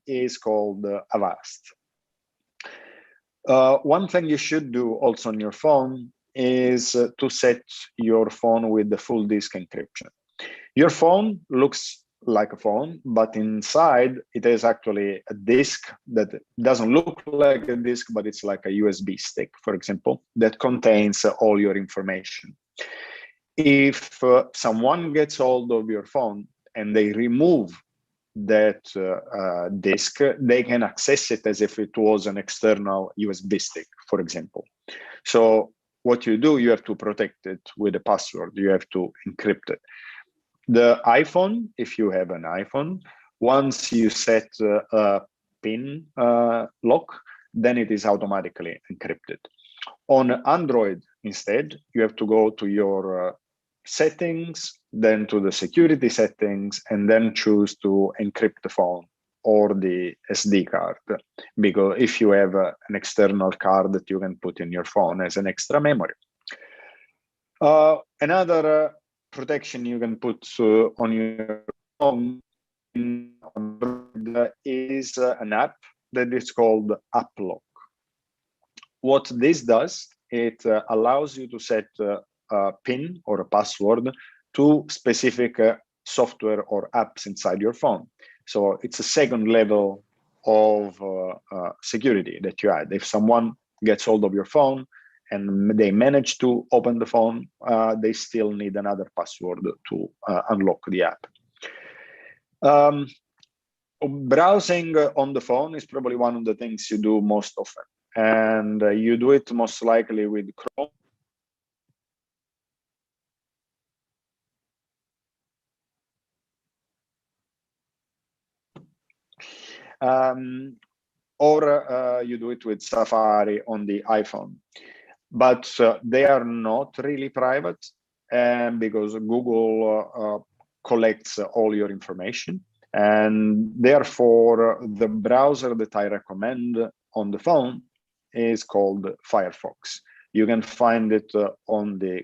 is called Avast. One thing you should do also on your phone is to set your phone with the full disk encryption. Your phone looks like a phone, but inside it is actually a disk that doesn't look like a disk, but it's like a USB stick, for example, that contains all your information. If someone gets hold of your phone and they remove that disk, they can access it as if it was an external USB stick, for example. So what you do, you have to protect it with a password. You have to encrypt it. The iPhone, if you have an iPhone, once you set a PIN lock, then it is automatically encrypted. On Android, instead, you have to go to your settings, then to the security settings, and then choose to encrypt the phone or the SD card. Because if you have an external card that you can put in your phone as an extra memory. Another protection you can put on your phone is an app that is called App Lock. What this does, it allows you to set a PIN or a password to specific software or apps inside your phone. So it's a second level of security that you add. If someone gets hold of your phone and they manage to open the phone, they still need another password to unlock the app. Browsing on the phone is probably one of the things you do most often. And you do it most likely with Chrome. Or you do it with Safari on the iPhone. But they are not really private, because Google collects all your information. And therefore, the browser that I recommend on the phone is called Firefox. You can find it on the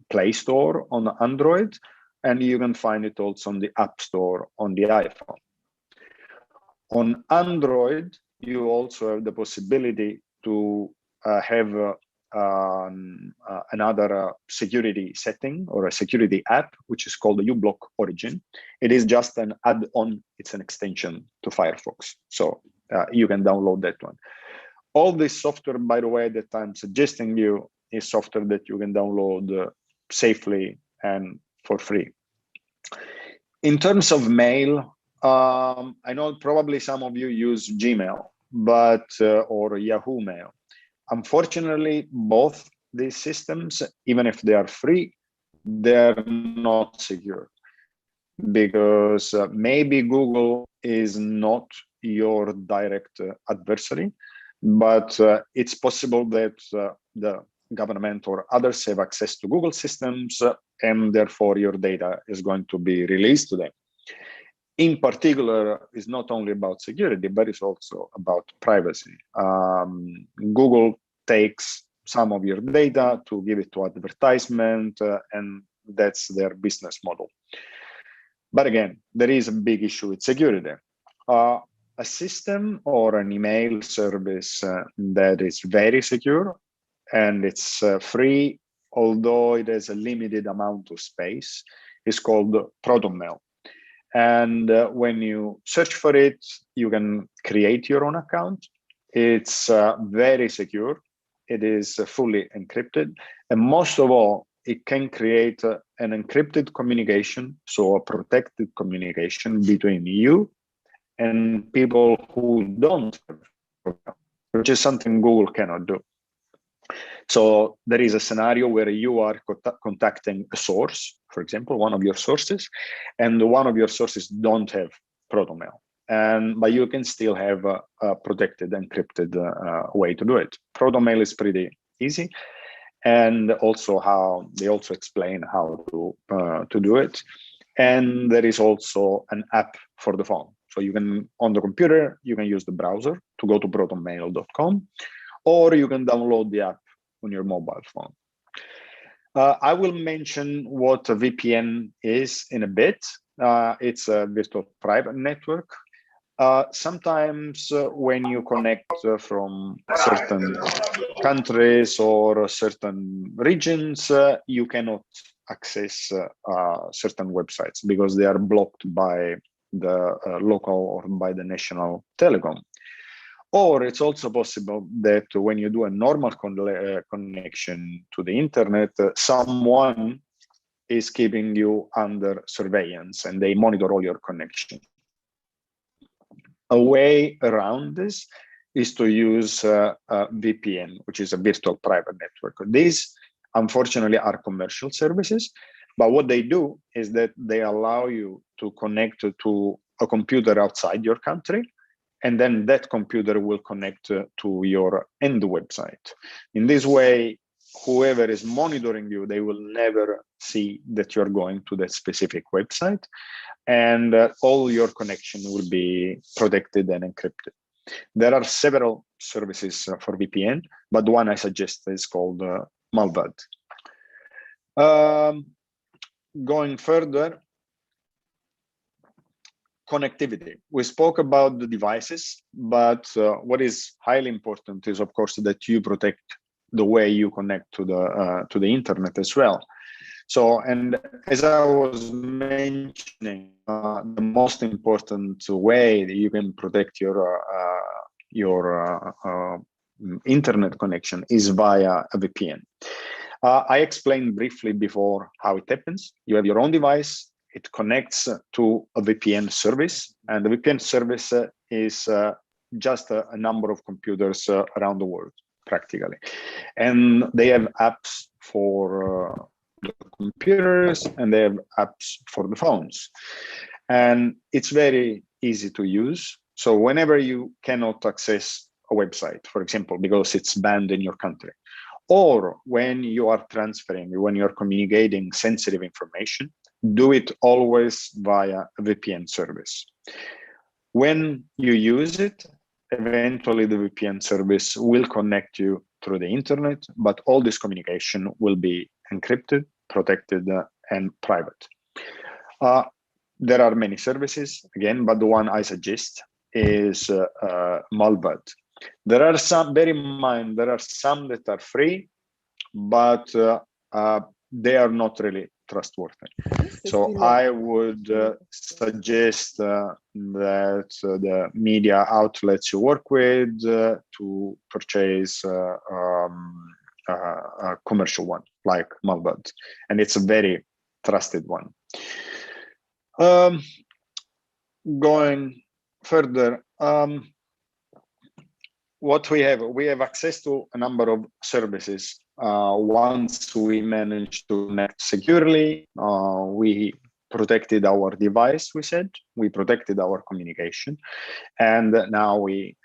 Play Store on Android, and you can find it also on the App Store on the iPhone. On Android, you also have the possibility to have another security setting or a security app, which is called the uBlock Origin. It is just an add-on. It's an extension to Firefox. So you can download that one. All this software, by the way, that I'm suggesting you is software that you can download safely and for free. In terms of mail, I know probably some of you use Gmail, but or Yahoo Mail. Unfortunately, both these systems, even if they are free, they're not secure, because maybe Google is not your direct adversary, but it's possible that the government or others have access to Google systems, and therefore your data is going to be released to them. In particular, it's not only about security, but it's also about privacy. Google takes some of your data to give it to advertisement, and that's their business model. But again, there is a big issue with security. A system or an email service that is very secure and it's free, although it has a limited amount of space, is called Protonmail. And when you search for it, you can create your own account. It's very secure. It is fully encrypted. And most of all, it can create an encrypted communication, so a protected communication between you and people who don't have Protonmail, which is something Google cannot do. So there is a scenario where you are contacting a source, for example, one of your sources, and one of your sources don't have Protonmail. But you can still have a protected, encrypted way to do it. Protonmail is pretty easy, and also they also explain how to do it. And there is also an app for the phone. So you can, on the computer, you can use the browser to go to protonmail.com, or you can download the app on your mobile phone. I will mention what a VPN is in a bit. It's a virtual private network. Sometimes when you connect from certain countries or certain regions, you cannot access certain websites because they are blocked by the local or by the national telecom. Or it's also possible that when you do a normal connection to the internet, someone is keeping you under surveillance and they monitor all your connections. A way around this is to use a VPN, which is a virtual private network. These, unfortunately, are commercial services, but what they do is that they allow you to connect to a computer outside your country, and then that computer will connect to your end website. In this way, whoever is monitoring you, they will never see that you're going to that specific website, and all your connection will be protected and encrypted. There are several services for VPN, but the one I suggest is called Malvad. Going further, connectivity. We spoke about the devices, but what is highly important is, of course, that you protect the way you connect to the internet as well. So, and as I was mentioning, the most important way that you can protect your internet connection is via a VPN. I explained briefly before how it happens. You have your own device, it connects to a VPN service, and the VPN service is just a number of computers around the world, practically. And they have apps for the computers, and they have apps for the phones. And it's very easy to use. So whenever you cannot access a website, for example, because it's banned in your country, or when you are transferring, when you're communicating sensitive information, do it always via a VPN service. When you use it, eventually the VPN service will connect you through the internet, but all this communication will be encrypted, protected, and private. There are many services, again, but the one I suggest is Malvad. There are some, bear in mind, there are some that are free, but they are not really trustworthy. So I would suggest that the media outlets you work with to purchase a commercial one like Malvad, and it's a very trusted one. Going further, what we have access to a number of services. Once we managed to connect securely, we protected our device, we protected our communication, and now we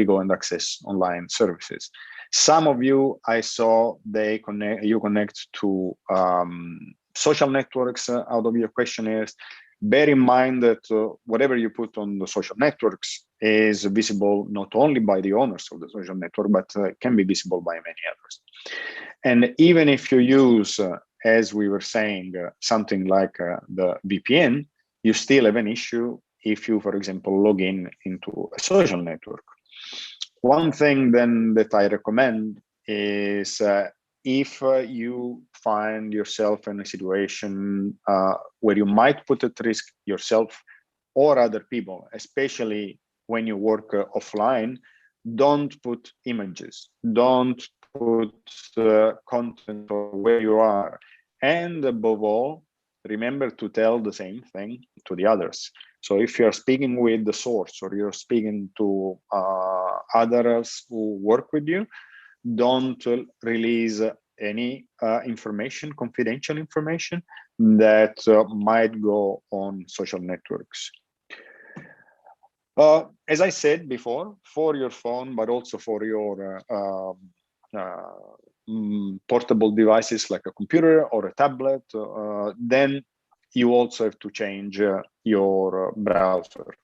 go and access online services. Some of you, I saw, you connect to social networks out of your questionnaires. Bear in mind that whatever you put on the social networks is visible not only by the owners of the social network, but can be visible by many others. And even if you use, as we were saying, something like the VPN, you still have an issue if you, for example, log into a social network. One thing then that I recommend is if you find yourself in a situation where you might put at risk yourself or other people, especially when you work offline, don't put images, don't put content of where you are. And above all, remember to tell the same thing to the others. So if you're speaking with the source or you're speaking to others who work with you, don't release any information, confidential information that might go on social networks. As I said before, for your phone, but also for your portable devices like a computer or a tablet, then you also have to change your browser.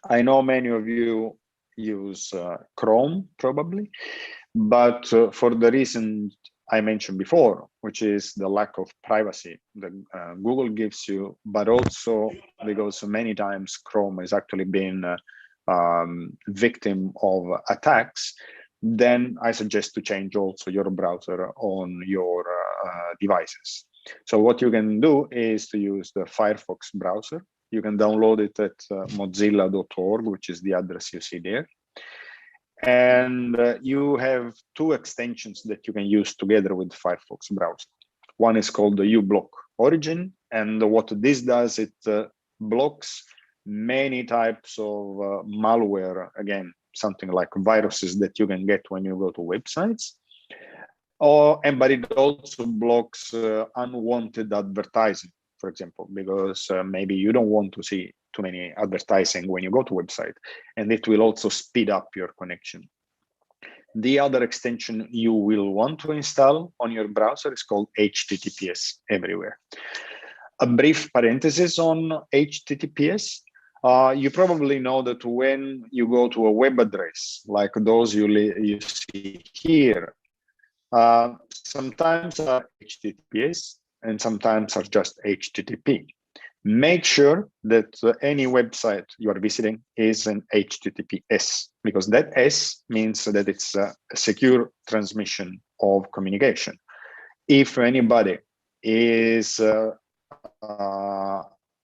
I know many of you use Chrome probably, but for the recent I mentioned before, which is the lack of privacy that Google gives you, but also because many times Chrome has actually been victim of attacks, then I suggest to change also your browser on your devices. So what you can do is to use the Firefox browser. You can download it at mozilla.org, which is the address you see there. And you have two extensions that you can use together with Firefox browser. One is called the uBlock Origin, and what this does, it blocks many types of malware, again, something like viruses that you can get when you go to websites. But it also blocks unwanted advertising, for example, because maybe you don't want to see too many advertising when you go to website, and it will also speed up your connection. The other extension you will want to install on your browser is called HTTPS Everywhere. A brief parenthesis on HTTPS. You probably know that when you go to a web address, like those you see here, sometimes are HTTPS and sometimes are just HTTP. Make sure that any website you are visiting is an HTTPS, because that S means that it's a secure transmission of communication. If anybody is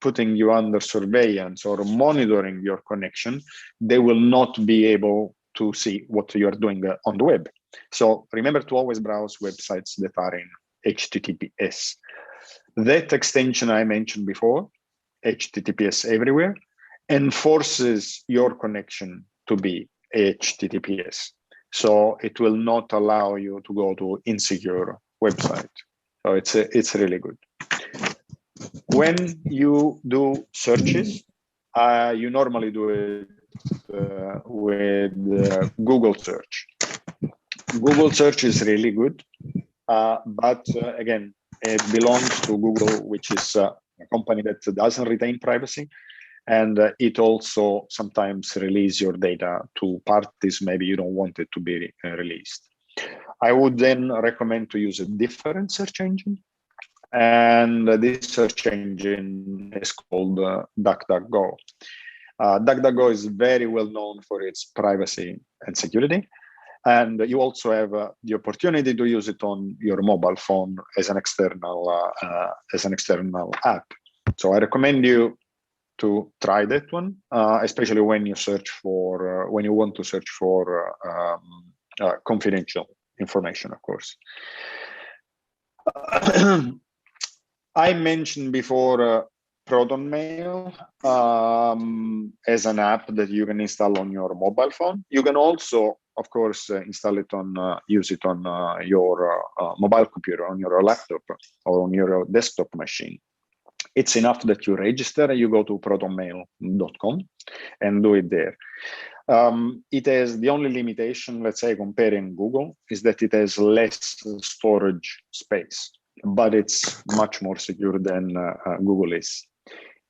putting you under surveillance or monitoring your connection, they will not be able to see what you are doing on the web. So remember to always browse websites that are in HTTPS. That extension I mentioned before, HTTPS Everywhere, enforces your connection to be HTTPS. So it will not allow you to go to insecure website. So it's really good. When you do searches, you normally do it with Google search. Google search is really good, but again, it belongs to Google, which is a company that doesn't retain privacy, and it also sometimes releases your data to parties maybe you don't want it to be released. I would then recommend to use a different search engine, and this search engine is called Duckduckgo. Duckduckgo is very well known for its privacy and security. And you also have the opportunity to use it on your mobile phone as an external app. So I recommend you to try that one, especially when you search for when you want to search for confidential information, of course. I mentioned before Protonmail as an app that you can install on your mobile phone. You can also, of course, install it on, use it on your mobile computer, on your laptop, or on your desktop machine. It's enough that you register, you go to protonmail.com and do it there. It has the only limitation, let's say, comparing Google, is that it has less storage space, but it's much more secure than Google is.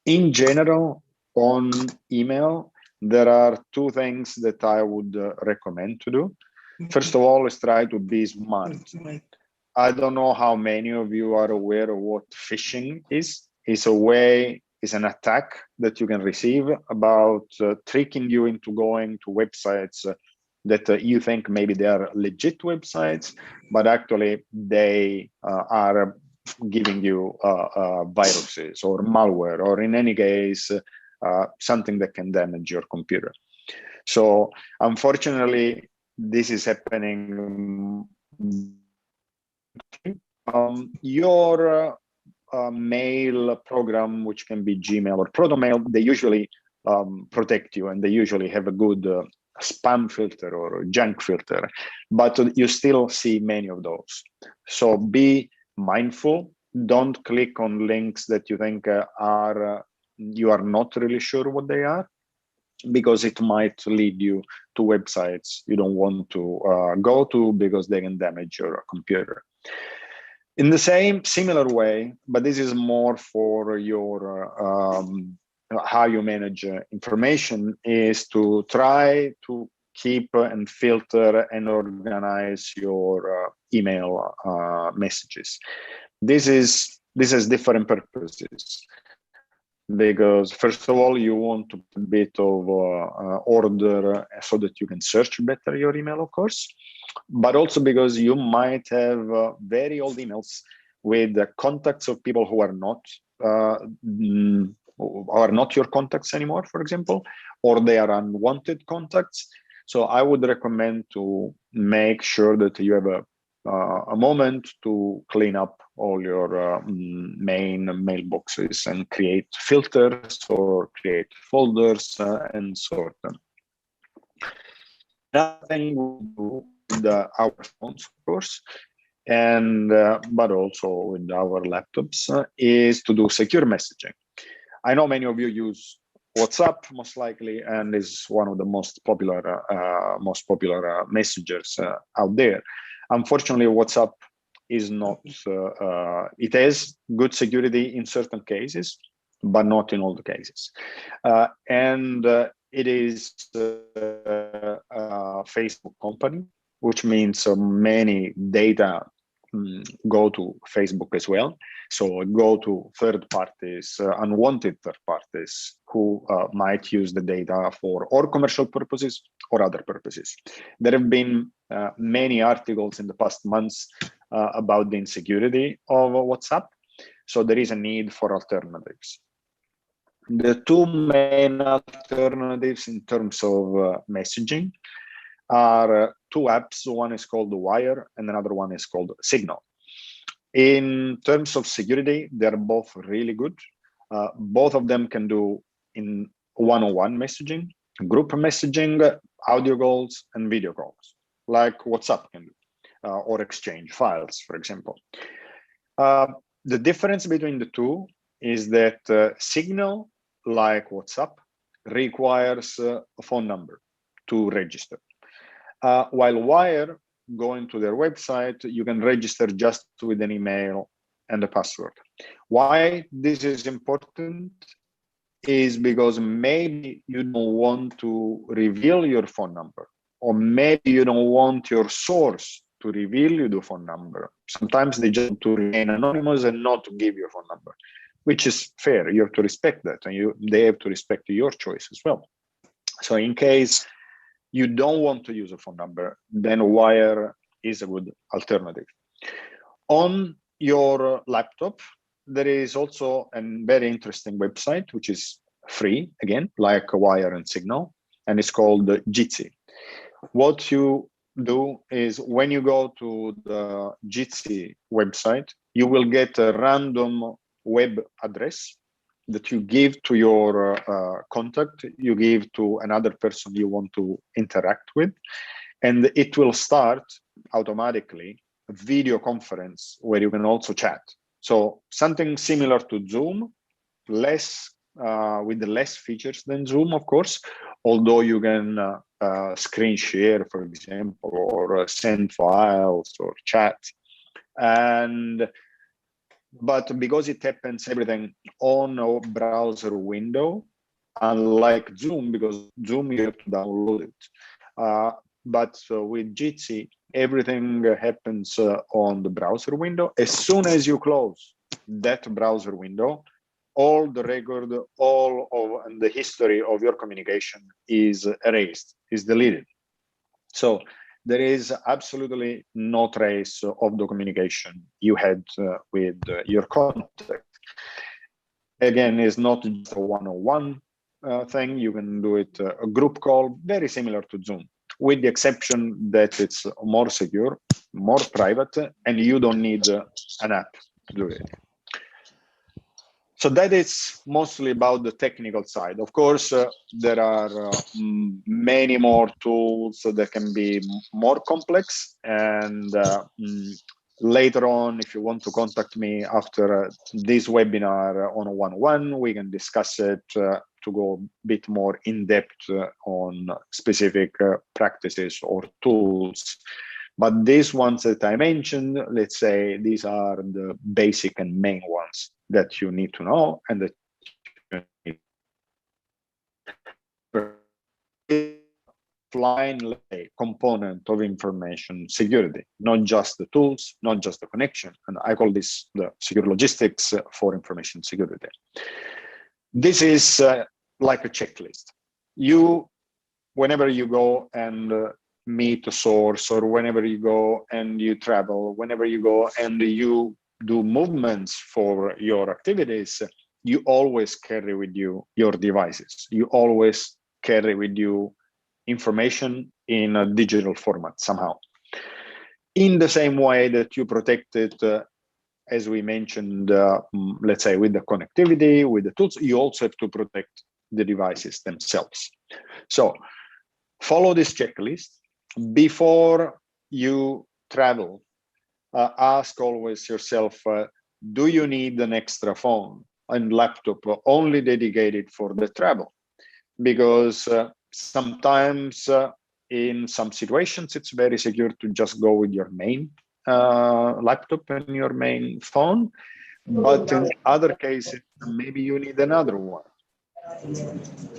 In general, on email, there are two things that I would recommend to do. First of all, is try to be smart. I don't know how many of you are aware of what phishing is. It's a way, it's an attack that you can receive about tricking you into going to websites that you think maybe they are legit websites, but actually they are giving you viruses or malware, or in any case, something that can damage your computer. So unfortunately, this is happening. Your mail program, which can be Gmail or Protonmail, they usually protect you, and they usually have a good spam filter or junk filter, but you still see many of those. So be mindful. Don't click on links that you think you are not really sure what they are, because it might lead you to websites you don't want to go to, because they can damage your computer. In the similar way, but this is more for your how you manage information, is to try to keep and filter and organize your email messages. This has different purposes, because first of all, you want to put a bit of order so that you can search better your email, of course, but also because you might have very old emails with the contacts of people who are not your contacts anymore, for example, or they are unwanted contacts. So I would recommend to make sure that you have a moment to clean up all your main mailboxes and create filters or create folders and sort them. Another thing we do with our phones, of course, and but also with our laptops, is to do secure messaging. I know many of you use WhatsApp most likely, and is one of the most popular messengers out there. Unfortunately, WhatsApp is not. It has good security in certain cases, but not in all the cases. It is a Facebook company, which means many data go to Facebook as well. So go to third parties, unwanted third parties who might use the data for or commercial purposes or other purposes. There have been many articles in the past months about the insecurity of WhatsApp. So there is a need for alternatives. The two main alternatives in terms of messaging are two apps. One is called Wire and another one is called Signal. In terms of security, they're both really good. Both of them can do in one-on-one messaging, group messaging, audio calls, and video calls, like WhatsApp can do, or exchange files, for example. The difference between the two is that Signal, like WhatsApp, requires a phone number to register. While Wire, going to their website, you can register just with an email and a password. Why this is important is because maybe you don't want to reveal your phone number, or maybe you don't want your source to reveal you the phone number. Sometimes they just want to remain anonymous and not to give your phone number, which is fair. You have to respect that, and they have to respect your choice as well. So in case you don't want to use a phone number, then Wire is a good alternative. On your laptop, there is also a very interesting website, which is free, again, like Wire and Signal, and it's called Jitsi. What you do is when you go to the Jitsi website, you will get a random web address that you give to your contact, you give to another person you want to interact with, and it will start automatically a video conference where you can also chat. So something similar to Zoom, less with the less features than Zoom, of course, although you can screen share, for example, or send files or chat. But because it happens everything on a browser window, unlike Zoom, because Zoom you have to download it. But with Jitsi, everything happens on the browser window. As soon as you close that browser window, all the record, all of the history of your communication is erased, is deleted. So there is absolutely no trace of the communication you had with your contact. Again, it's not just a one-on-one thing. You can do it a group call, very similar to Zoom, with the exception that it's more secure, more private, and you don't need an app to do it. So that is mostly about the technical side. Of course, there are many more tools that can be more complex. And later on, if you want to contact me after this webinar on a one-on-one, we can discuss it to go a bit more in depth on specific practices or tools. But these ones that I mentioned, let's say these are the basic and main ones that you need to know, and that you need offline, let's say, component of information security, not just the tools, not just the connection. And I call this the secure logistics for information security. This is like a checklist. Whenever you go and meet a source, or whenever you go and you travel, whenever you go and you do movements for your activities, you always carry with you your devices. You always carry with you information in a digital format somehow. In the same way that you protect it, as we mentioned, let's say with the connectivity, with the tools, you also have to protect the devices themselves. So follow this checklist. Before you travel, ask always yourself, do you need an extra phone and laptop only dedicated for the travel? Because sometimes in some situations, it's very secure to just go with your main laptop and your main phone. But in other cases, maybe you need another one.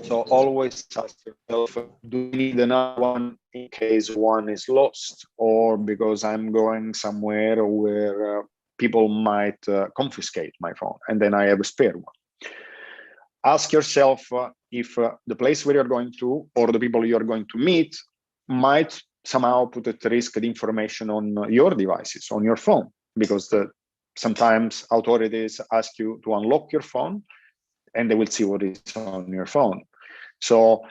So always ask yourself, do you need another one in case one is lost, or because I'm going somewhere where people might confiscate my phone and then I have a spare one. Ask yourself if the place where you're going to, or the people you're going to meet, might somehow put at risk the information on your devices, on your phone, because sometimes authorities ask you to unlock your phone and they will see what is on your phone. So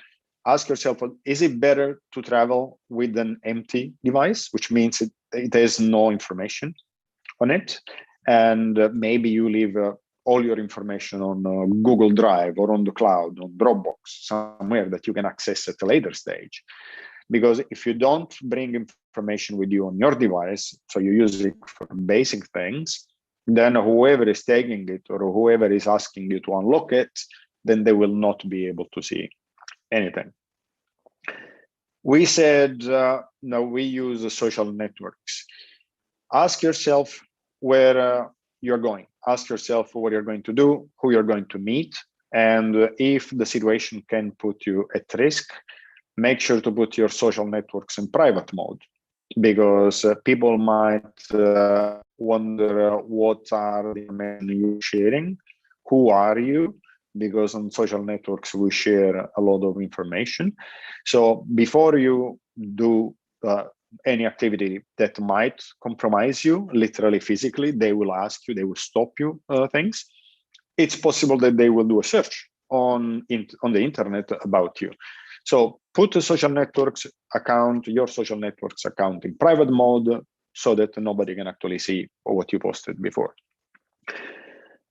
ask yourself, is it better to travel with an empty device, which means it has no information on it, and maybe you leave all your information on Google Drive or on the cloud, on Dropbox, somewhere that you can access at a later stage. Because if you don't bring information with you on your device, so you use it for basic things, then whoever is taking it or whoever is asking you to unlock it, then they will not be able to see anything. We said, no, we use the social networks. Ask yourself where you're going. Ask yourself what you're going to do, who you're going to meet, and if the situation can put you at risk, make sure to put your social networks in private mode, because people might wonder what are the information you're sharing, who are you, because on social networks we share a lot of information. So before you do any activity that might compromise you, literally physically, they will ask you, they will stop you things. It's possible that they will do a search on the internet about you. So put the social networks account, your social networks account in private mode, so that nobody can actually see what you posted before.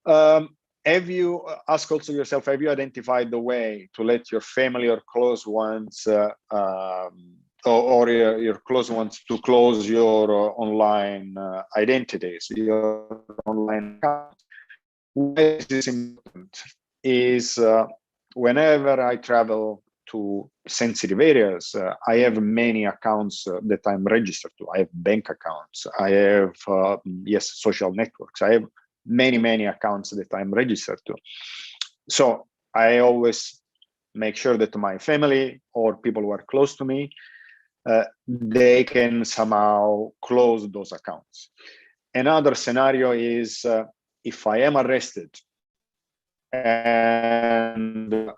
Have you ask also yourself, have you identified the way to let your family or close ones or your close ones to close your online identities, your online account? Why is this important? Is whenever I travel to sensitive areas, I have many accounts that I'm registered to. I have bank accounts. I have, social networks. I have many accounts that I'm registered to. So I always make sure that my family or people who are close to me, they can somehow close those accounts. Another scenario is if I am arrested and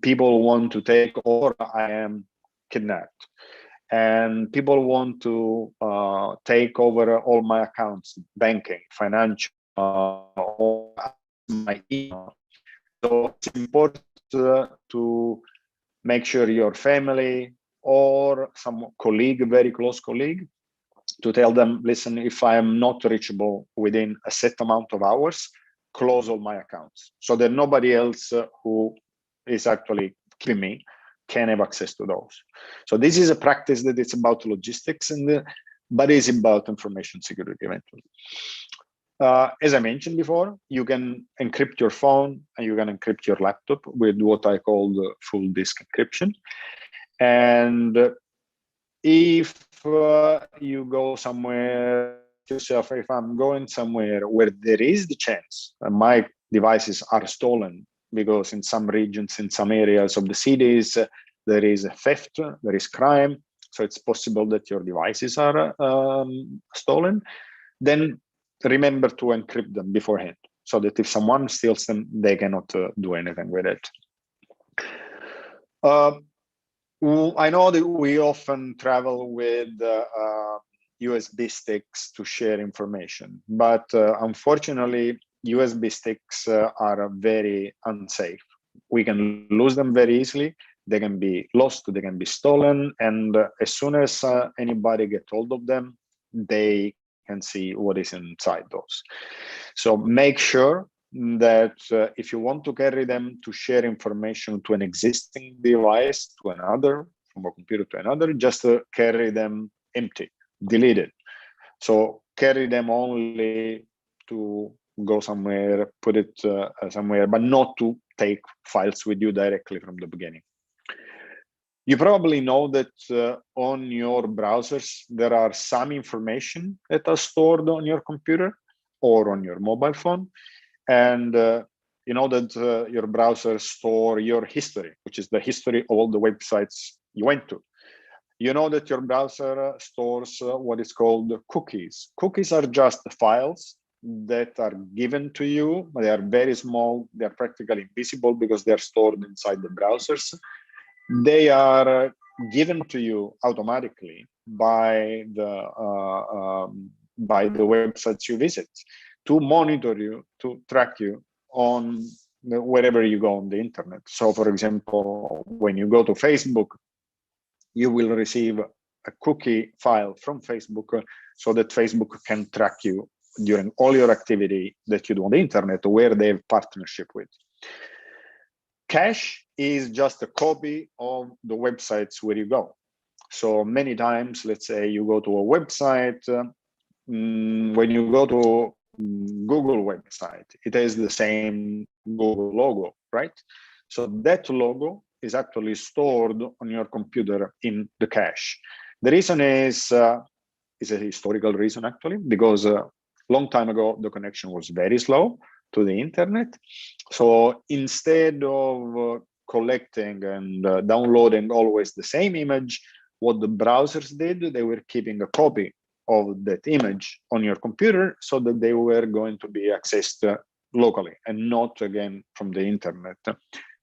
people want to take, or I am kidnapped and people want to take over all my accounts, banking, financial, all my email. So it's important to make sure your family or some colleague, very close colleague, to tell them, listen, if I am not reachable within a set amount of hours, close all my accounts, so that nobody else who is actually keeping me can have access to those. So this is a practice that it's about logistics, but it's about information security eventually. As I mentioned before, you can encrypt your phone and you can encrypt your laptop with what I call the full disk encryption. And if you go somewhere, yourself, if I'm going somewhere where there is the chance that my devices are stolen, because in some regions, in some areas of the cities, there is a theft, there is crime, so it's possible that your devices are stolen, then remember to encrypt them beforehand, so that if someone steals them, they cannot do anything with it. I know that we often travel with USB sticks to share information, but unfortunately, USB sticks are very unsafe. We can lose them very easily. They can be lost, they can be stolen, and as soon as anybody gets hold of them, they can see what is inside those. So make sure that if you want to carry them to share information to an existing device, to another, from a computer to another, just carry them empty, deleted. So carry them only to go somewhere, put it somewhere, but not to take files with you directly from the beginning. You probably know that on your browsers, there are some information that are stored on your computer or on your mobile phone. And you know that your browser store your history, which is the history of all the websites you went to. You know that your browser stores what is called cookies. Cookies are just files that are given to you. They are very small. They are practically invisible because they are stored inside the browsers. They are given to you automatically by the websites you visit to monitor you, to track you on wherever you go on the internet. So, for example, when you go to Facebook, you will receive a cookie file from Facebook so that Facebook can track you during all your activity that you do on the internet, where they have partnership with. Cache is just a copy of the websites where you go. So many times, let's say you go to a website, when you go to Google website, it has the same Google logo, right? So that logo is actually stored on your computer in the cache. The reason is a historical reason, actually, because a long time ago, the connection was very slow to the internet. So instead of collecting and downloading always the same image, what the browsers did, they were keeping a copy of that image on your computer so that they were going to be accessed locally and not again from the internet.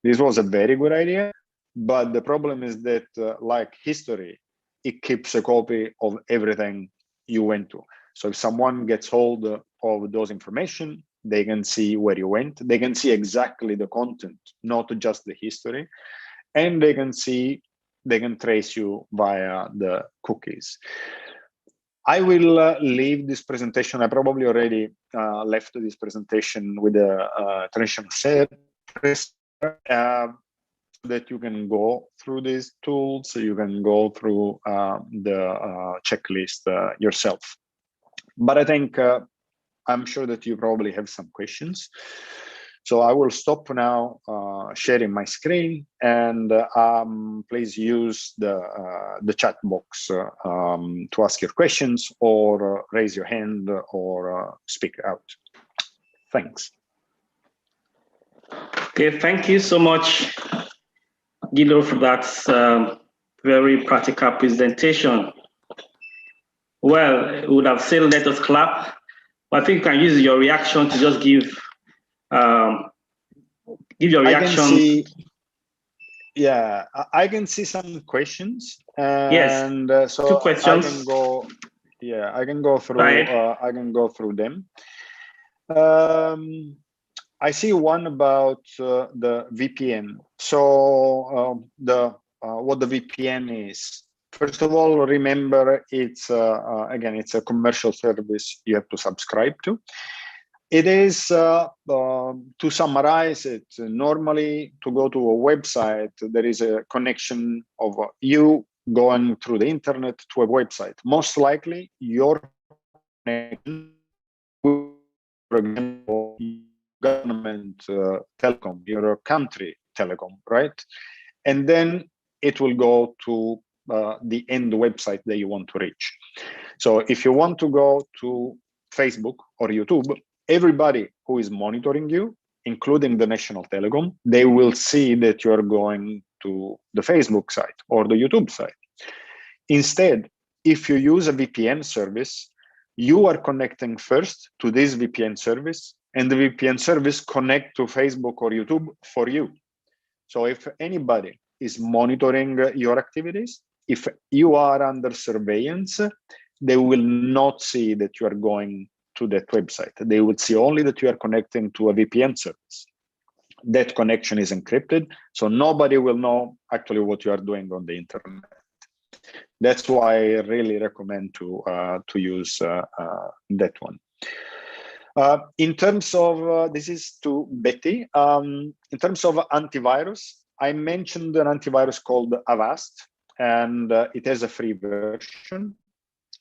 This was a very good idea, but the problem is that like history, it keeps a copy of everything you went to. So if someone gets hold of those information, they can see where you went. They can see exactly the content, not just the history. And they can trace you via the cookies. I will leave this presentation. I probably already left this presentation with a transition set that you can go through these tools. So you can go through the checklist yourself. But I think I'm sure that you probably have some questions. So I will stop now sharing my screen, and please use the chat box to ask your questions or raise your hand or speak out. Thanks. Okay, thank you so much, Guido, for that very practical presentation. Well, I would have said let us clap, but I think you can use your reaction to just give your reaction. I can see some questions. Yes, and so 2 questions. I can go. Yeah, I can go through. I can go through them. I see one about the VPN. So what the VPN is. First of all, remember it's again, it's a commercial service you have to subscribe to. It is, to summarize it, normally to go to a website, there is a connection of you going through the internet to a website. Most likely, your connection, for example, government telecom, your country telecom, right? And then it will go to the end website that you want to reach. So if you want to go to Facebook or YouTube, everybody who is monitoring you, including the national telecom, they will see that you are going to the Facebook site or the YouTube site. Instead, if you use a VPN service, you are connecting first to this VPN service, and the VPN service connect to Facebook or YouTube for you. So if anybody is monitoring your activities, if you are under surveillance, they will not see that you are going to that website. They would see only that you are connecting to a VPN service. That connection is encrypted, so nobody will know actually what you are doing on the internet. That's why I really recommend to use that one. In terms of, this is to Betty, in terms of antivirus, I mentioned an antivirus called Avast, and it has a free version.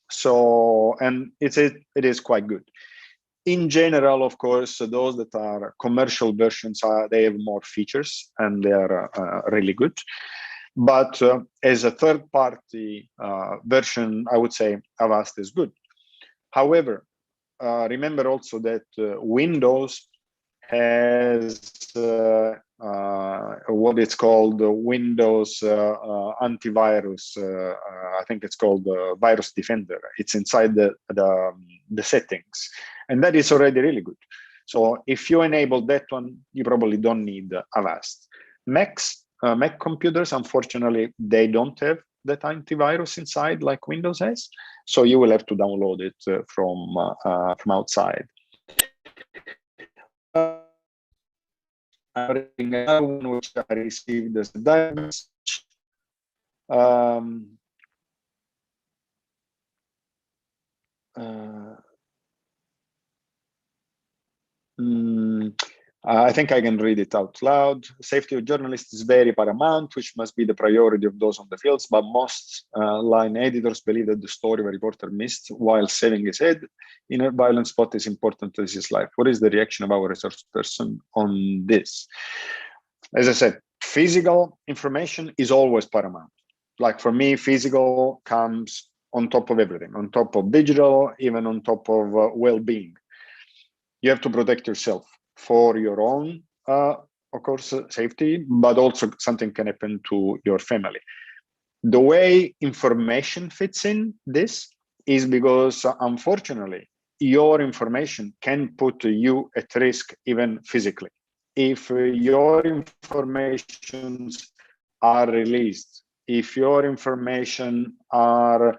So, and it is quite good. In general, of course, those that are commercial versions, they have more features and they are really good. But as a third-party version, I would say Avast is good. However, remember also that Windows has what it's called Windows Antivirus. I think it's called Virus Defender. It's inside the settings, and that is already really good. So if you enable that one, you probably don't need Avast. Mac computers, unfortunately, they don't have that antivirus inside like Windows has. So you will have to download it from outside. I'm reading another one which I received as a direct message. I think I can read it out loud. Safety of journalists is very paramount, which must be the priority of those on the fields, but most line editors believe that the story of a reporter missed while saving his head in a violent spot is important to his life. What is the reaction of our resource person on this? As I said, physical information is always paramount. Like for me, physical comes on top of everything, on top of digital, even on top of well-being. You have to protect yourself for your own, of course, safety, but also something can happen to your family. The way information fits in this is because, unfortunately, your information can put you at risk even physically. If your informations are released, if your information are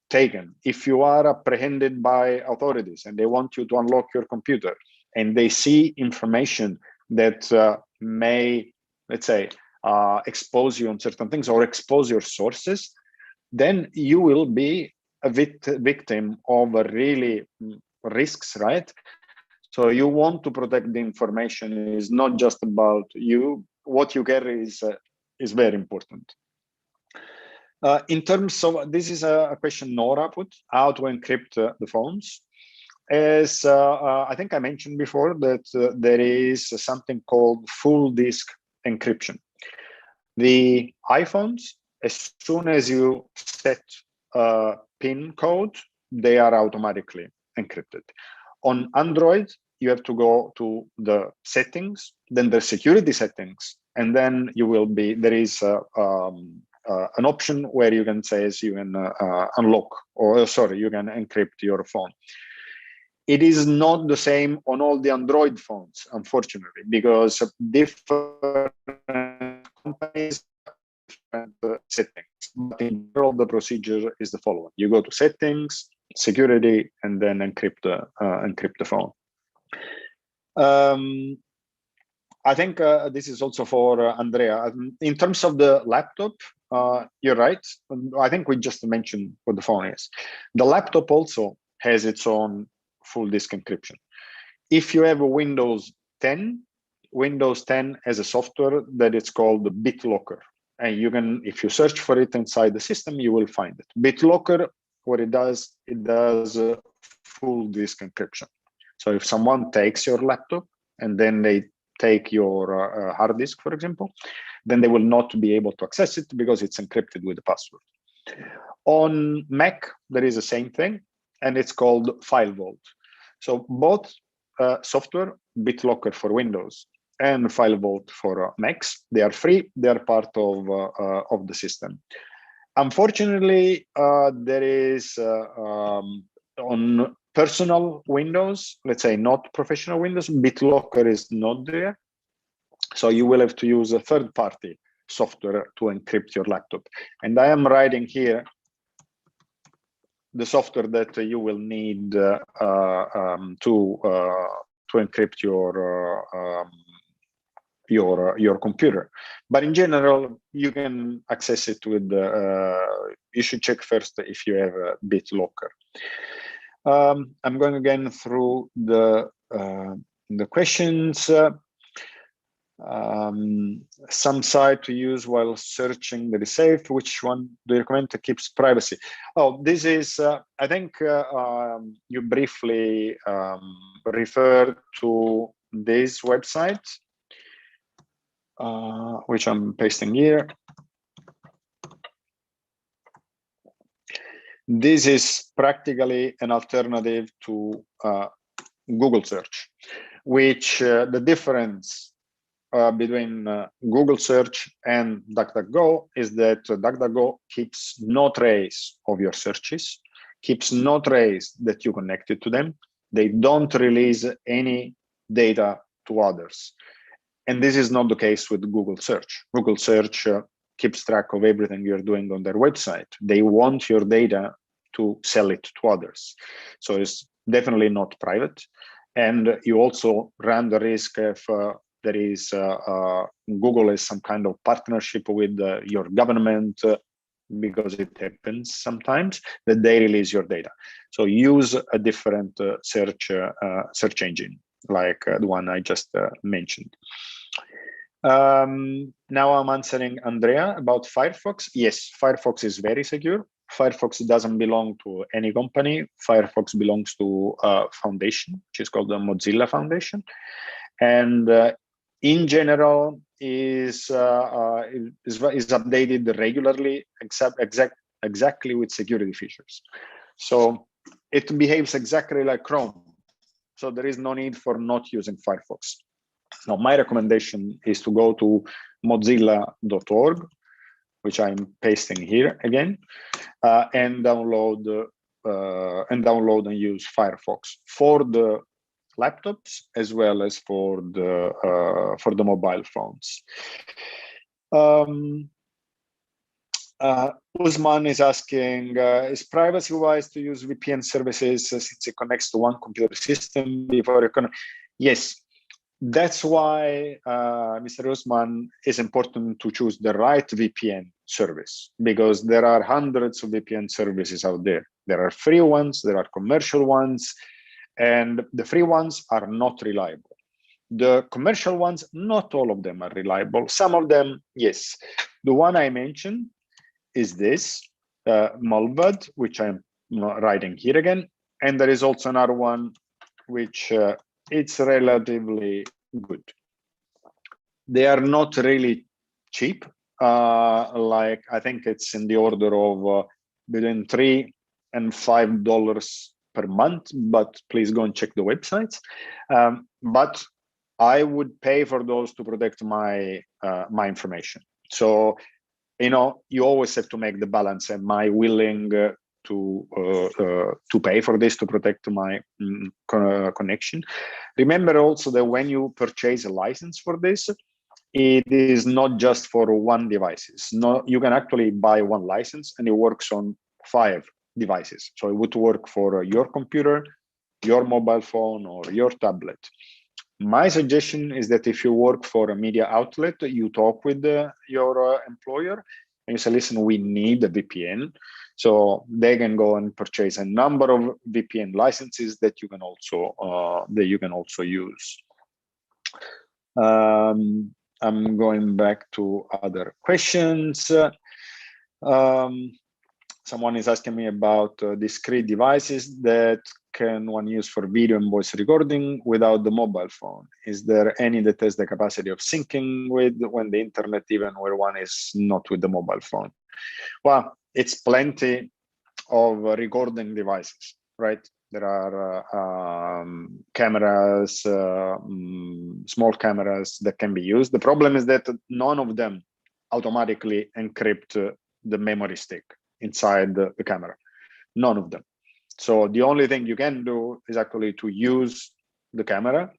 taken, if you are apprehended by authorities and they want you to unlock your computer and they see information that may, let's say, expose you on certain things or expose your sources, then you will be a victim of really risks, right? So you want to protect the information. Is not just about you. What you carry is very important. In terms of, this is a question Nora put, how to encrypt the phones. As I think I mentioned before that there is something called full disk encryption. The iPhones, as soon as you set a PIN code, they are automatically encrypted. On Android, you have to go to the settings, then the security settings, and then you will be, there is an option where you can say you can unlock, or sorry, you can encrypt your phone. It is not the same on all the Android phones, unfortunately, because different companies have different settings. But in general, the procedure is the following: you go to settings, security, and then encrypt the phone. I think this is also for Andrea. In terms of the laptop, you're right. I think we just mentioned what the phone is. The laptop also has its own full disk encryption. If you have a Windows 10, Windows 10 has a software that it's called the BitLocker. And you can, if you search for it inside the system, you will find it. BitLocker, what it does full disk encryption. So if someone takes your laptop and then they take your hard disk, for example, then they will not be able to access it because it's encrypted with a password. On Mac, there is the same thing, and it's called File Vault. So both software, BitLocker for Windows and File Vault for Macs. They are free. They are part of the system. Unfortunately, there is on personal Windows, let's say not professional Windows, BitLocker is not there. So you will have to use a third-party software to encrypt your laptop. And I am writing here the software that you will need to encrypt your computer. But in general, you can access it with you should check first if you have a BitLocker. I'm going again through the questions. Some site to use while searching that is safe. Which one do you recommend to keep privacy? Oh, this is, I think you briefly referred to this website, which I'm pasting here. This is practically an alternative to Google search, which the difference between Google search and Duckduckgo is that Duckduckgo keeps no trace of your searches, keeps no trace that you connected to them. They don't release any data to others. And this is not the case with Google search. Google search keeps track of everything you're doing on their website. They want your data to sell it to others. So it's definitely not private. And you also run the risk if there is Google is some kind of partnership with your government, because it happens sometimes that they release your data. So use a different search engine like the one I just mentioned. Now I'm answering Andrea about Firefox. Yes, Firefox is very secure. Firefox doesn't belong to any company. Firefox belongs to a foundation, which is called the Mozilla Foundation. And in general is updated regularly, exactly with security features. So it behaves exactly like Chrome. So there is no need for not using Firefox. Now, my recommendation is to go to mozilla.org, which I'm pasting here again, and download and use Firefox for the laptops as well as for the mobile phones. Usman is asking, is privacy wise to use VPN services since it connects to one computer system before you can? Yes, that's why, Mr. Usman, it's important to choose the right VPN service, because there are hundreds of VPN services out there. There are free ones, there are commercial ones, and the free ones are not reliable. The commercial ones, not all of them are reliable. Some of them, yes. The one I mentioned is this, Mulvad, which I'm writing here again. And there is also another one, which it's relatively good. They are not really cheap. Like I think it's in the order of between $3 and $5 per month, but please go and check the websites. But I would pay for those to protect my my information. So, you know, you always have to make the balance. Am I willing to pay for this to protect my connection? Remember also that when you purchase a license for this, it is not just for one device. No, you can actually buy one license and it works on 5 devices. So it would work for your computer, your mobile phone, or your tablet. My suggestion is that if you work for a media outlet, you talk with your employer and you say, listen, we need a VPN. So they can go and purchase a number of VPN licenses that you can also use. I'm going back to other questions. Someone is asking me about discrete devices that can one use for video and voice recording without the mobile phone. Is there any that has the capacity of syncing with when the internet, even where one is not with the mobile phone? Well, it's plenty of recording devices, right? There are cameras, small cameras that can be used. The problem is that none of them automatically encrypt the memory stick inside the camera. None of them. So the only thing you can do is actually to use the camera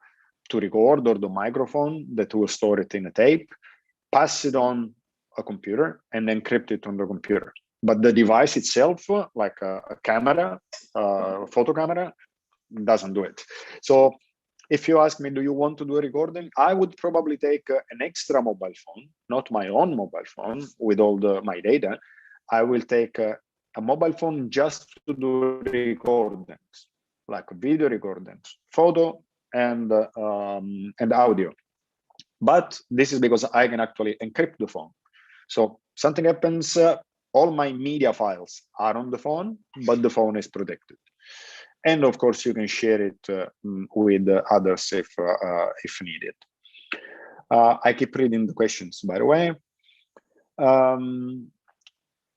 to record, or the microphone that will store it in a tape, pass it on a computer, and encrypt it on the computer. But the device itself, like a camera, photo camera, doesn't do it. So if you ask me, do you want to do a recording? I would probably take an extra mobile phone, not my own mobile phone with all my data. I will take a mobile phone just to do recordings, like video recordings, photo and audio. But this is because I can actually encrypt the phone. So something happens, all my media files are on the phone, but the phone is protected. And of course, you can share it with others if needed. I keep reading the questions, by the way.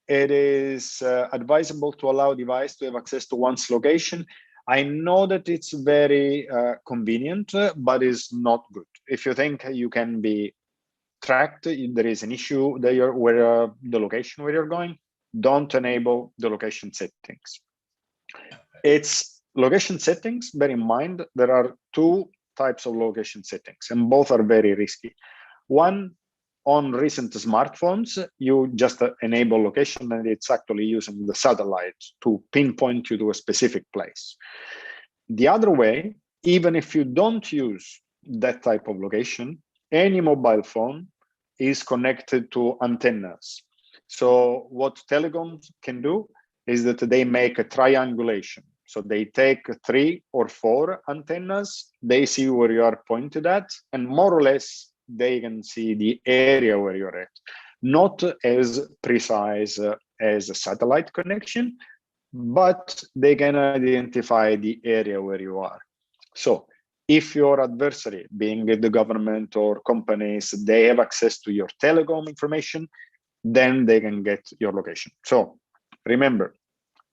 It is advisable to allow device to have access to one's location. I know that it's very convenient, but it's not good. If you think you can be tracked, there is an issue there where the location where you're going, don't enable the location settings. It's location settings. Bear in mind, there are two types of location settings, and both are very risky. One, on recent smartphones, you just enable location, and it's actually using the satellite to pinpoint you to a specific place. The other way, even if you don't use that type of location, any mobile phone is connected to antennas. So what telecoms can do is that they make a triangulation. So they take 3 or 4 antennas, they see where you are pointed at, and more or less they can see the area where you're at. Not as precise as a satellite connection, but they can identify the area where you are. So if your adversary, being the government or companies, they have access to your telecom information, then they can get your location. So remember,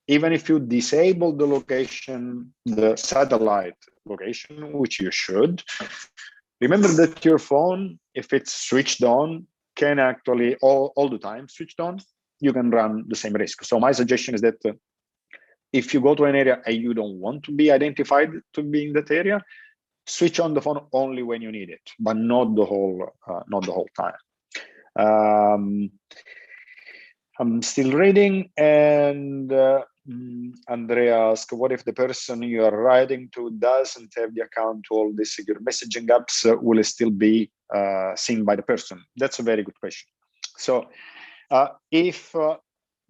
even if you disable the location, the satellite location, which you should, remember that your phone, if it's switched on, can actually all the time switched on, you can run the same risk. So my suggestion is that if you go to an area and you don't want to be identified to be in that area, switch on the phone only when you need it, but not the whole time. I'm still reading, and Andrea asks, what if the person you are writing to doesn't have the account to all the secure messaging apps? Will it still be seen by the person? That's a very good question. So if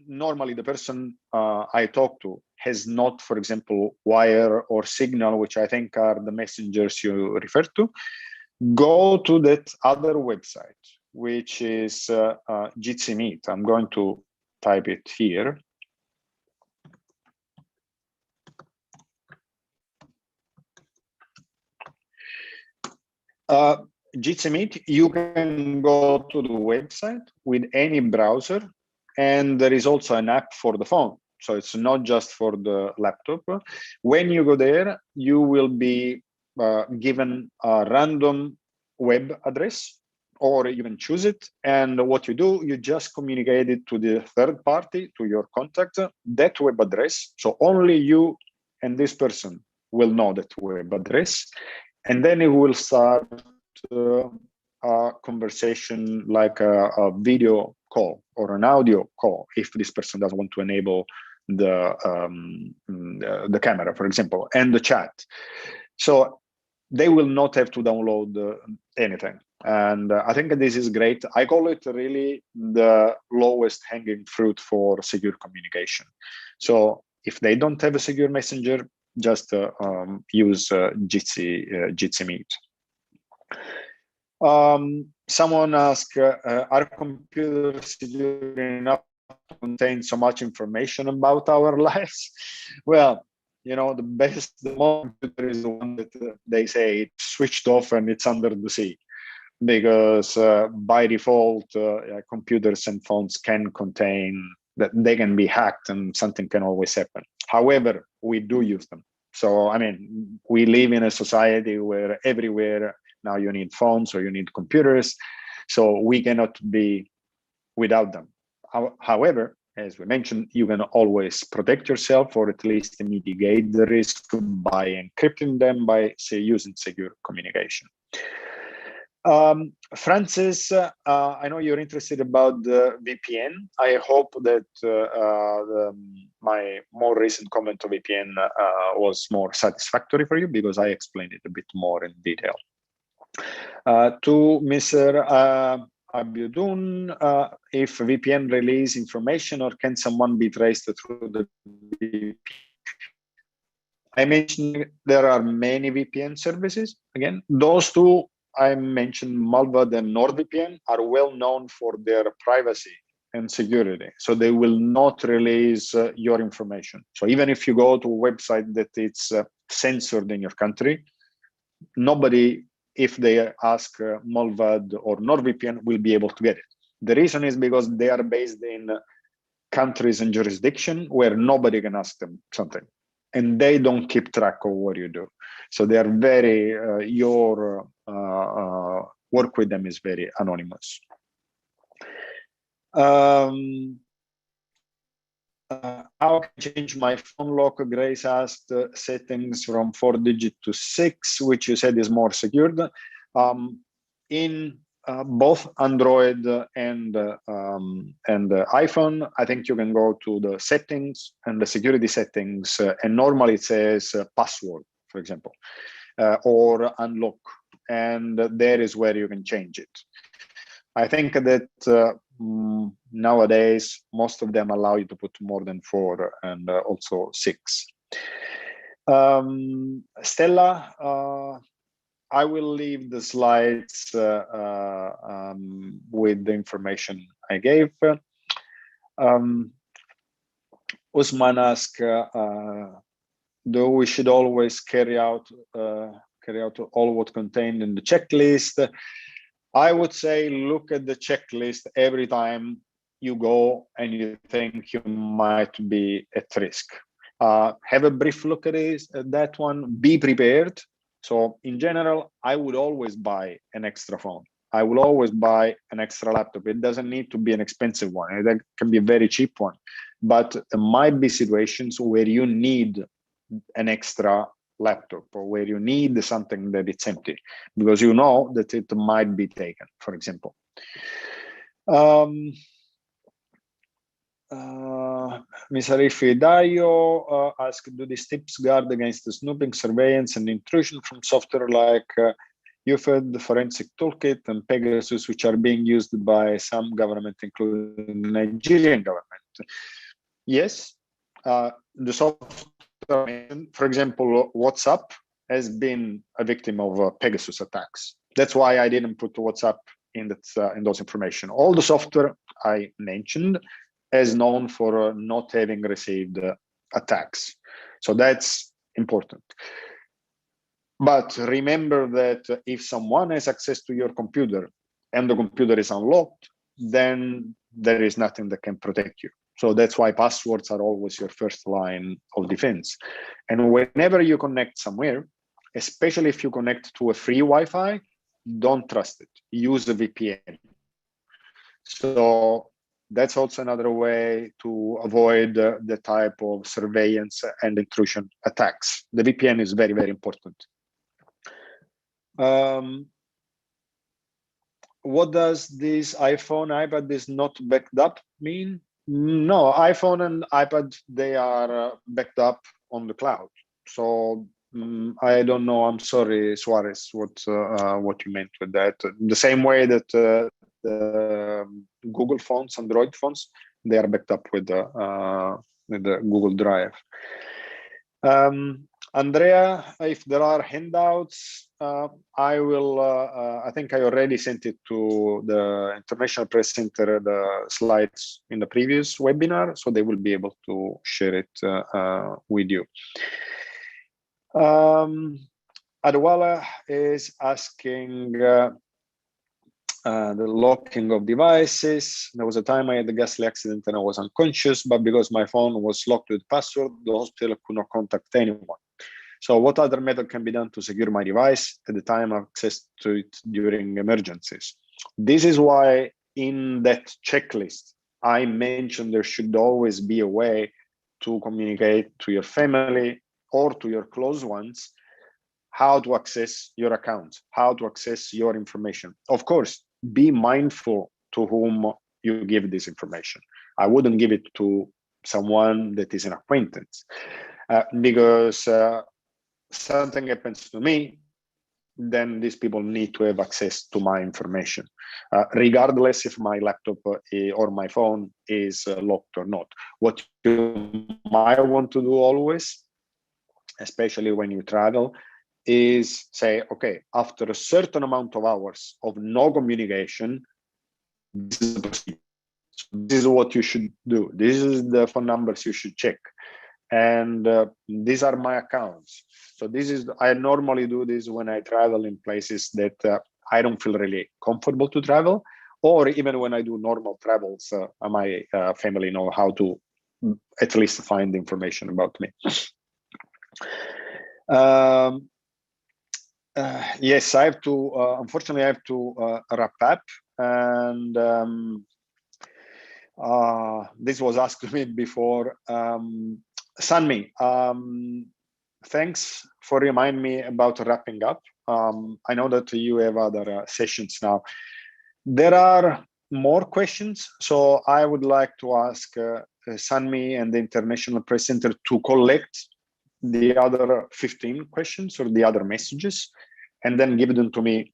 normally the person I talk to has not, for example, Wire or Signal, which I think are the messengers you refer to, go to that other website, which is Jitsi Meet. I'm going to type it here. Jitsi Meet, you can go to the website with any browser, and there is also an app for the phone. So it's not just for the laptop. When you go there, you will be given a random web address, or you can choose it. And what you do, you just communicate it to the third party, to your contact, that web address. So only you and this person will know that web address. And then it will start a conversation, like a video call or an audio call, if this person doesn't want to enable the camera, for example, and the chat. So they will not have to download anything. And I think this is great. I call it really the lowest hanging fruit for secure communication. So if they don't have a secure messenger, just use Jitsi Meet. Someone asked, are computers secure enough to contain so much information about our lives? Well, you know, the most computer is the one that they say it's switched off and it's under the sea, because by default, computers and phones can contain that, they can be hacked and something can always happen. However, we do use them. So, I mean, we live in a society where everywhere now you need phones or you need computers. So we cannot be without them. However, as we mentioned, you can always protect yourself or at least mitigate the risk by encrypting them by, say, using secure communication. Francis, I know you're interested about the VPN. I hope that my more recent comment of VPN was more satisfactory for you, because I explained it a bit more in detail. To Mr. Abiodun, if VPN release information, or can someone be traced through the VPN? I mentioned there are many VPN services. Again, those two I mentioned, Malvad and NordVPN, are well known for their privacy and security. So they will not release your information. So even if you go to a website that it's censored in your country, nobody, if they ask Malvad or NordVPN, will be able to get it. The reason is because they are based in countries and jurisdiction where nobody can ask them something, and they don't keep track of what you do. So they are very, your work with them is very anonymous. How can I change my phone lock? Grace asked settings from 4-digit to 6, which you said is more secured. In both Android and iPhone, I think you can go to the settings and the security settings, and normally it says password, for example, or unlock, and there is where you can change it. I think that nowadays most of them allow you to put more than 4 and also 6. Stella, I will leave the slides with the information I gave. Usman asked, though we should always carry out all what contained in the checklist. I would say look at the checklist every time you go and you think you might be at risk. Have a brief look at that one, be prepared. So in general, I would always buy an extra phone. I will always buy an extra laptop. It doesn't need to be an expensive one. It can be a very cheap one. But there might be situations where you need an extra laptop, or where you need something that it's empty, because you know that it might be taken, for example. Ms. Arifi Dayo asked, do these tips guard against the snooping, surveillance, and intrusion from software like UFED, the Forensic Toolkit, and Pegasus, which are being used by some government, including the Nigerian government? Yes, the software, for example, WhatsApp has been a victim of Pegasus attacks. That's why I didn't put WhatsApp in those information. All the software I mentioned is known for not having received attacks. So that's important. But remember that if someone has access to your computer and the computer is unlocked, then there is nothing that can protect you. So that's why passwords are always your first line of defense. And whenever you connect somewhere, especially if you connect to a free Wi-Fi, don't trust it. Use a VPN. So that's also another way to avoid the type of surveillance and intrusion attacks. The VPN is very, very important. What does this iPhone, iPad is not backed up mean? No, iPhone and iPad, they are backed up on the cloud. So I don't know. I'm sorry, Suarez, what you meant with that. The same way that the Google phones, Android phones, they are backed up with the Google Drive. Andrea, if there are handouts, I will, I think I already sent it to the International Press Center, the slides in the previous webinar, so they will be able to share it with you. Adwala is asking the locking of devices. There was a time I had a ghastly accident and I was unconscious, but because my phone was locked with password, the hospital could not contact anyone. So what other method can be done to secure my device at the time of access to it during emergencies? This is why in that checklist, I mentioned there should always be a way to communicate to your family or to your close ones how to access your account, how to access your information. Of course, be mindful to whom you give this information. I wouldn't give it to someone that is an acquaintance because something happens to me, then these people need to have access to my information, regardless if my laptop or my phone is locked or not. What you might want to do always, especially when you travel, is say, okay, after a certain amount of hours of no communication, this is the procedure. So this is what you should do. This is the phone numbers you should check. And these are my accounts. So this is, I normally do this when I travel in places that I don't feel really comfortable to travel, or even when I do normal travels, my family know how to at least find information about me. Yes, I have to, unfortunately, I have to wrap up. And this was asked to me before. Sanmi, thanks for reminding me about wrapping up. I know that you have other sessions now. There are more questions, so I would like to ask Sanmi and the International Press Center to collect the other 15 questions or the other messages and then give them to me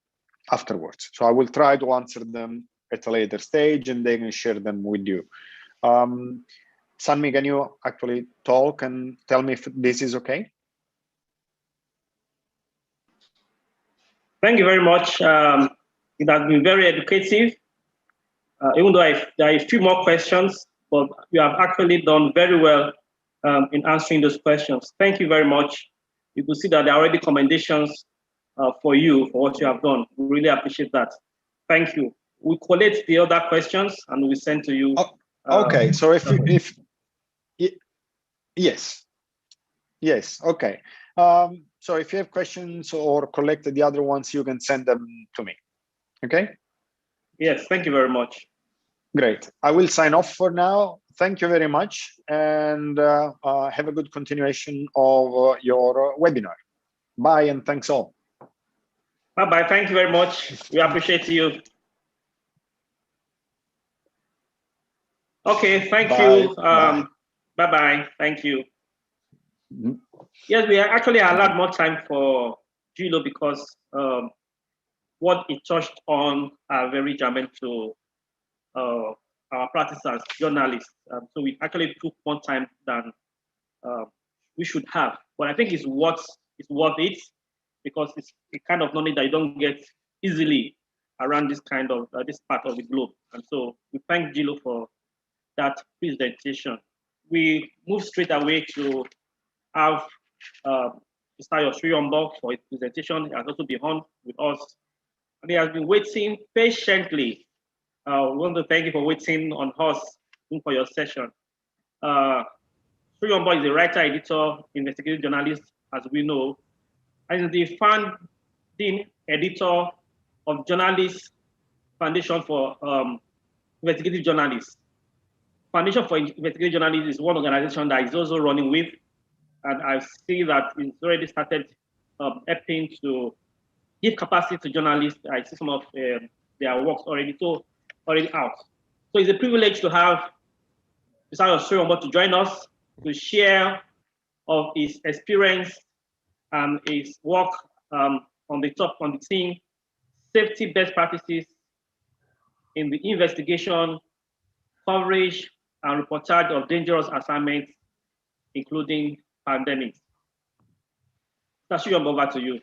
afterwards. So I will try to answer them at a later stage and they can share them with you. Sanmi, can you actually talk and tell me if this is okay? Thank you very much. It has been very educative. Even though there are a few more questions, but you have actually done very well in answering those questions. Thank you very much. You can see that there are already commendations for you for what you have done. We really appreciate that. Thank you. We collect the other questions and we send to you. Okay, so yes, okay. So if you have questions or collect the other ones, you can send them to me. Okay. Yes, thank you very much. Great. I will sign off for now. Thank you very much, and have a good continuation of your webinar. Bye, and thanks all. Bye-bye. Thank you very much. We appreciate you. Okay, thank you. Bye-bye. Thank you. Mm-hmm. Yes, we actually allowed more time for Gilo because what he touched on are very germane to our practice as journalists. So we actually took more time than we should have. But I think it's worth it because it's a kind of knowledge that you don't get easily around this kind of this part of the globe. And so we thank Gilo for that presentation. We move straight away to have Mr. Yosri for his presentation. He has also been on with us. And he has been waiting patiently. We want to thank you for waiting on us for your session. Suyombo is a writer, editor, investigative journalist, as we know, and is the founding editor of Journalists Foundation for Investigative Journalists. Foundation for Investigative Journalists is one organization that is also running with, and I see that it's already started helping to give capacity to journalists. I see some of their works already out. So it's a privilege to have Mr. Suyombo to join us to share of his experience and his work on the team, safety best practices in the investigation, coverage, and reportage of dangerous assignments, including pandemics. Mr. Suyombo, over to you.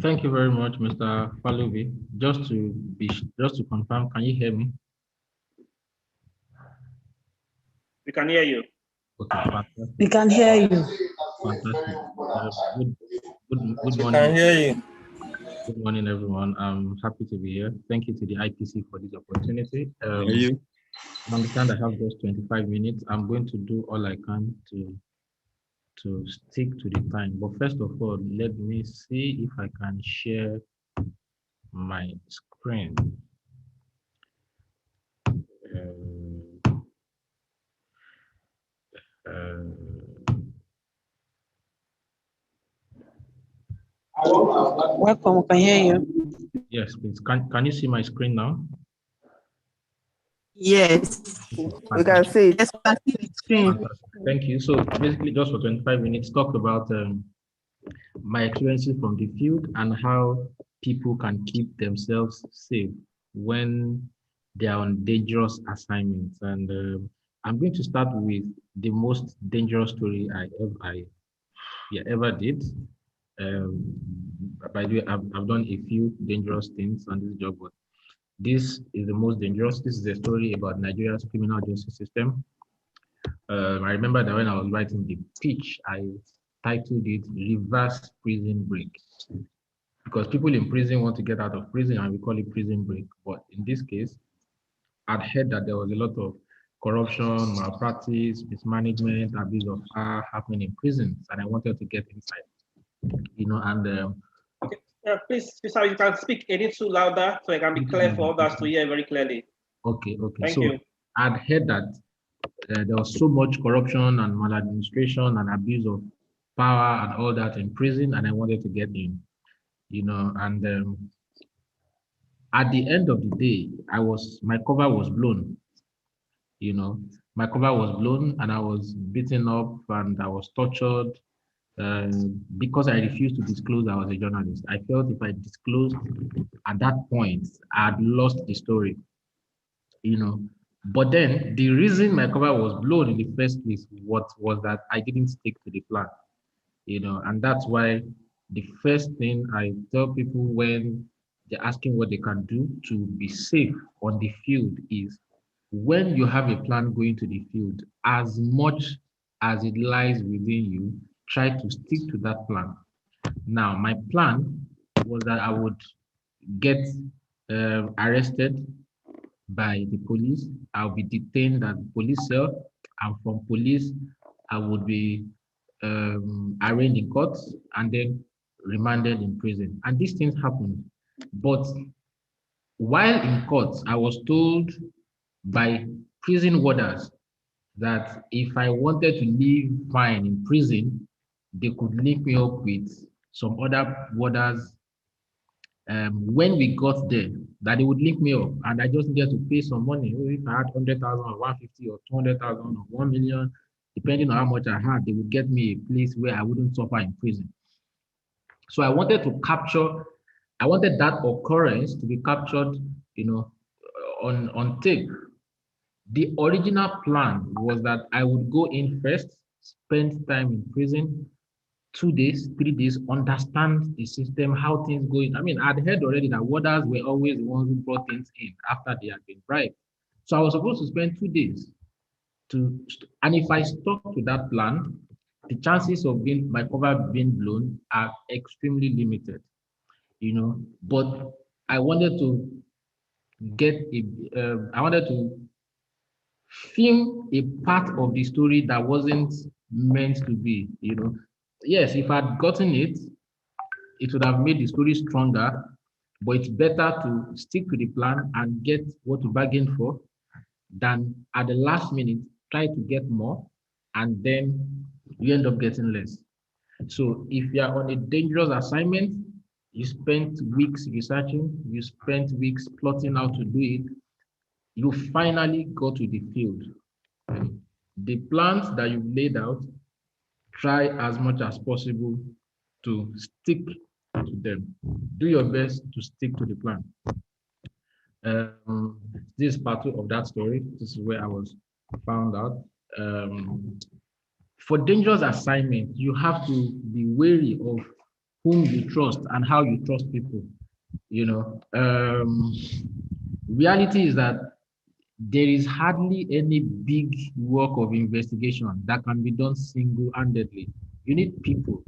Thank you very much, Mr. Faluvi. Just to confirm, can you hear me? We can hear you. Okay, fantastic. We can hear you. Fantastic. Good morning. We can hear you. Good morning, everyone. I'm happy to be here. Thank you to the IPC for this opportunity. I understand I have just 25 minutes. I'm going to do all I can to stick to the time. But first of all, let me see if I can share my screen. Uh, Welcome, we can hear you. yes, please. Can you see my screen now? Yes, We can see it. yes, we can see the screen. Fantastic. Thank you. So basically, just for 25 minutes, talk about my experiences from the field and how people can keep themselves safe when they are on dangerous assignments. And I'm going to start with the most dangerous story I ever did. By the way, I've done a few dangerous things on this job, but this is the most dangerous. This is a story about Nigeria's criminal justice system. I remember that when I was writing the pitch, I titled it Reverse Prison Break, because people in prison want to get out of prison and we call it prison break. But in this case, I'd heard that there was a lot of corruption, malpractice, mismanagement, abuse of power happening in prisons, and I wanted to get inside, and Okay. Please, sir, you can speak a little louder so it can be clear for others to hear very clearly. Okay. Thank So you. I'd heard that there was so much corruption and maladministration and abuse of power and all that in prison, and I wanted to get in, and at the end of the day, my cover was blown, my cover was blown and I was beaten up and I was tortured because I refused to disclose I was a journalist. I felt if I disclosed at that point, I'd lost the story, But then the reason my cover was blown in the first place was that I didn't stick to the plan, and that's why the first thing I tell people when they're asking what they can do to be safe on the field is when you have a plan going to the field, as much as it lies within you, try to stick to that plan. Now, my plan was that I would get arrested by the police. I'll be detained at the police cell, and from police, I would be arraigned in court and then remanded in prison. And these things happened. But while in court, I was told by prison warders that if I wanted to live fine in prison, they could link me up with some other warders when we got there, that they would link me up and I just needed to pay some money. If I had 100,000 or 150 or 200,000 or 1 million, depending on how much I had, they would get me a place where I wouldn't suffer in prison. So I wanted that occurrence to be captured, on tape. The original plan was that I would go in first, spend time in prison, 2 days, 3 days, understand the system, how things going. I mean, I'd heard already that warders were always the ones who brought things in after they had been bribed. So I was supposed to spend 2 days and if I stuck to that plan, the chances of my cover being blown are extremely limited, But I wanted to I wanted to film a part of the story that wasn't meant to be, Yes, if I'd gotten it, it would have made the story stronger, but it's better to stick to the plan and get what you bargained for than at the last minute try to get more and then you end up getting less. So if you are on a dangerous assignment, you spent weeks researching, you spent weeks plotting how to do it, you finally go to the field. The plans that you've laid out, try as much as possible to stick to them. Do your best to stick to the plan. This is part 2 of that story. This is where I was found out. For dangerous assignment, you have to be wary of whom you trust and how you trust people. Reality is that there is hardly any big work of investigation that can be done single-handedly. You need people.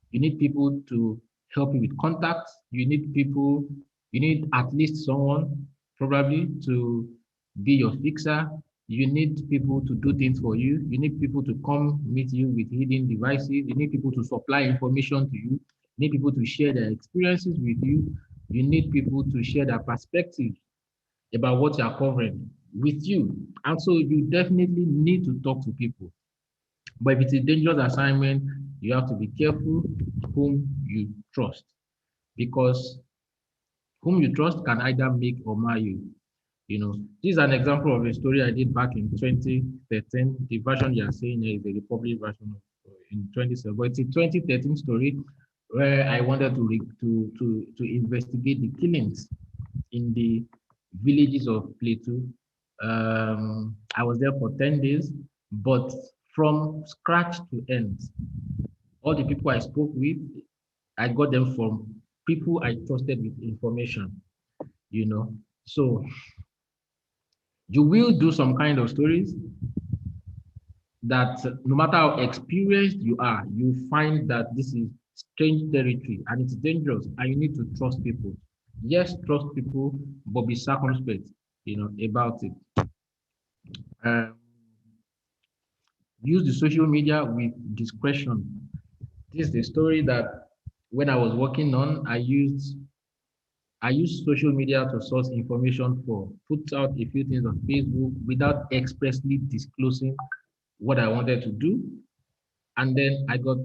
You need people to help you with contacts. You need at least someone probably to be your fixer. You need people to do things for you. You need people to come meet you with hidden devices. You need people to supply information to you. You need people to share their experiences with you. You need people to share their perspectives about what you are covering with you. And so you definitely need to talk to people. But if it's a dangerous assignment, you have to be careful whom you trust, because whom you trust can either make or mar you. This is an example of a story I did back in 2013. The version you are saying here is the Republic version of in 2017, but it's a 2013 story where I wanted to investigate the killings in the villages of Plateau. I was there for 10 days, but from scratch to end, all the people I spoke with, I got them from people I trusted with information, you know. So you will do some kind of stories that no matter how experienced you are, you find that this is strange territory and it's dangerous and you need to trust people. Yes, trust people, but be circumspect, about it. Use the social media with discretion. This is the story that when I was working on, I used social media to source information for, put out a few things on Facebook without expressly disclosing what I wanted to do. And then I got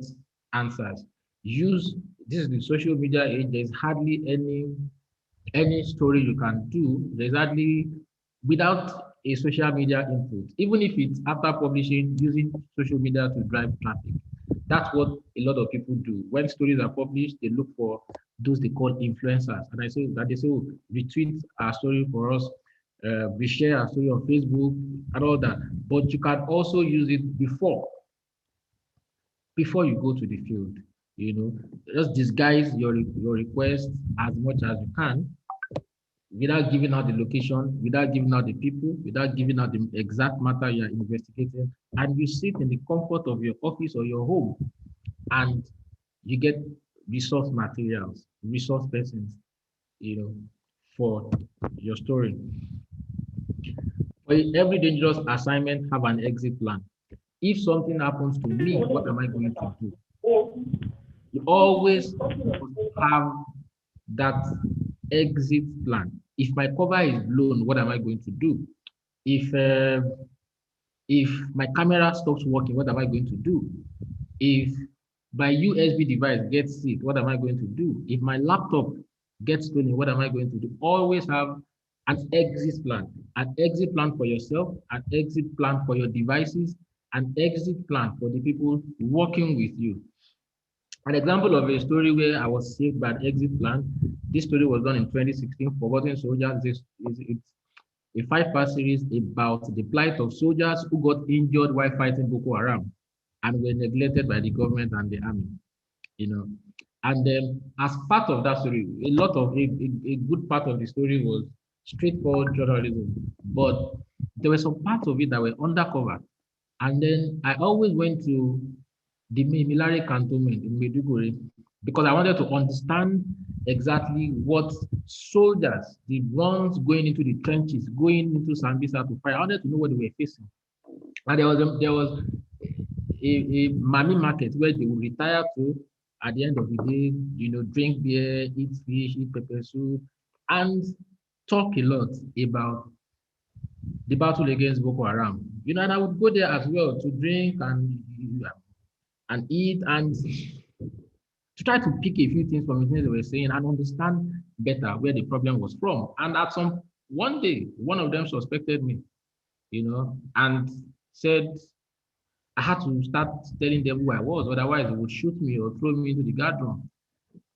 answers. This is the social media age. There's hardly any story you can do. There's hardly, without a social media input, even if it's after publishing, using social media to drive traffic. That's what a lot of people do. When stories are published, they look for those they call influencers. And they say, oh, retweet our story for us, reshare our story on Facebook and all that. But you can also use it before you go to the field. Just disguise your request as much as you can, without giving out the location, without giving out the people, without giving out the exact matter you are investigating. And you sit in the comfort of your office or your home, and you get resource materials, resource persons, for your story. For every dangerous assignment, have an exit plan. If something happens to me, what am I going to do? You always have that exit plan. If my cover is blown, what am I going to do? If my camera stops working, what am I going to do? If my USB device gets sick, what am I going to do? If my laptop gets stolen, what am I going to do? Always have an exit plan for yourself, an exit plan for your devices, an exit plan for the people working with you. An example of a story where I was saved by an exit plan. This story was done in 2016. Forgotten Soldiers. It's a 5-part series about the plight of soldiers who got injured while fighting Boko Haram and were neglected by the government and the army. And then as part of that story, a good part of the story was straightforward journalism, but there were some parts of it that were undercover. And then I always went to the military cantonment in Maiduguri because I wanted to understand exactly what soldiers, the ones going into the trenches, going into Sambisa to fight, I wanted to know what they were facing. And there was a mammy market where they would retire to at the end of the day, drink beer, eat fish, eat pepper soup, and talk a lot about the battle against Boko Haram. And I would go there as well to drink and eat and to try to pick a few things from the things they were saying and understand better where the problem was from. And one day, one of them suspected me, and said I had to start telling them who I was, otherwise they would shoot me or throw me into the guard room.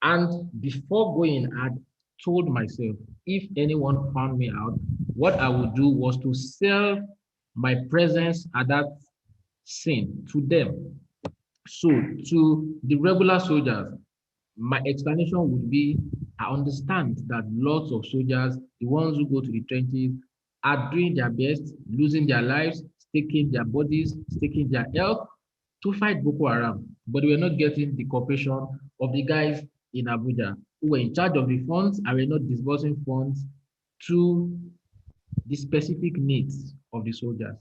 And before going, I told myself, if anyone found me out, what I would do was to sell my presence at that scene to them. So to the regular soldiers, my explanation would be, I understand that lots of soldiers, the ones who go to the trenches, are doing their best, losing their lives, staking their bodies, staking their health to fight Boko Haram. But they were not getting the cooperation of the guys in Abuja who were in charge of the funds and were not disbursing funds to the specific needs of the soldiers.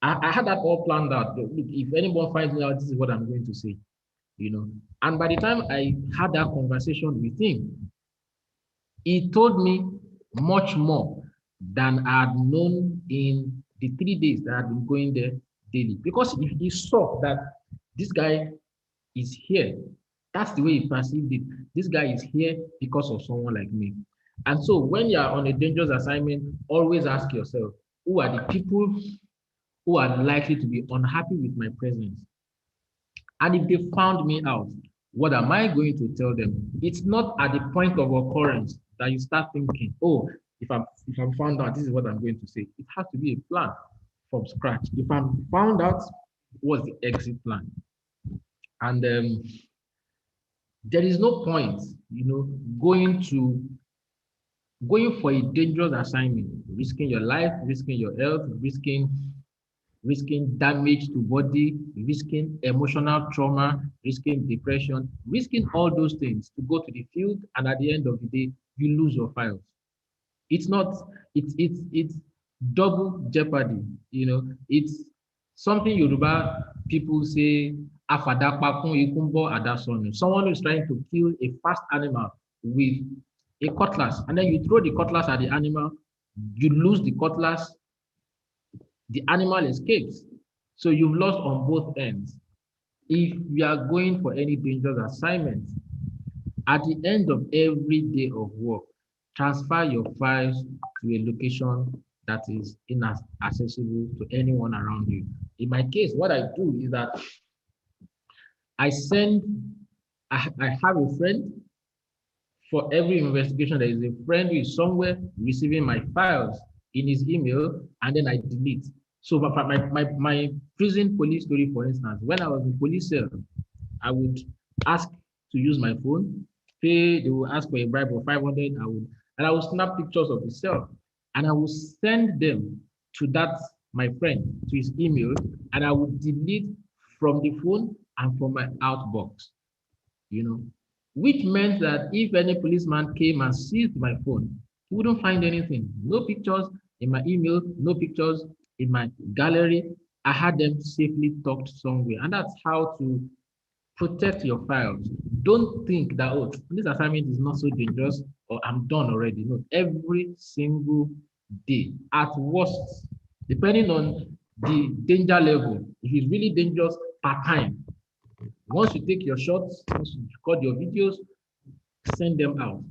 I had that all planned out. Look, if anyone finds me out, this is what I'm going to say, you know. And by the time I had that conversation with him, he told me much more than I had known in the 3 days that I had been going there daily. Because if he saw that this guy is here, that's the way he perceived it. This guy is here because of someone like me. And so when you are on a dangerous assignment, always ask yourself, who are the people who are likely to be unhappy with my presence? And if they found me out, what am I going to tell them? It's not at the point of occurrence that you start thinking, oh, if I'm found out, this is what I'm going to say. It has to be a plan from scratch. If I'm found out, what's the exit plan? And there is no point, going for a dangerous assignment, risking your life, risking your health, risking damage to body, risking emotional trauma, risking depression, risking all those things to go to the field, and at the end of the day, you lose your files. It's double jeopardy, It's something Yoruba people say, someone who's trying to kill a fast animal with a cutlass, and then you throw the cutlass at the animal, you lose the cutlass, the animal escapes. So you've lost on both ends. If you are going for any dangerous assignment, at the end of every day of work, transfer your files to a location that is inaccessible to anyone around you. In my case, what I do is that I have a friend. For every investigation, there is a friend who is somewhere receiving my files in his email, and then I delete. So my prison police story, for instance, when I was in police cell, I would ask to use my phone, they will ask for a bribe of 500, I would snap pictures of the cell, and I would send them to my friend, to his email, and I would delete from the phone and from my outbox, which meant that if any policeman came and seized my phone, he wouldn't find anything. No pictures in my email, no pictures in my gallery. I had them safely tucked somewhere. And that's how to protect your files. Don't think that, oh, this assignment is not so dangerous or I'm done already. No, every single day, at worst, depending on the danger level, if it's really dangerous, per time. Once you take your shots, once you record your videos, send them out.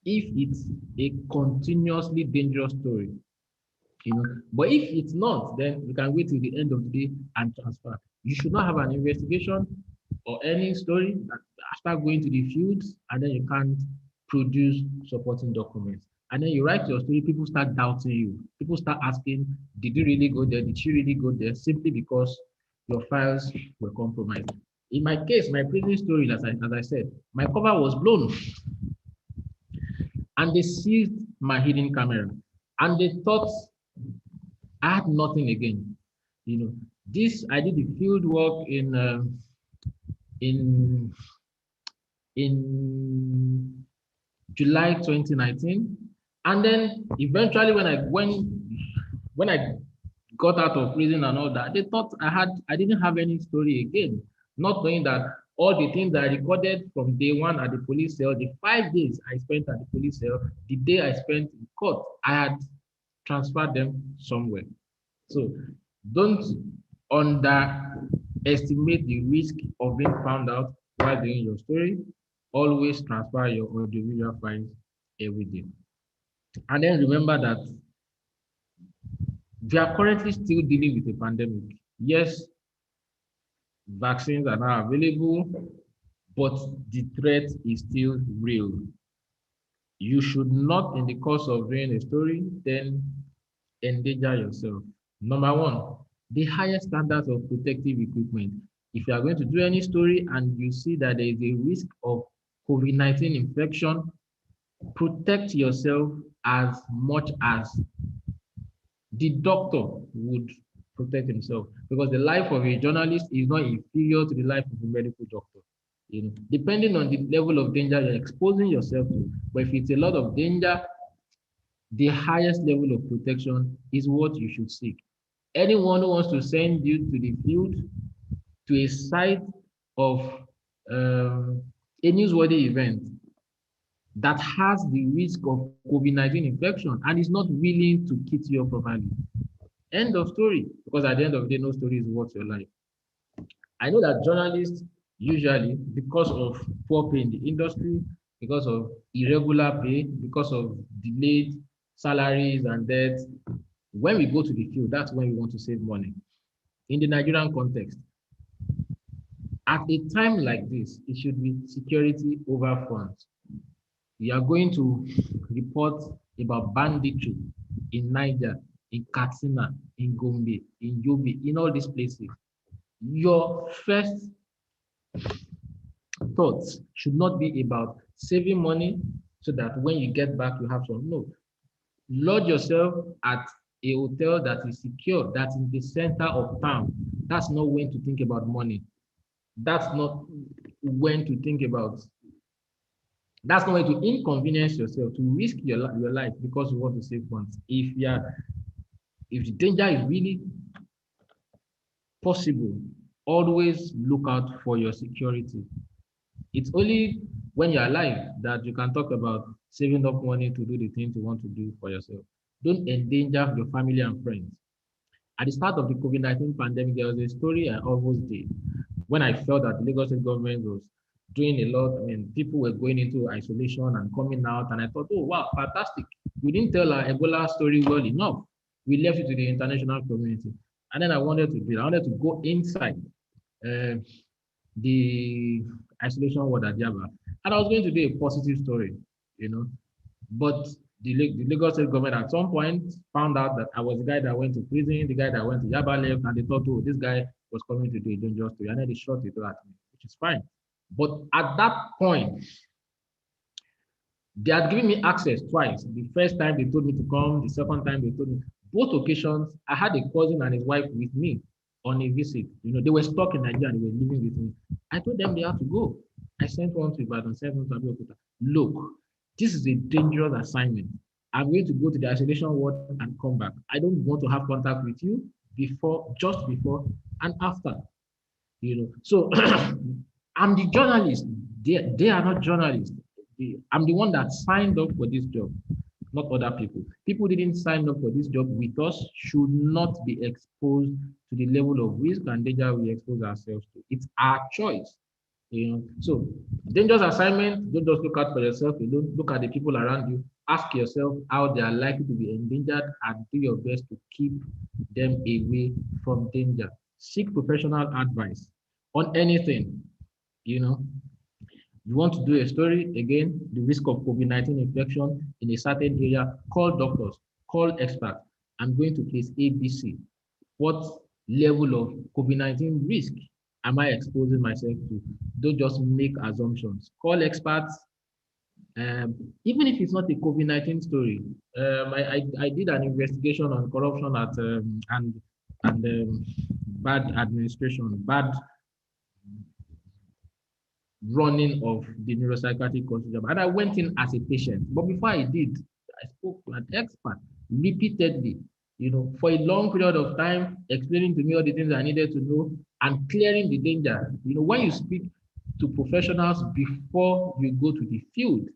If it's a continuously dangerous story, but if it's not, then you can wait till the end of the day and transfer. You should not have an investigation or any story after going to the fields, and then you can't produce supporting documents. And then you write your story, people start doubting you. People start asking, did you really go there? Did she really go there? Simply because your files were compromised. In my case, my prison story, as I said, my cover was blown. And they seized my hidden camera. And they thought I had nothing again. I did the field work in July 2019. And then eventually when I got out of prison and all that, they thought I didn't have any story again, not knowing that all the things I recorded from day one at the police cell, the 5 days I spent at the police cell, the day I spent in court, I had transferred them somewhere. So don't underestimate the risk of being found out while doing your story. Always transfer your audiovisual files every day. And then remember that we are currently still dealing with a pandemic. Yes, vaccines are now available, but the threat is still real. You should not, in the course of doing a story, then endanger yourself. Number one, the highest standards of protective equipment. If you are going to do any story and you see that there is a risk of COVID-19 infection, protect yourself as much as the doctor would protect himself, because the life of a journalist is not inferior to the life of a medical doctor. Depending on the level of danger you're exposing yourself to. But if it's a lot of danger, the highest level of protection is what you should seek. Anyone who wants to send you to the field, to a site of a newsworthy event that has the risk of COVID-19 infection and is not willing to kit you up properly. End of story. Because at the end of the day, no story is worth your life. I know that journalists usually, because of poor pay in the industry, because of irregular pay, because of delayed salaries and debts, when we go to the field, that's when we want to save money. In the Nigerian context, at a time like this, it should be security over funds. We are going to report about banditry in Niger, in Katsina, in Gombe, in Yobe, in all these places. Your first thoughts should not be about saving money so that when you get back, you have some. No. Lodge yourself at a hotel that is secure, that's in the center of town. That's not when to think about money. That's not when to think about. That's not when to inconvenience yourself, to risk your life because you want to save funds. If the danger is really possible, always look out for your security. It's only when you're alive that you can talk about saving up money to do the things you want to do for yourself. Don't endanger your family and friends. At the start of the COVID-19 pandemic, there was a story I almost did when I felt that the Lagos State government was doing a lot. I mean, people were going into isolation and coming out, and I thought, oh, wow, fantastic. We didn't tell our Ebola story well enough. We left it to the international community. And then I wanted to go inside the isolation ward at Java. And I was going to do a positive story, but the Lagos State government at some point found out that I was the guy that went to prison, the guy that went to Yaba left, and they thought, oh, this guy was coming to do a dangerous story. And then they shot it at me, which is fine. But at that point, they had given me access twice. The first time they told me to come, the second time they told me. Both occasions, I had a cousin and his wife with me on a visit. They were stuck in Nigeria and they were living with me. I told them they had to go. I sent one to Ibadan, sent one to Abeokuta. Look, this is a dangerous assignment. I'm going to go to the isolation ward and come back. I don't want to have contact with you just before, and after. So I'm the journalist. They are not journalists. I'm the one that signed up for this job, not other people. People didn't sign up for this job with us should not be exposed to the level of risk and danger we expose ourselves to. It's our choice. So dangerous assignment, don't just look out for yourself, you don't look at the people around you, ask yourself how they are likely to be endangered and do your best to keep them away from danger. Seek professional advice on anything. You want to do a story, again, the risk of COVID-19 infection in a certain area, call doctors, call experts. I'm going to place ABC. What level of COVID-19 risk am I exposing myself to? Don't just make assumptions. Call experts. Even if it's not a COVID-19 story, I did an investigation on corruption and bad administration, bad running of the neuropsychiatric consortium. And I went in as a patient. But before I did, I spoke to an expert repeatedly, for a long period of time, explaining to me all the things I needed to know and clearing the danger. When you speak to professionals before you go to the field,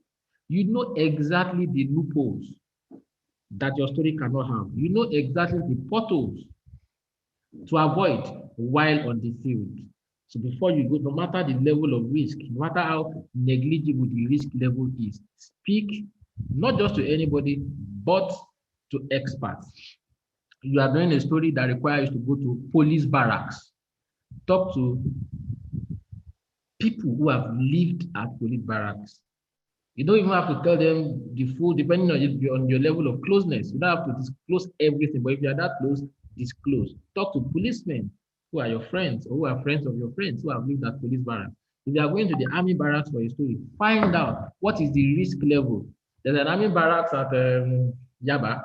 you know exactly the loopholes that your story cannot have. You know exactly the potholes to avoid while on the field. So before you go, no matter the level of risk, no matter how negligible the risk level is, speak not just to anybody, but to experts. You are doing a story that requires you to go to police barracks. Talk to people who have lived at police barracks. You don't even have to tell them the full, depending on your level of closeness. You don't have to disclose everything, but if you are that close, disclose. Talk to policemen who are your friends or who are friends of your friends who have lived at police barracks. If you are going to the army barracks for a story, find out what is the risk level. There's an army barracks at Yaba.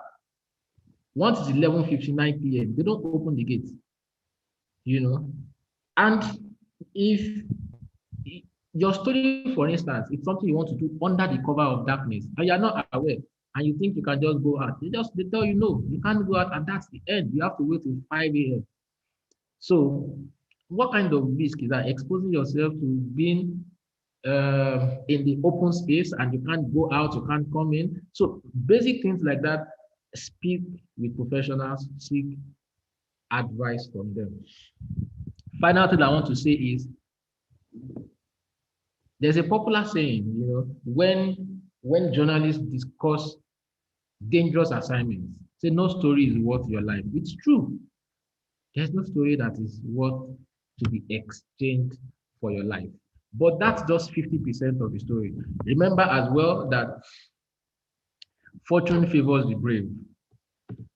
Once it's 11:59 p.m., they don't open the gates. And if your story, for instance, it's something you want to do under the cover of darkness and you're not aware, and you think you can just go out. They tell you no, you can't go out, and that's the end. You have to wait till 5 a.m. So what kind of risk is that? Exposing yourself to being in the open space and you can't go out, you can't come in. So basic things like that, speak with professionals, seek advice from them. Final thing I want to say is there's a popular saying, when journalists discuss dangerous assignments, say no story is worth your life. It's true. There's no story that is worth to be exchanged for your life. But that's just 50% of the story. Remember as well that fortune favors the brave.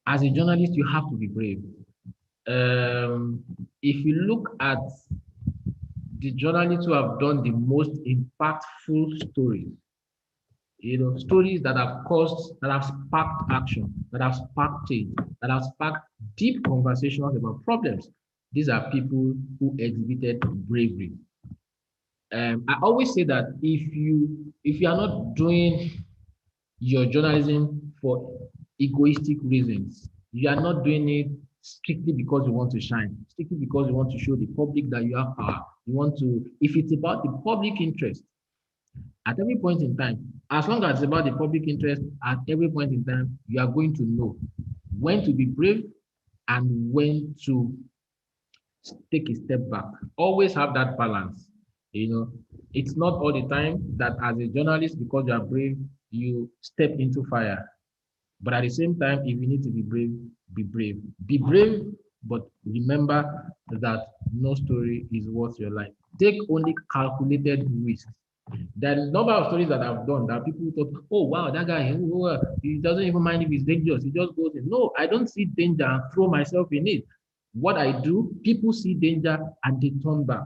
As a journalist, you have to be brave. If you look at the journalists who have done the most impactful stories, stories that have sparked action, that have sparked change, that have sparked deep conversations about problems. These are people who exhibited bravery. I always say that if you are not doing your journalism for egoistic reasons, you are not doing it strictly because you want to shine, strictly because you want to show the public that you have power. You want to, if it's about the public interest, at every point in time, as long as it's about the public interest, at every point in time, you are going to know when to be brave and when to take a step back. Always have that balance. It's not all the time that as a journalist, because you are brave, you step into fire. But at the same time, if you need to be brave, be brave. Be brave, but remember that no story is worth your life. Take only calculated risks. There are a number of stories that I've done that people thought, oh wow, that guy, he doesn't even mind if it's dangerous. He just goes in. No, I don't see danger and throw myself in it. What I do, people see danger and they turn back.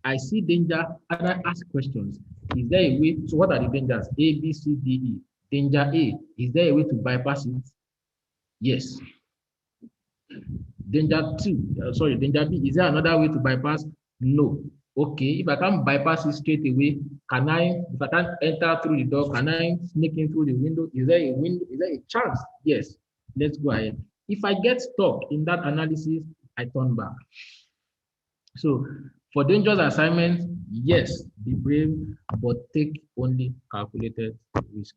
I see danger and I ask questions. Is there a way? So what are the dangers? A, B, C, D, E. Danger A, is there a way to bypass it? Yes. Danger B, is there another way to bypass? No. Okay, if I can't bypass it straight away, if I can't enter through the door, can I sneak in through the window? Is there a chance? Yes, let's go ahead. If I get stuck in that analysis, I turn back. So for dangerous assignments, yes, be brave, but take only calculated risk.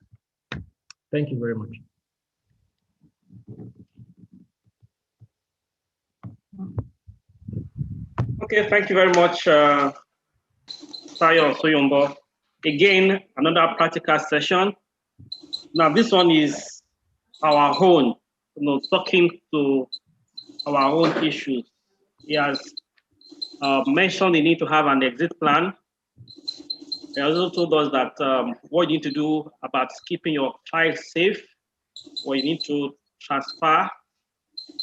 Thank you very much. Okay, thank you very much, Sayo Soyombo. Again, another practical session. Now, this one is our own, talking to our own issues. He has mentioned the need to have an exit plan. He also told us that what you need to do about keeping your child safe, what you need to transfer.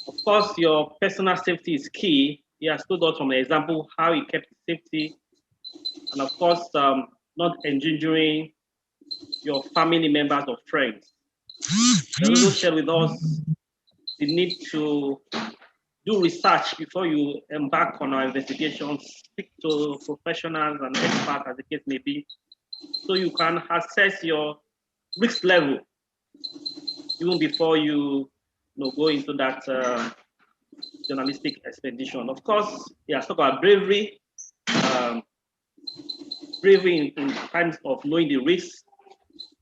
Of course, your personal safety is key. He has told us from an example how he kept safety, and of course, not endangering your family members or friends. He also shared with us the need to do research before you embark on our investigations, speak to professionals and experts as the case may be, so you can assess your risk level even before you go into that journalistic expedition. Of course, he has talked about bravery, bravery in times of knowing the risks,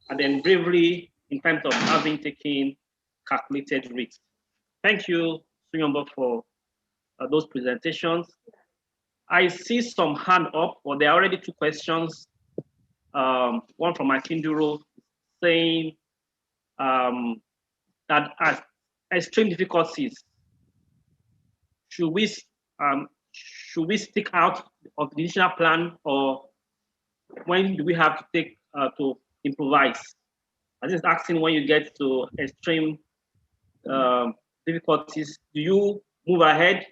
and then bravery in times of having taken calculated risks. Thank you, Suyombo, for those presentations. I see some hand up, or there are already two questions. One from Akinduro saying that as extreme difficulties, should we stick out of the initial plan, or when do we have to take to improvise? I just asking, when you get to extreme difficulties, do you move ahead?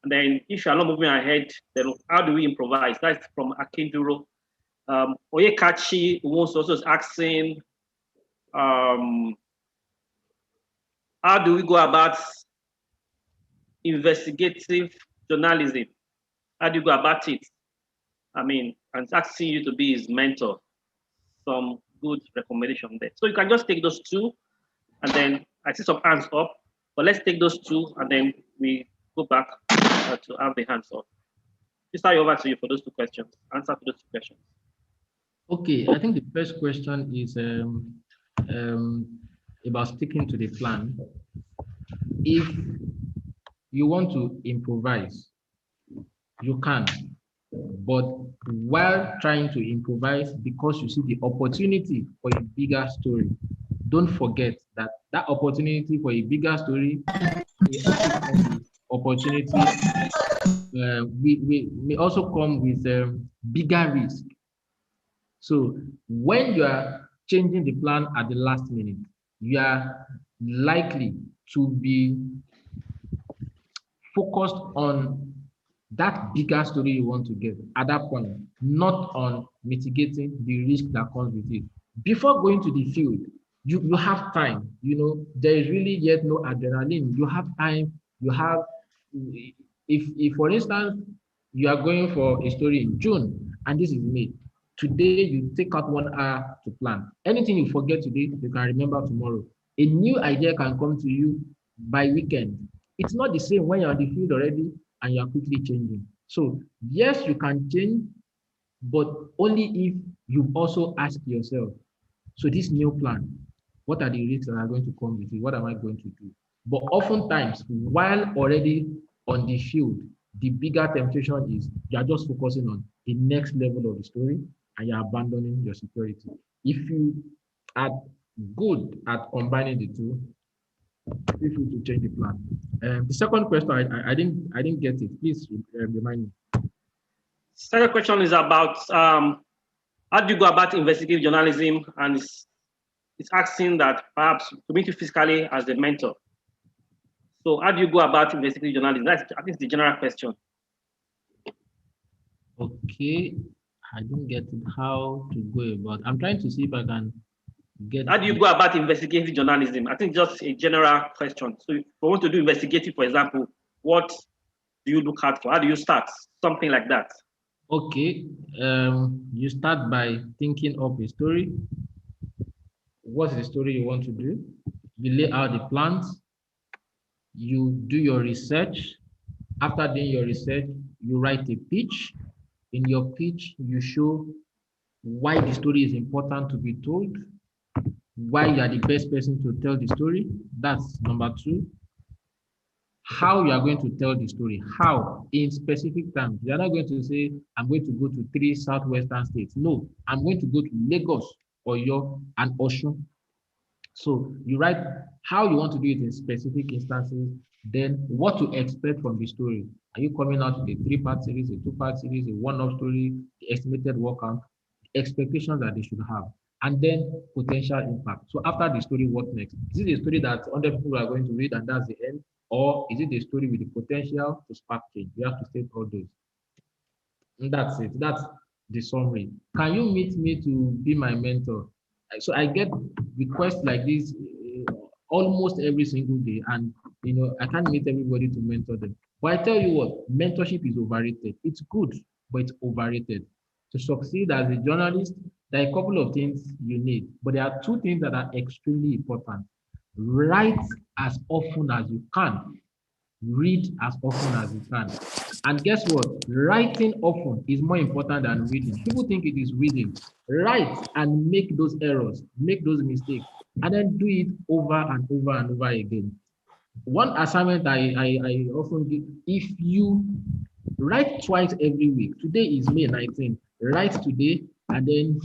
And then if you are not moving ahead, then how do we improvise? That's from Akinduro. Oyekachi wants also is asking, how do we go about investigative journalism? How do you go about it? I mean, and asking you to be his mentor. Some good recommendation there. So you can just take those two, and then I see some hands up, but let's take those two, and then we go back to have the hands up. Mr. Over to you for those two questions. Answer to those two questions. Okay, I think the first question is about sticking to the plan. If you want to improvise, you can, but while trying to improvise, because you see the opportunity for a bigger story, don't forget that that opportunity for a bigger story, opportunity we may also come with bigger risk. So when you are changing the plan at the last minute, you are likely to be focused on that bigger story you want to get at that point, not on mitigating the risk that comes with it. Before going to the field, you have time. You know, there is really yet no adrenaline. You have time. You have, if for instance, you are going for a story in June and this is May, today you take out 1 hour to plan. Anything you forget today, you can remember tomorrow. A new idea can come to you by weekend. It's not the same when you're on the field already and you're quickly changing. So yes, you can change, but only if you've also asked yourself, so this new plan, what are the risks that are going to come with it? What am I going to do? But oftentimes, while already on the field, the bigger temptation is you're just focusing on the next level of the story and you're abandoning your security. If you are good at combining the two, feel free to change the plan. The second question, I didn't get it. Please remind me. Second question is about how do you go about investigative journalism, and it's asking that perhaps to meet you physically as the mentor. So how do you go about investigative journalism? That's, I think, it's the general question. Okay, I don't get it. How to go about? I'm trying to see if I can get. How do you go about investigative journalism? I think just a general question. So if you want to do investigative, for example, what do you look out for? How do you start? Something like that. Okay, you start by thinking of a story. What's the story you want to do? You lay out the plans. You do your research. After doing your research, you write a pitch. In your pitch, you show why the story is important to be told, why you are the best person to tell the story. That's number 2. How you are going to tell the story. How? In specific terms. You are not going to say, I'm going to go to 3 southwestern states. No, I'm going to go to Lagos, Oyo, and Osun. So you write how you want to do it in specific instances, then what to expect from the story. Are you coming out with a 3-part series, a 2-part series, a one-off story, the estimated work count, expectations that they should have, and then potential impact. So after the story, what next? Is it a story that 100 people are going to read and that's the end? Or is it a story with the potential to spark change? You have to state all those. And that's it. That's the summary. Can you meet me to be my mentor? So I get requests like this almost every single day, and you know I can't meet everybody to mentor them. But I tell you what, mentorship is overrated. It's good, but it's overrated. To succeed as a journalist, there are a couple of things you need, but there are 2 things that are extremely important. Write as often as you can. Read as often as you can. And guess what? Writing often is more important than reading. People think it is reading. Write and make those errors, make those mistakes, and then do it over and over and over again. One assignment I often give, if you write twice every week, today is May 19th, write today and then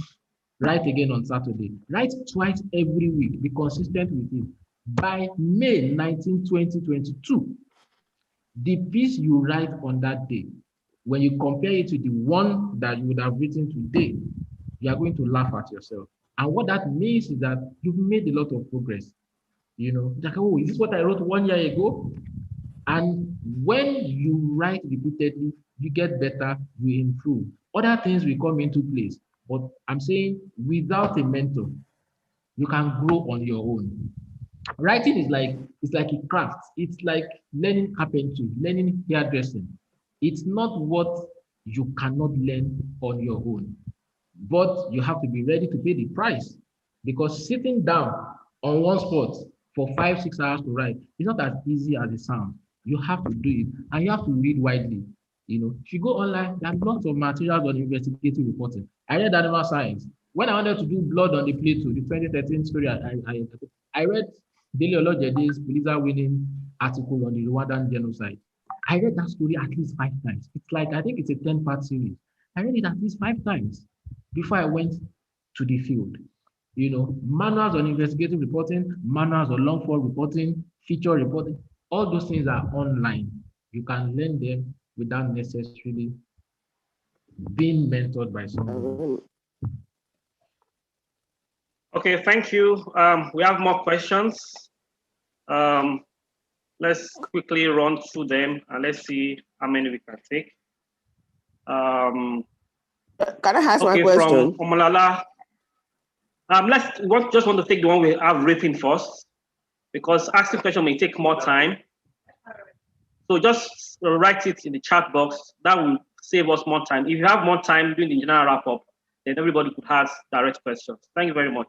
write again on Saturday. Write twice every week, be consistent with it. By May 19, 2022, the piece you write on that day, when you compare it to the one that you would have written today, you are going to laugh at yourself. And what that means is that you've made a lot of progress. You know, like, oh, is this what I wrote 1 year ago? And when you write repeatedly, you get better, you improve. Other things will come into place. But I'm saying without a mentor, you can grow on your own. Writing is like, it's like a craft. It's like learning carpentry, learning hairdressing. It's not what you cannot learn on your own, but you have to be ready to pay the price because sitting down on one spot for 5, 6 hours to write is not as easy as it sounds. You have to do it, and you have to read widely. If you go online, there are lots of materials on investigative reporting. I read animal science. When I wanted to do blood on the Plateau, the 2013 story, I read Daily Olojede's Pulitzer-winning article on the Rwandan genocide. I read that story at least 5 times. It's like, I think it's a 10-part series. I read it at least 5 times before I went to the field. Manuals on investigative reporting, manuals on long form reporting, feature reporting, all those things are online. You can learn them without necessarily being mentored by someone. Okay, thank you. We have more questions. Let's quickly run through them and let's see how many we can take. Can I ask okay, my question? From Omalala. Just want to take the one we have written first, because asking question may take more time. So just write it in the chat box. That will save us more time. If you have more time during the general wrap-up, then everybody could ask direct questions. Thank you very much.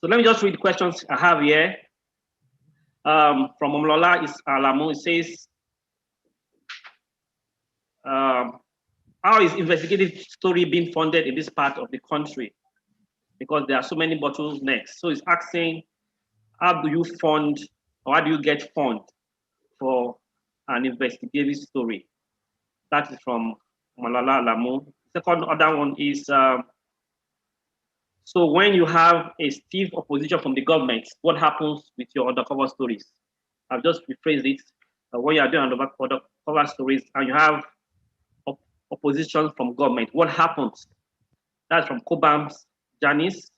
So let me just read the questions I have here. From Omlola is Alamu. It says, how is investigative story being funded in this part of the country? Because there are so many bottlenecks. So it's asking, how do you fund, or how do you get fund for an investigative story? That is from Malala Alamu. Second other one is, so when you have a stiff opposition from the government, what happens with your undercover stories? I've just rephrased it. When you are doing undercover stories and you have opposition from government, what happens? That's from Cobam's Janice.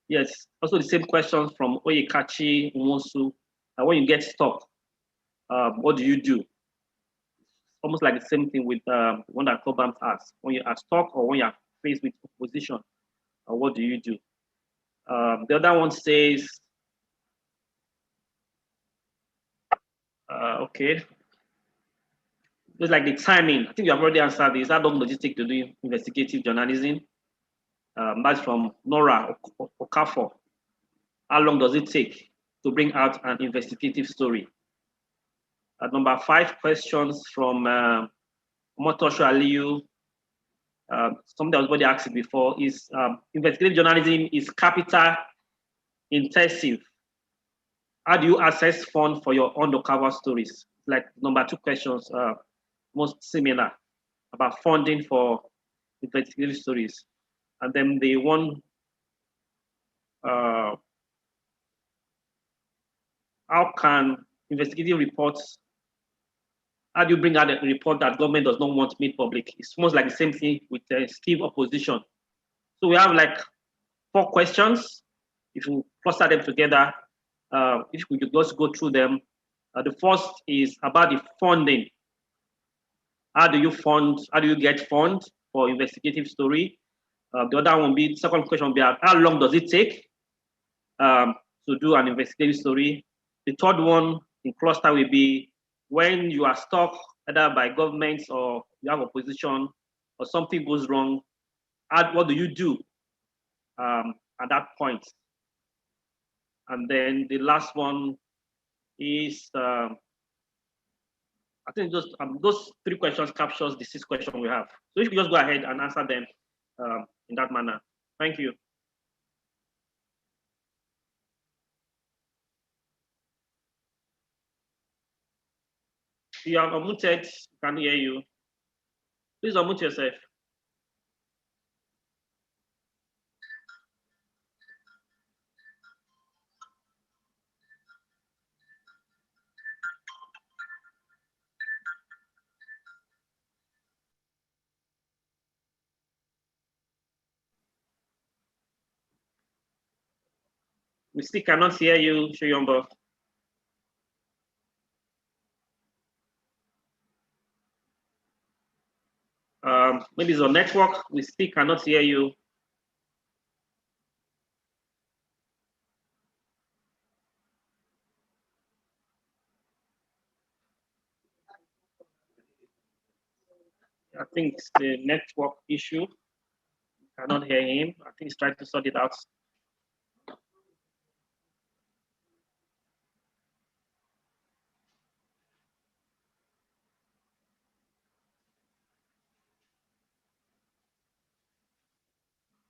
Yes, also the same questions from Oyekachi Umosu. When you get stuck, what do you do? Almost like the same thing with one that Cobam asks. When you are stuck or when you are faced with opposition, what do you do? The other one says, okay, it's like the timing. I think you have already answered this. How long does it take to do investigative journalism? That's from Nora Okafor. How long does it take to bring out an investigative story? Number 5 questions from Motosho Aliyu. Something that was already asked before is investigative journalism is capital intensive. How do you assess fund for your undercover stories? Like number 2 questions, most similar about funding for investigative stories. And then the one, how can investigative reports, how do you bring out a report that government does not want to make public? It's almost like the same thing with stiff opposition. So we have like 4 questions. If you cluster them together, if we could just go through them. The first is about the funding. How do you get funds for investigative story? The other one will be, the second question will be, how long does it take to do an investigative story? The third one in cluster will be, when you are stuck either by governments or you have opposition or something goes wrong, what do you do at that point? And then the last one is, I think those 3 questions captures the 6 questions we have. So if you just go ahead and answer them in that manner. Thank you. You have unmuted, can hear you. Please unmute yourself. We still cannot hear you, Shoyombo. Maybe it's on network. We still cannot hear you. I think it's the network issue. Cannot hear him. I think he's trying to sort it out.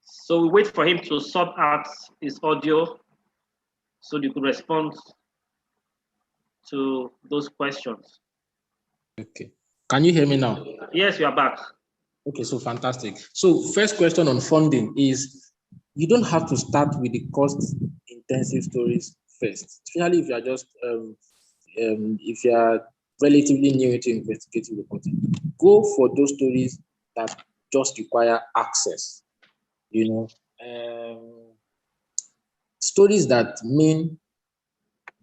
So we wait for him to sort out his audio so you could respond to those questions. Okay. Can you hear me now? Yes, you are back. Okay, so fantastic. So first question on funding is, you don't have to start with the cost-intensive stories first, especially if you are just, if you are relatively new to investigative reporting. Go for those stories that just require access, you know, stories that mean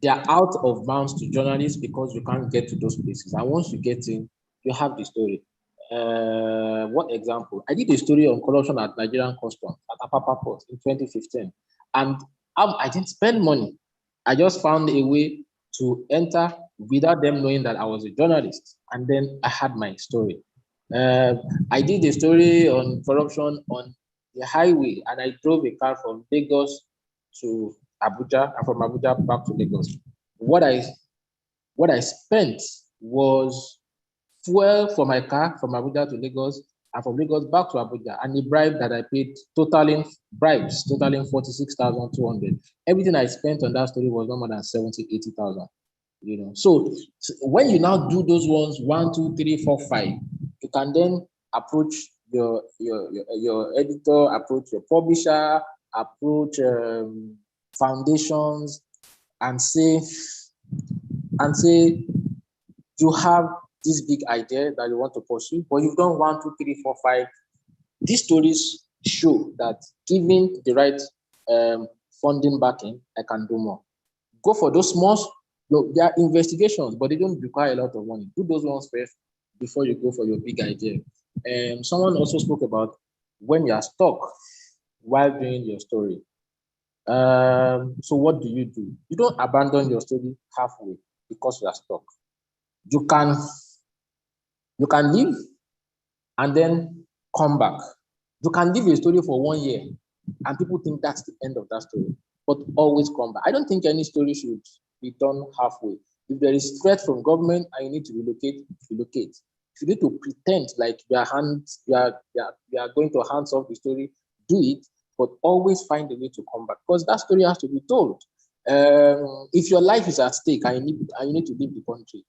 they are out of bounds to journalists because you can't get to those places. And once you get in, you have the story. What example? I did a story on corruption at Nigerian Customs at Apapa Port in 2015. And I didn't spend money. I just found a way to enter without them knowing that I was a journalist. And then I had my story. I did a story on corruption on the highway, and I drove a car from Lagos to Abuja and from Abuja back to Lagos. What I spent was fuel for my car from Abuja to Lagos and from Lagos back to Abuja, and the bribe that I paid, totaling 46,200. Everything I spent on that story was no more than 70, 80,000. You know, so when you now do those ones 1, 2, 3, 4, 5, you can then approach your editor, approach your publisher, approach foundations, and say you have this big idea that you want to pursue, but you've done 1, 2, 3, 4, 5. These stories show that given the right funding backing, I can do more. Go for those small. Look, they are investigations, but they don't require a lot of money. Do those ones first before you go for your big idea. Someone also spoke about when you are stuck while doing your story. So what do? You don't abandon your story halfway because you are stuck. You can leave and then come back. You can leave a story for 1 year and people think that's the end of that story, but always come back. I don't think any story should be done halfway. If there is threat from government and you need to relocate, relocate. If you need to pretend like you are going to hands off the story, do it, but always find a way to come back because that story has to be told. If your life is at stake and you need to leave the country,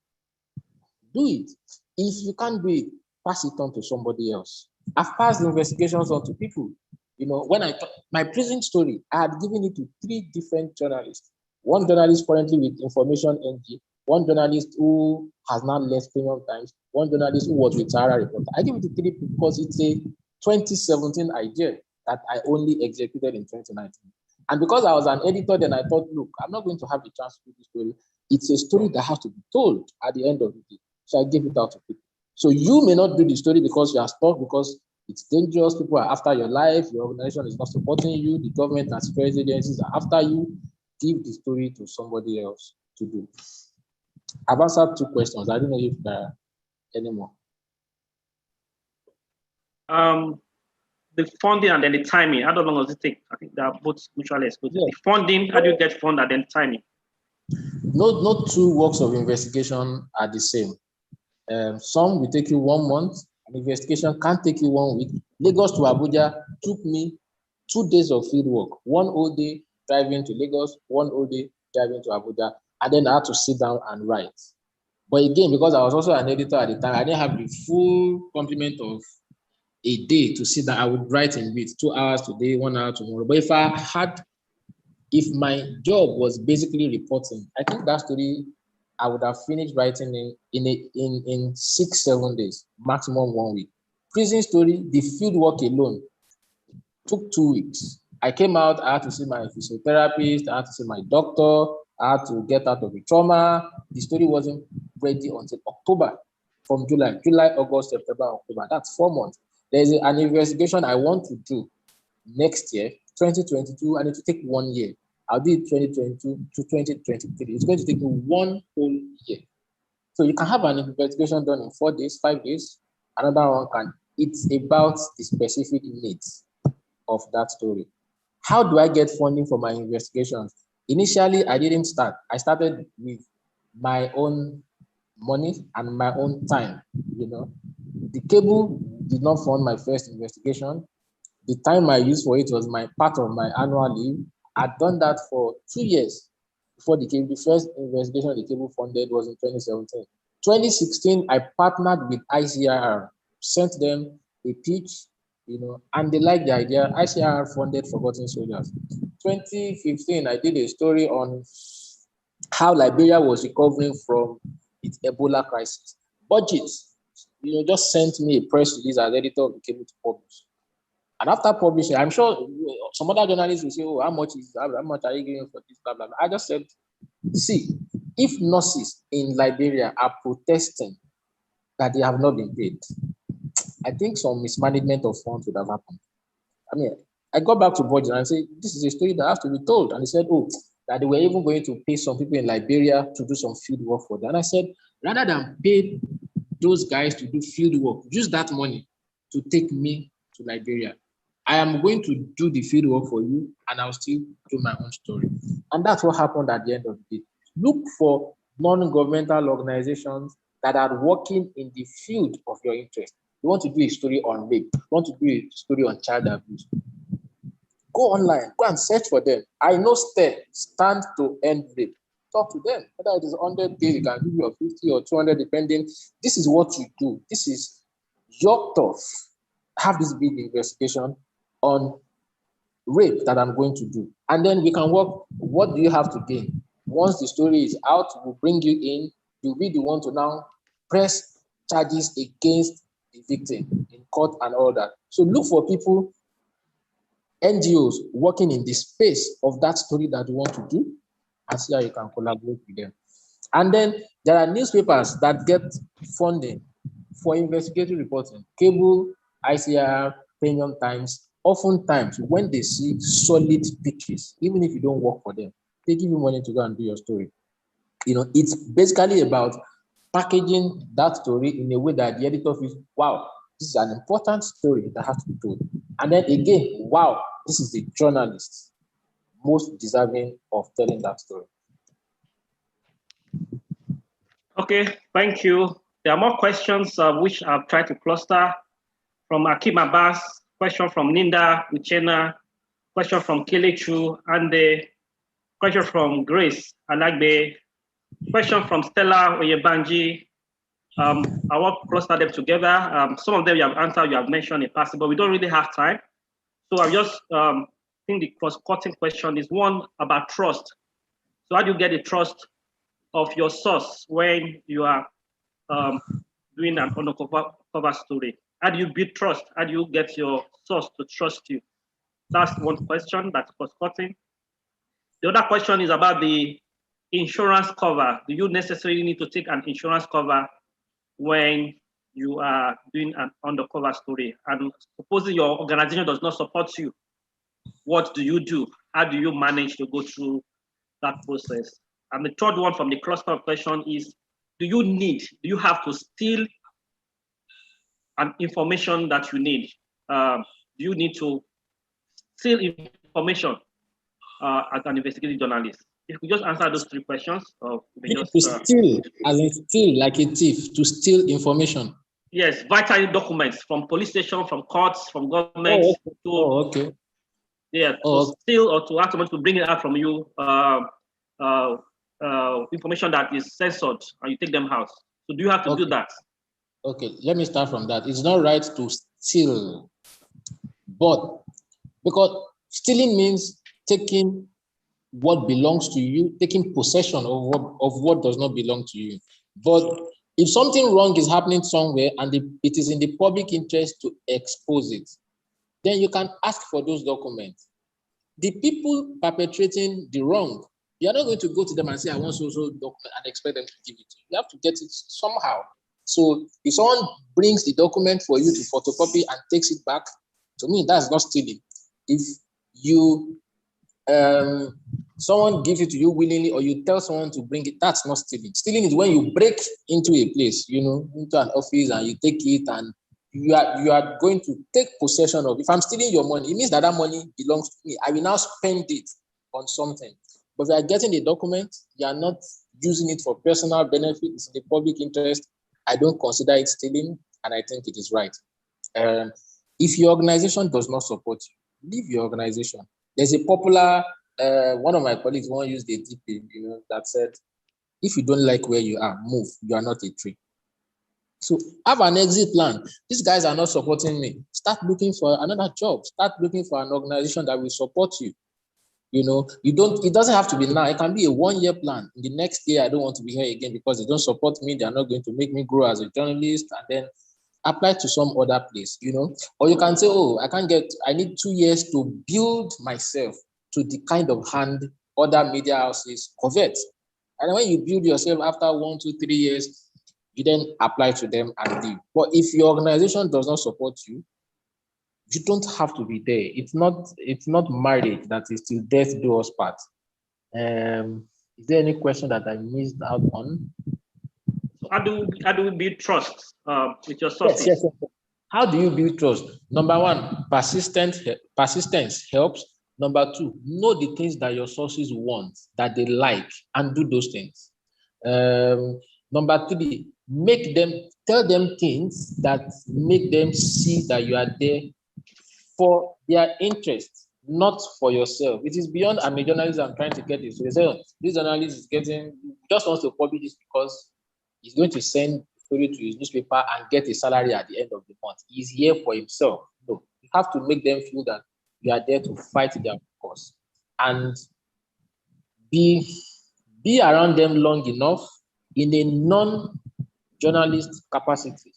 do it. If you can't do it, pass it on to somebody else. I've passed the investigations on to people. You know, when my prison story, I had given it to 3 different journalists. One journalist currently with Information NG, one journalist who has now left Premium Times, one journalist who was with Sahara Reporter. I give it to 3 people because it's a 2017 idea that I only executed in 2019. And because I was an editor, then I thought, look, I'm not going to have the chance to do this story. It's a story that has to be told at the end of the day. So I gave it out to people. So you may not do the story because you are stuck, because it's dangerous, people are after your life, your organization is not supporting you, the government and security agencies are after you. Give the story to somebody else to do. I've answered 2 questions. I don't know if there are any more. The funding and then the timing, how long does it take? I think they are both mutually exclusive. Yeah. The funding, how do you get funded, and then timing? No 2 works of investigation are the same. Some will take you 1 month. An investigation can take you 1 week. Lagos to Abuja took me 2 days of field work. 1 whole day driving to Lagos, 1 whole day driving to Abuja, and then I had to sit down and write. But again, because I was also an editor at the time, I didn't have the full complement of a day to sit down. I would write in bits, 2 hours today, 1 hour tomorrow. But if my job was basically reporting, I think that story I would have finished writing in 6, 7 days, maximum 1 week. Prison story, the field work alone took 2 weeks. I came out, I had to see my physiotherapist, I had to see my doctor, I had to get out of the trauma. The story wasn't ready until October, from July, August, September, October. That's 4 months. There's an investigation I want to do next year, 2022, and it will take 1 year. I'll do it 2022 to 2023. It's going to take me 1 whole year. So you can have an investigation done in 4 days, 5 days. Another one can. It's about the specific needs. of that story. How do I get funding for my investigations? Initially, I didn't start. I started with my own money and my own time. The cable did not fund my first investigation. The time I used for it was my part of my annual leave. I'd done that for 2 years before the cable. The first investigation the cable funded was in 2017. 2016, I partnered with ICIR, sent them a pitch, and they liked the idea. ICIR funded Forgotten Soldiers. 2015, I did a story on how Liberia was recovering from its Ebola crisis. Budget, just sent me a press release as editor of the cable to publish. And after publishing, I'm sure some other journalists will say, "Oh, how much are you giving for this?" Blah, blah, blah. I just said, see, if nurses in Liberia are protesting that they have not been paid, I think some mismanagement of funds would have happened. I mean, I got back to budget and I said, this is a story that has to be told. And they said, oh, that they were even going to pay some people in Liberia to do some field work for them. And I said, rather than pay those guys to do field work, use that money to take me to Liberia. I am going to do the field work for you, and I'll still do my own story. And that's what happened at the end of the day. Look for non-governmental organizations that are working in the field of your interest. You want to do a story on rape, you want to do a story on child abuse. Go online, go and search for them. I know Stand to End Rape. Talk to them. Whether it is 100 days, you can give you 50 or 200, depending. This is what you do. This is your turf. Have this big investigation on rape that I'm going to do. And then we can work. What do you have to gain? Once the story is out, we'll bring you in. You'll be the one to now press charges against the victim in court and all that. So look for people, NGOs working in the space of that story that you want to do, and see how you can collaborate with them. And then there are newspapers that get funding for investigative reporting. Cable, ICR, Premium Times. Oftentimes, when they see solid pitches, even if you don't work for them, they give you money to go and do your story. It's basically about packaging that story in a way that the editor feels, wow, this is an important story that has to be told. And then again, wow, this is the journalist most deserving of telling that story. Okay, thank you. There are more questions which I've tried to cluster. From Akim Abbas, question from Ninda Uchena, question from Kelechu Ande, question from Grace Alagbe, question from Stella Oyebanji. I want to cluster them together. Some of them you have answered, you have mentioned in passing, but we don't really have time. So I just think the cross-cutting question is one about trust. So how do you get the trust of your source when you are doing an undercover story? How do you build trust? How do you get your source to trust you? That's one question that's cross-cutting. The other question is about the insurance cover. Do you necessarily need to take an insurance cover when you are doing an undercover story? And supposing your organization does not support you, what do you do? How do you manage to go through that process? And the third one from the cluster of question is, do you have to steal an information that you need? Do you need to steal information as an investigative journalist? If you just answer those three questions. Steal, as in steal, like a thief, to steal information. Yes, vital documents from police station, from courts, from government. Okay. Yeah, to steal or to ask someone to bring it out from you, information that is censored, and you take them out. So do you have to do that? Okay, let me start from that. It's not right to steal, but because stealing means taking what belongs to you, taking possession of what does not belong to you. But if something wrong is happening somewhere and it is in the public interest to expose it, then you can ask for those documents. The people perpetrating the wrong, you're not going to go to them and say, I want so document and expect them to give it to you. You have to get it somehow. So if someone brings the document for you to photocopy and takes it back, to me, that's not stealing. If you someone gives it to you willingly, or you tell someone to bring it, that's not stealing. Stealing is when you break into a place, into an office, and you take it and you are going to take possession of. If I'm stealing your money, it means that money belongs to me. I will now spend it on something. But if you are getting a document, you are not using it for personal benefit, it's in the public interest, I don't consider it stealing, and I think it is right. If your organization does not support you, leave your organization. There's a popular, one of my colleagues once used a DP, that said, if you don't like where you are, move. You are not a tree. So have an exit plan. These guys are not supporting me. Start looking for another job. Start looking for an organization that will support you. It doesn't have to be now. It can be a 1-year plan. In the next year, I don't want to be here again because they don't support me. They're not going to make me grow as a journalist, and then apply to some other place, Or you can say, oh, I need 2 years to build myself to the kind of hand other media houses covet. And when you build yourself after 1, 2, 3 years, you then apply to them and leave. But if your organization does not support you, you don't have to be there. It's not marriage that is till death do us part. Is there any question that I missed out on? So how do we build trust with your sources? Yes. How do you build trust? Number 1, persistence helps. Number 2, know the things that your sources want, that they like, and do those things. Number 3, tell them things that make them see that you are there for their interest, not for yourself. It is beyond I'm a journalist, I'm trying to get this. So they say, this journalist is just wants to publish this because he's going to send the story to his newspaper and get a salary at the end of the month. He's here for himself. No, you have to make them feel that you are there to fight their cause. And be around them long enough in a non-journalist capacity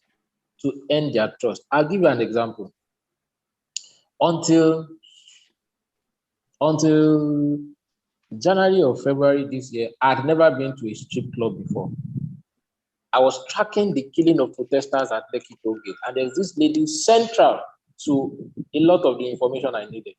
to earn their trust. I'll give you an example. Until January or February this year, I had never been to a strip club before. I was tracking the killing of protesters at Lekki Toll Gate, and there's this lady central to a lot of the information I needed.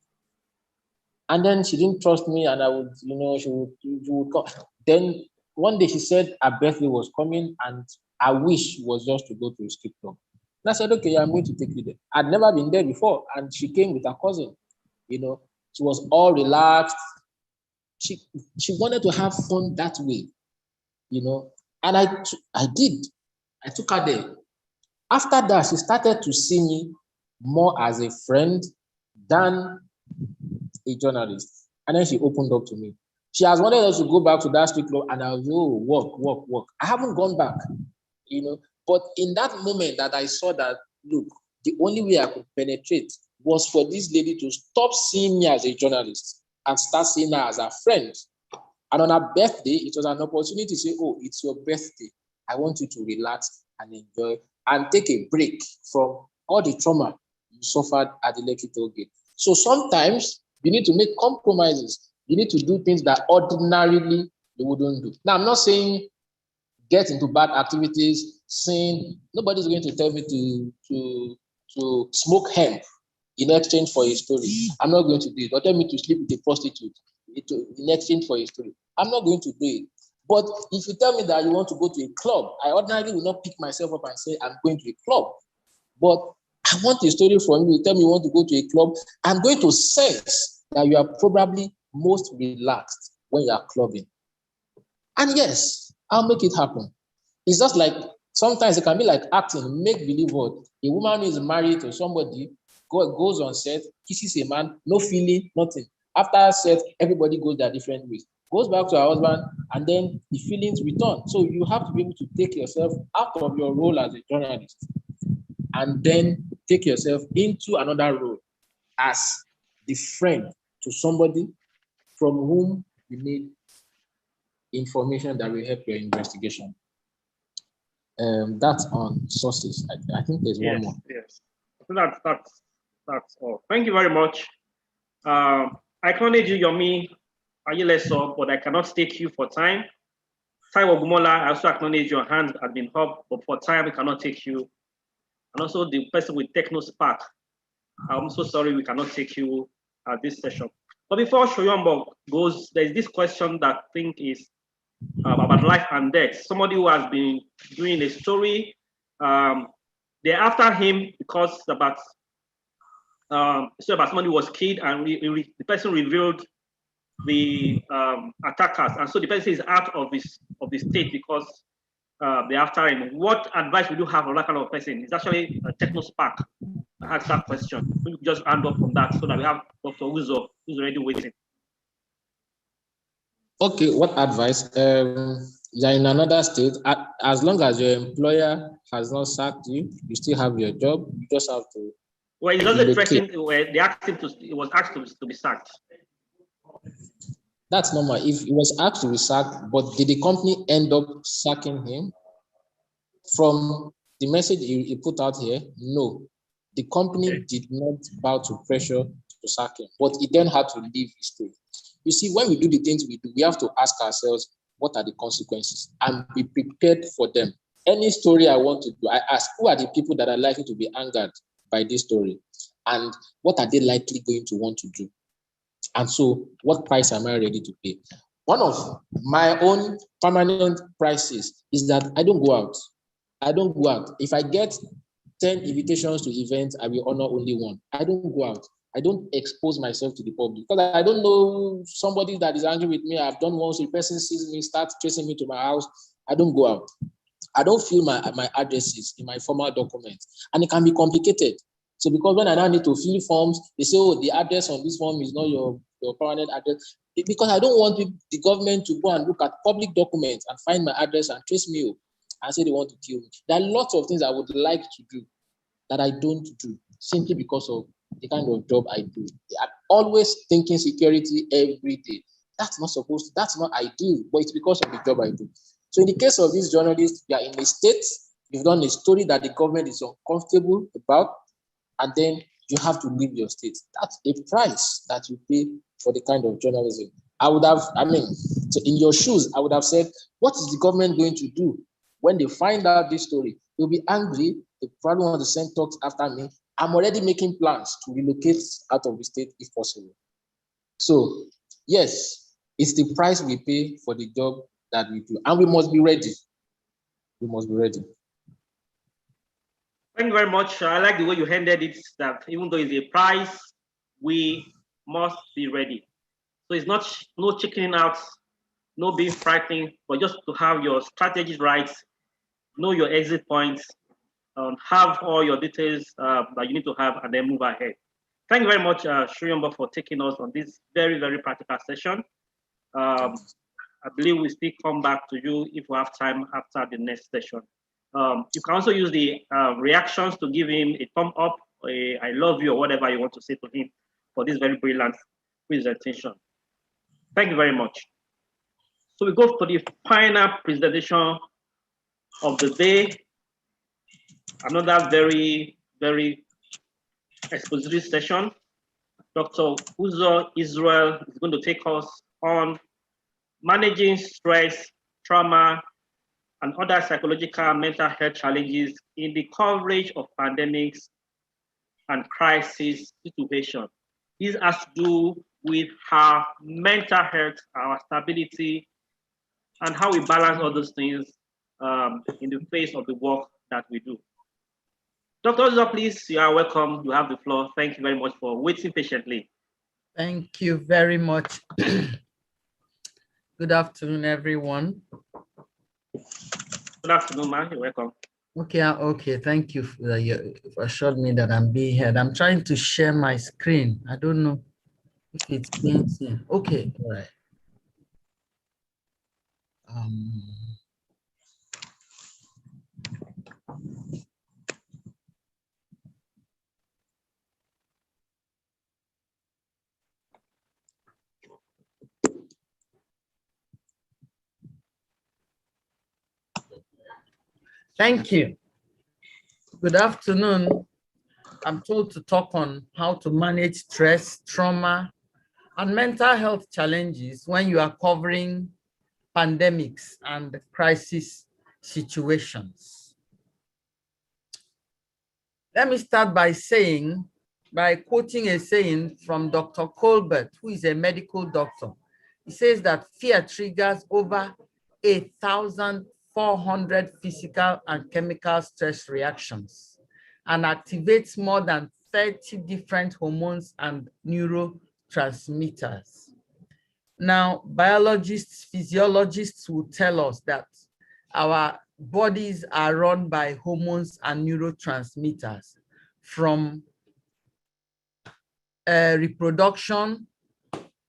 And then she didn't trust me, and I would, she would come. Then one day she said her birthday was coming, and her wish was just to go to a strip club. And I said, okay, I'm going to take you there. I'd never been there before, and she came with her cousin. She was all relaxed. She wanted to have fun that way, and I did. I took her there. After that, she started to see me more as a friend than a journalist. And then she opened up to me. She has wanted us to go back to that street club, and I was, work. I haven't gone back, But in that moment that I saw that, look, the only way I could penetrate was for this lady to stop seeing me as a journalist and start seeing her as a friend. And on her birthday, it was an opportunity to say, oh, it's your birthday. I want you to relax and enjoy and take a break from all the trauma you suffered at the Lekki Toll Gate. So sometimes you need to make compromises. You need to do things that ordinarily you wouldn't do. Now, I'm not saying get into bad activities, saying nobody's going to tell me to smoke hemp in exchange for a story. I'm not going to do it. Or tell me to sleep with a prostitute in exchange for a story. I'm not going to do it. But if you tell me that you want to go to a club, I ordinarily will not pick myself up and say, I'm going to a club. But I want a story from you. You tell me you want to go to a club. I'm going to sense that you are probably most relaxed when you are clubbing. And yes, I'll make it happen. It's just like, sometimes it can be like acting, make believe what. A woman who is married to somebody goes on set, kisses a man, no feeling, nothing. After set, everybody goes their different ways. Goes back to her husband, and then the feelings return. So you have to be able to take yourself out of your role as a journalist and then take yourself into another role as the friend to somebody from whom you need information that will help your investigation. That's on sources. I think there's one more. Yes. That's all. Thank you very much. I acknowledge you, Yomi, Ayeleso, but I cannot stake you for time. Taiwo Gumola, I also acknowledge your hand has been up, but for time we cannot take you. And also the person with TechnoSpark, I'm so sorry we cannot take you at this session. But before Shoyombo goes, there's this question that I think is about life and death. Somebody who has been doing a story, the They're after him because about somebody was killed, and the person revealed the attackers, and so the person is out of the state because they're after him. What advice would you have on that kind of person? It's actually a TechnoSpark that asked that question. We just hand up from that so that we have Dr. Uzo who's already waiting. Okay, what advice? You're in another state. As long as your employer has not sacked you, you still have your job. You just have to. Well, it doesn't threaten. Where they asked him to. It was asked to be sacked. That's normal. If he was asked to be sacked, but did the company end up sacking him? From the message he put out here, no. The company did not bow to pressure to sack him, but he then had to leave his state. You see, when we do the things we do, we have to ask ourselves, what are the consequences? And be prepared for them. Any story I want to do, I ask, who are the people that are likely to be angered by this story? And what are they likely going to want to do? And so, what price am I ready to pay? One of my own permanent prices is that I don't go out. I don't go out. If I get 10 invitations to events, I will honor only one. I don't go out. I don't expose myself to the public because I don't know somebody that is angry with me. I've done once, a person sees me, starts chasing me to my house. I don't go out. I don't fill my addresses in my formal documents, and it can be complicated. So because when I now need to fill forms, they say, oh, the address on this form is not your permanent address. Because I don't want the government to go and look at public documents and find my address and trace me and say they want to kill me. There are lots of things I would like to do that I don't do simply because of the kind of job I do. I'm always thinking security every day. That's not ideal, but it's because of the job I do. So in the case of these journalists, you are in a state, you've done a story that the government is uncomfortable about, and then you have to leave your state. That's a price that you pay for the kind of journalism. So in your shoes, I would have said, what is the government going to do when they find out this story? They'll be angry. They probably want to send talks after me. I'm already making plans to relocate out of the state if possible. So yes, it's the price we pay for the job that we do. And we must be ready. We must be ready. Thank you very much. I like the way you ended it, that even though it's a price, we must be ready. So it's not no chickening out, no being frightened, but just to have your strategies right, know your exit points, have all your details that you need to have, and then move ahead. Thank you very much, Shriyamba, for taking us on this very, very practical session. I believe we still come back to you if we have time after the next session. You can also use the reactions to give him a thumb up, I love you, or whatever you want to say to him for this very brilliant presentation. Thank you very much. So we go for the final presentation of the day. Another very, very expository session. Dr. Uzo Israel is going to take us on managing stress, trauma, and other psychological mental health challenges in the coverage of pandemics and crisis situations. This has to do with our mental health, our stability, and how we balance all those things in the face of the work that we do. Dr. Uzo, please, you are welcome. You have the floor. Thank you very much for waiting patiently. Thank you very much. Good afternoon, everyone. Good afternoon, man. You're welcome. Okay. Thank you for assured me that I'm being heard. I'm trying to share my screen. I don't know if it's being seen. Okay, all right. Thank you. Good afternoon. I'm told to talk on how to manage stress, trauma, and mental health challenges when you are covering pandemics and crisis situations. Let me start by quoting a saying from Dr. Colbert, who is a medical doctor. He says that fear triggers over 1,400 physical and chemical stress reactions. and activates more than 30 different hormones and neurotransmitters. Now, biologists, physiologists will tell us that our bodies are run by hormones and neurotransmitters from reproduction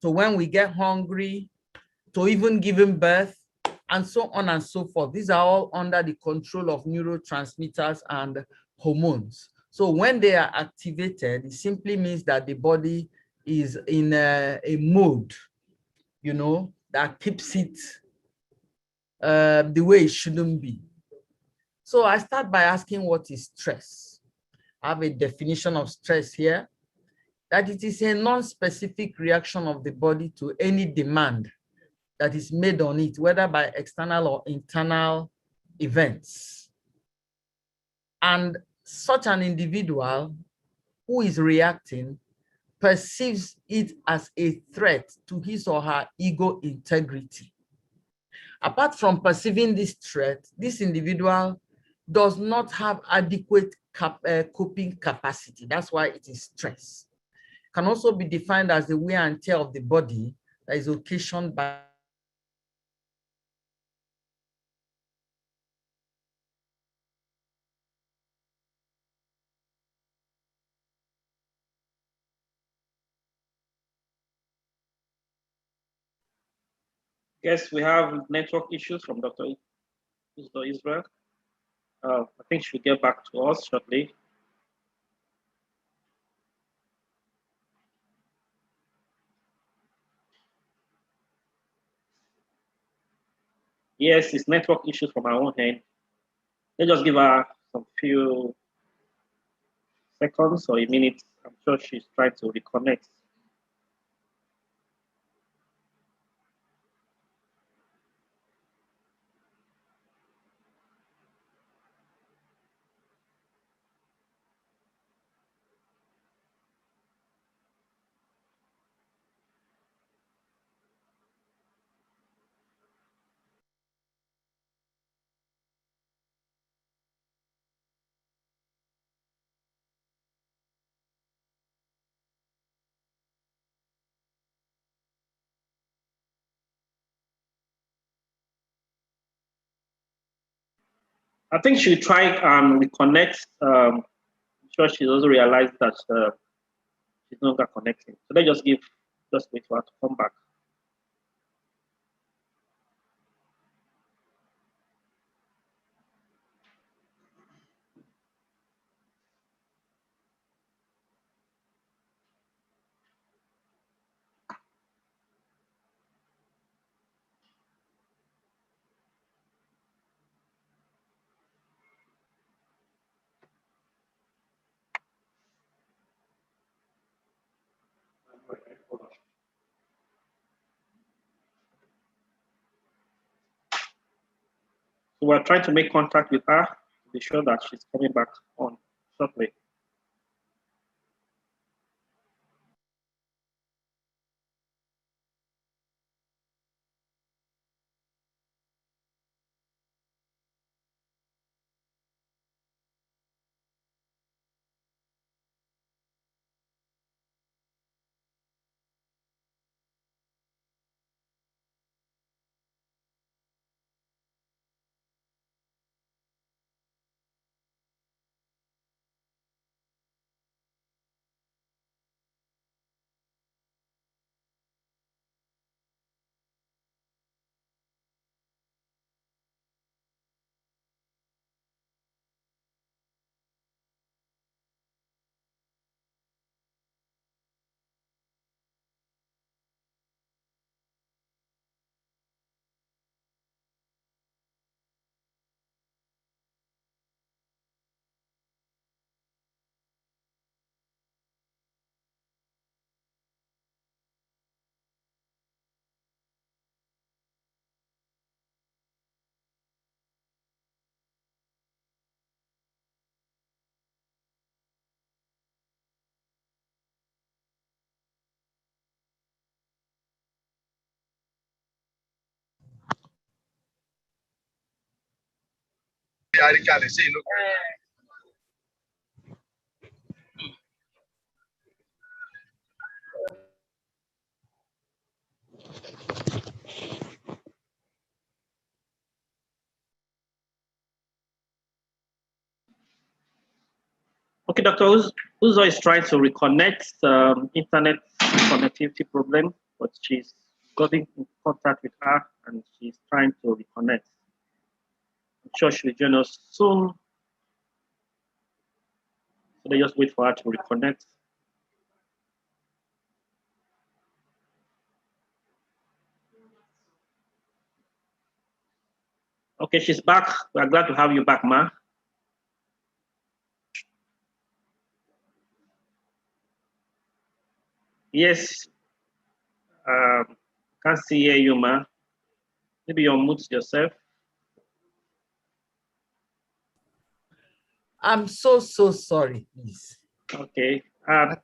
to when we get hungry to even giving birth and so on and so forth. These are all under the control of neurotransmitters and hormones. So when they are activated, it simply means that the body is in a mode, you know, that keeps it the way it shouldn't be. So I start by asking, what is stress? I have a definition of stress here, that it is a non-specific reaction of the body to any demand that is made on it, whether by external or internal events. And such an individual who is reacting perceives it as a threat to his or her ego integrity. Apart from perceiving this threat, this individual does not have adequate coping capacity. That's why it is stress. It can also be defined as the wear and tear of the body that is occasioned by Guess we have network issues from Dr. Israel. I think she'll get back to us shortly. Yes, it's network issues from our own end. Let's just give her some few seconds or a minute. I'm sure she's trying to reconnect. I think she'll try and reconnect. I'm sure she also realized that she's no longer connecting. So let's just wait for her to come back. So we're trying to make contact with her to be sure that she's coming back on shortly. Okay, Dr. Uzo is trying to reconnect internet connectivity problem, but she's getting in contact with her and she's trying to reconnect. I'm sure she'll join us soon. So they just wait for her to reconnect. Okay, she's back. We're glad to have you back, Ma. Yes, can't see you, Ma. Maybe you unmute yourself. I'm so sorry, please. Okay,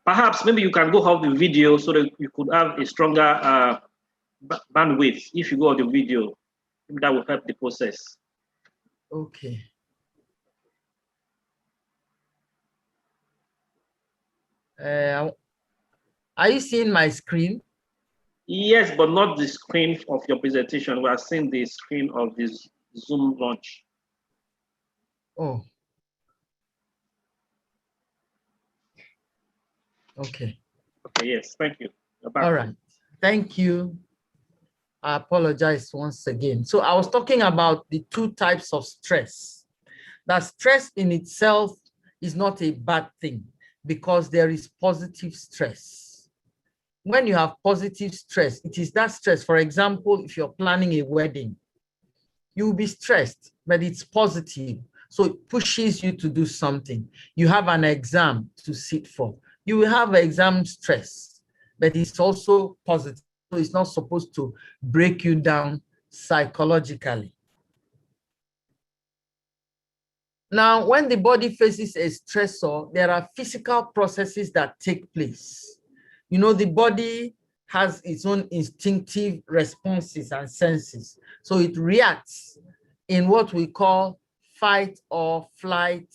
perhaps maybe you can go off the video so that you could have a stronger bandwidth. If you go off the video, maybe that will help the process. Okay. Are you seeing my screen? Yes, but not the screen of your presentation. We are seeing the screen of this Zoom launch. Oh. Okay. Okay, yes, thank you. All right. Thank you. I apologize once again. So I was talking about the two types of stress. That stress in itself is not a bad thing because there is positive stress. When you have positive stress, it is that stress. For example, if you're planning a wedding, you'll be stressed, but it's positive. So it pushes you to do something. You have an exam to sit for. You will have exam stress, but it's also positive. So it's not supposed to break you down psychologically. Now, when the body faces a stressor, there are physical processes that take place. You know, the body has its own instinctive responses and senses. So it reacts in what we call fight or flight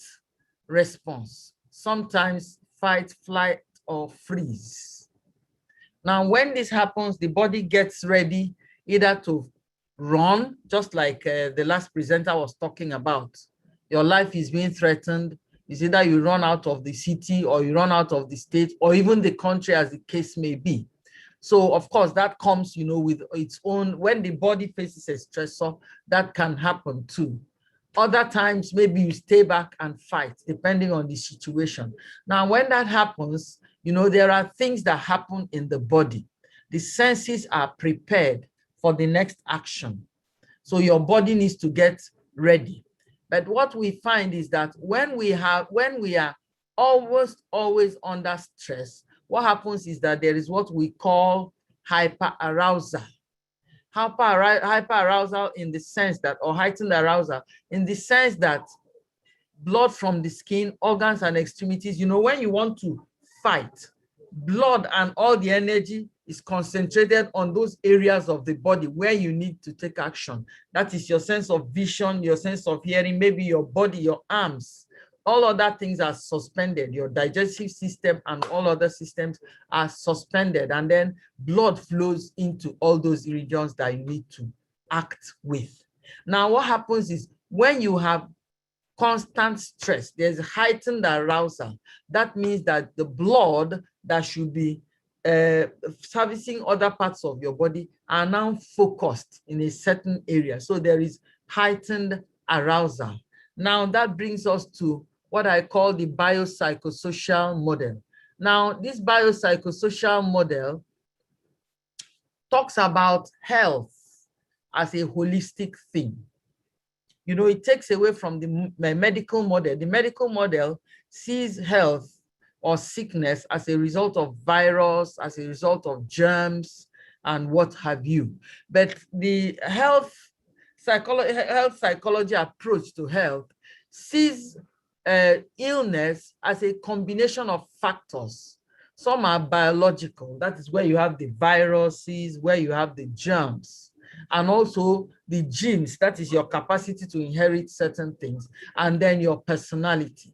response. Sometimes fight, flight, or freeze. Now, when this happens, the body gets ready either to run, just like the last presenter was talking about. Your life is being threatened. It's either you run out of the city or you run out of the state or even the country, as the case may be. So, of course, that comes, you know, with its own, when the body faces a stressor, that can happen too. Other times, maybe you stay back and fight, depending on the situation. Now, when that happens, you know, there are things that happen in the body. The senses are prepared for the next action. So your body needs to get ready. But what we find is that when we are always under stress, what happens is that there is what we call hyperarousal. Hyperarousal in the sense that, or heightened arousal, in the sense that blood from the skin, organs, and extremities, you know, when you want to fight, blood and all the energy is concentrated on those areas of the body where you need to take action. That is your sense of vision, your sense of hearing, maybe your body, your arms. All other things are suspended. Your digestive system and all other systems are suspended. And then blood flows into all those regions that you need to act with. Now, what happens is when you have constant stress, there's heightened arousal. That means that the blood that should be servicing other parts of your body are now focused in a certain area. So there is heightened arousal. Now that brings us to what I call the biopsychosocial model. Now this biopsychosocial model talks about health as a holistic thing. You know, it takes away from the medical model. The medical model sees health or sickness as a result of virus, as a result of germs, and what have you. But the health psychology approach to health sees illness as a combination of factors. Some are biological. That is where you have the viruses, where you have the germs, and also the genes. That is your capacity to inherit certain things, and then your personality.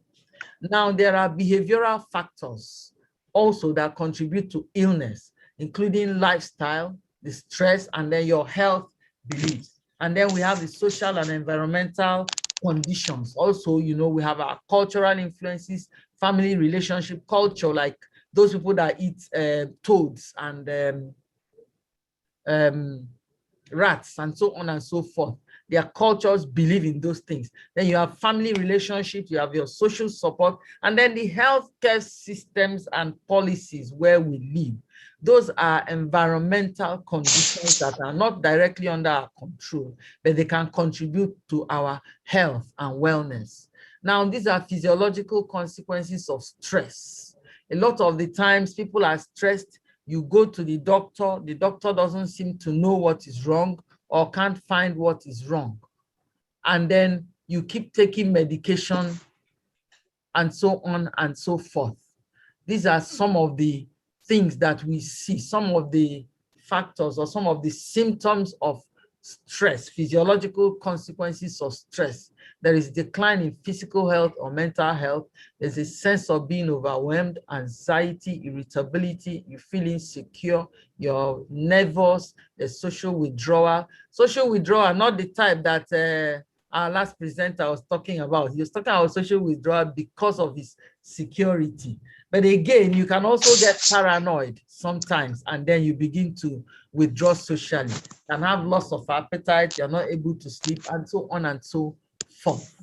Now, there are behavioral factors also that contribute to illness, including lifestyle, the stress, and then your health beliefs. And then we have the social and environmental conditions. Also, you know, we have our cultural influences, family relationship culture, like those people that eat toads and rats and so on and so forth. Their cultures believe in those things. Then you have family relationships, you have your social support, and then the healthcare systems and policies where we live. Those are environmental conditions that are not directly under our control, but they can contribute to our health and wellness. Now, these are physiological consequences of stress. A lot of the times people are stressed. You go to the doctor doesn't seem to know what is wrong or can't find what is wrong. And then you keep taking medication and so on and so forth. These are some of the things that we see, some of the factors or some of the symptoms of stress, physiological consequences of stress. There is decline in physical health or mental health. There's a sense of being overwhelmed, anxiety, irritability, you feel insecure, you're nervous, there's social withdrawal. Social withdrawal, not the type that our last presenter was talking about. He was talking about social withdrawal because of his security. But again, you can also get paranoid sometimes, and then you begin to withdraw socially. You can have loss of appetite, you're not able to sleep, and so on and so forth.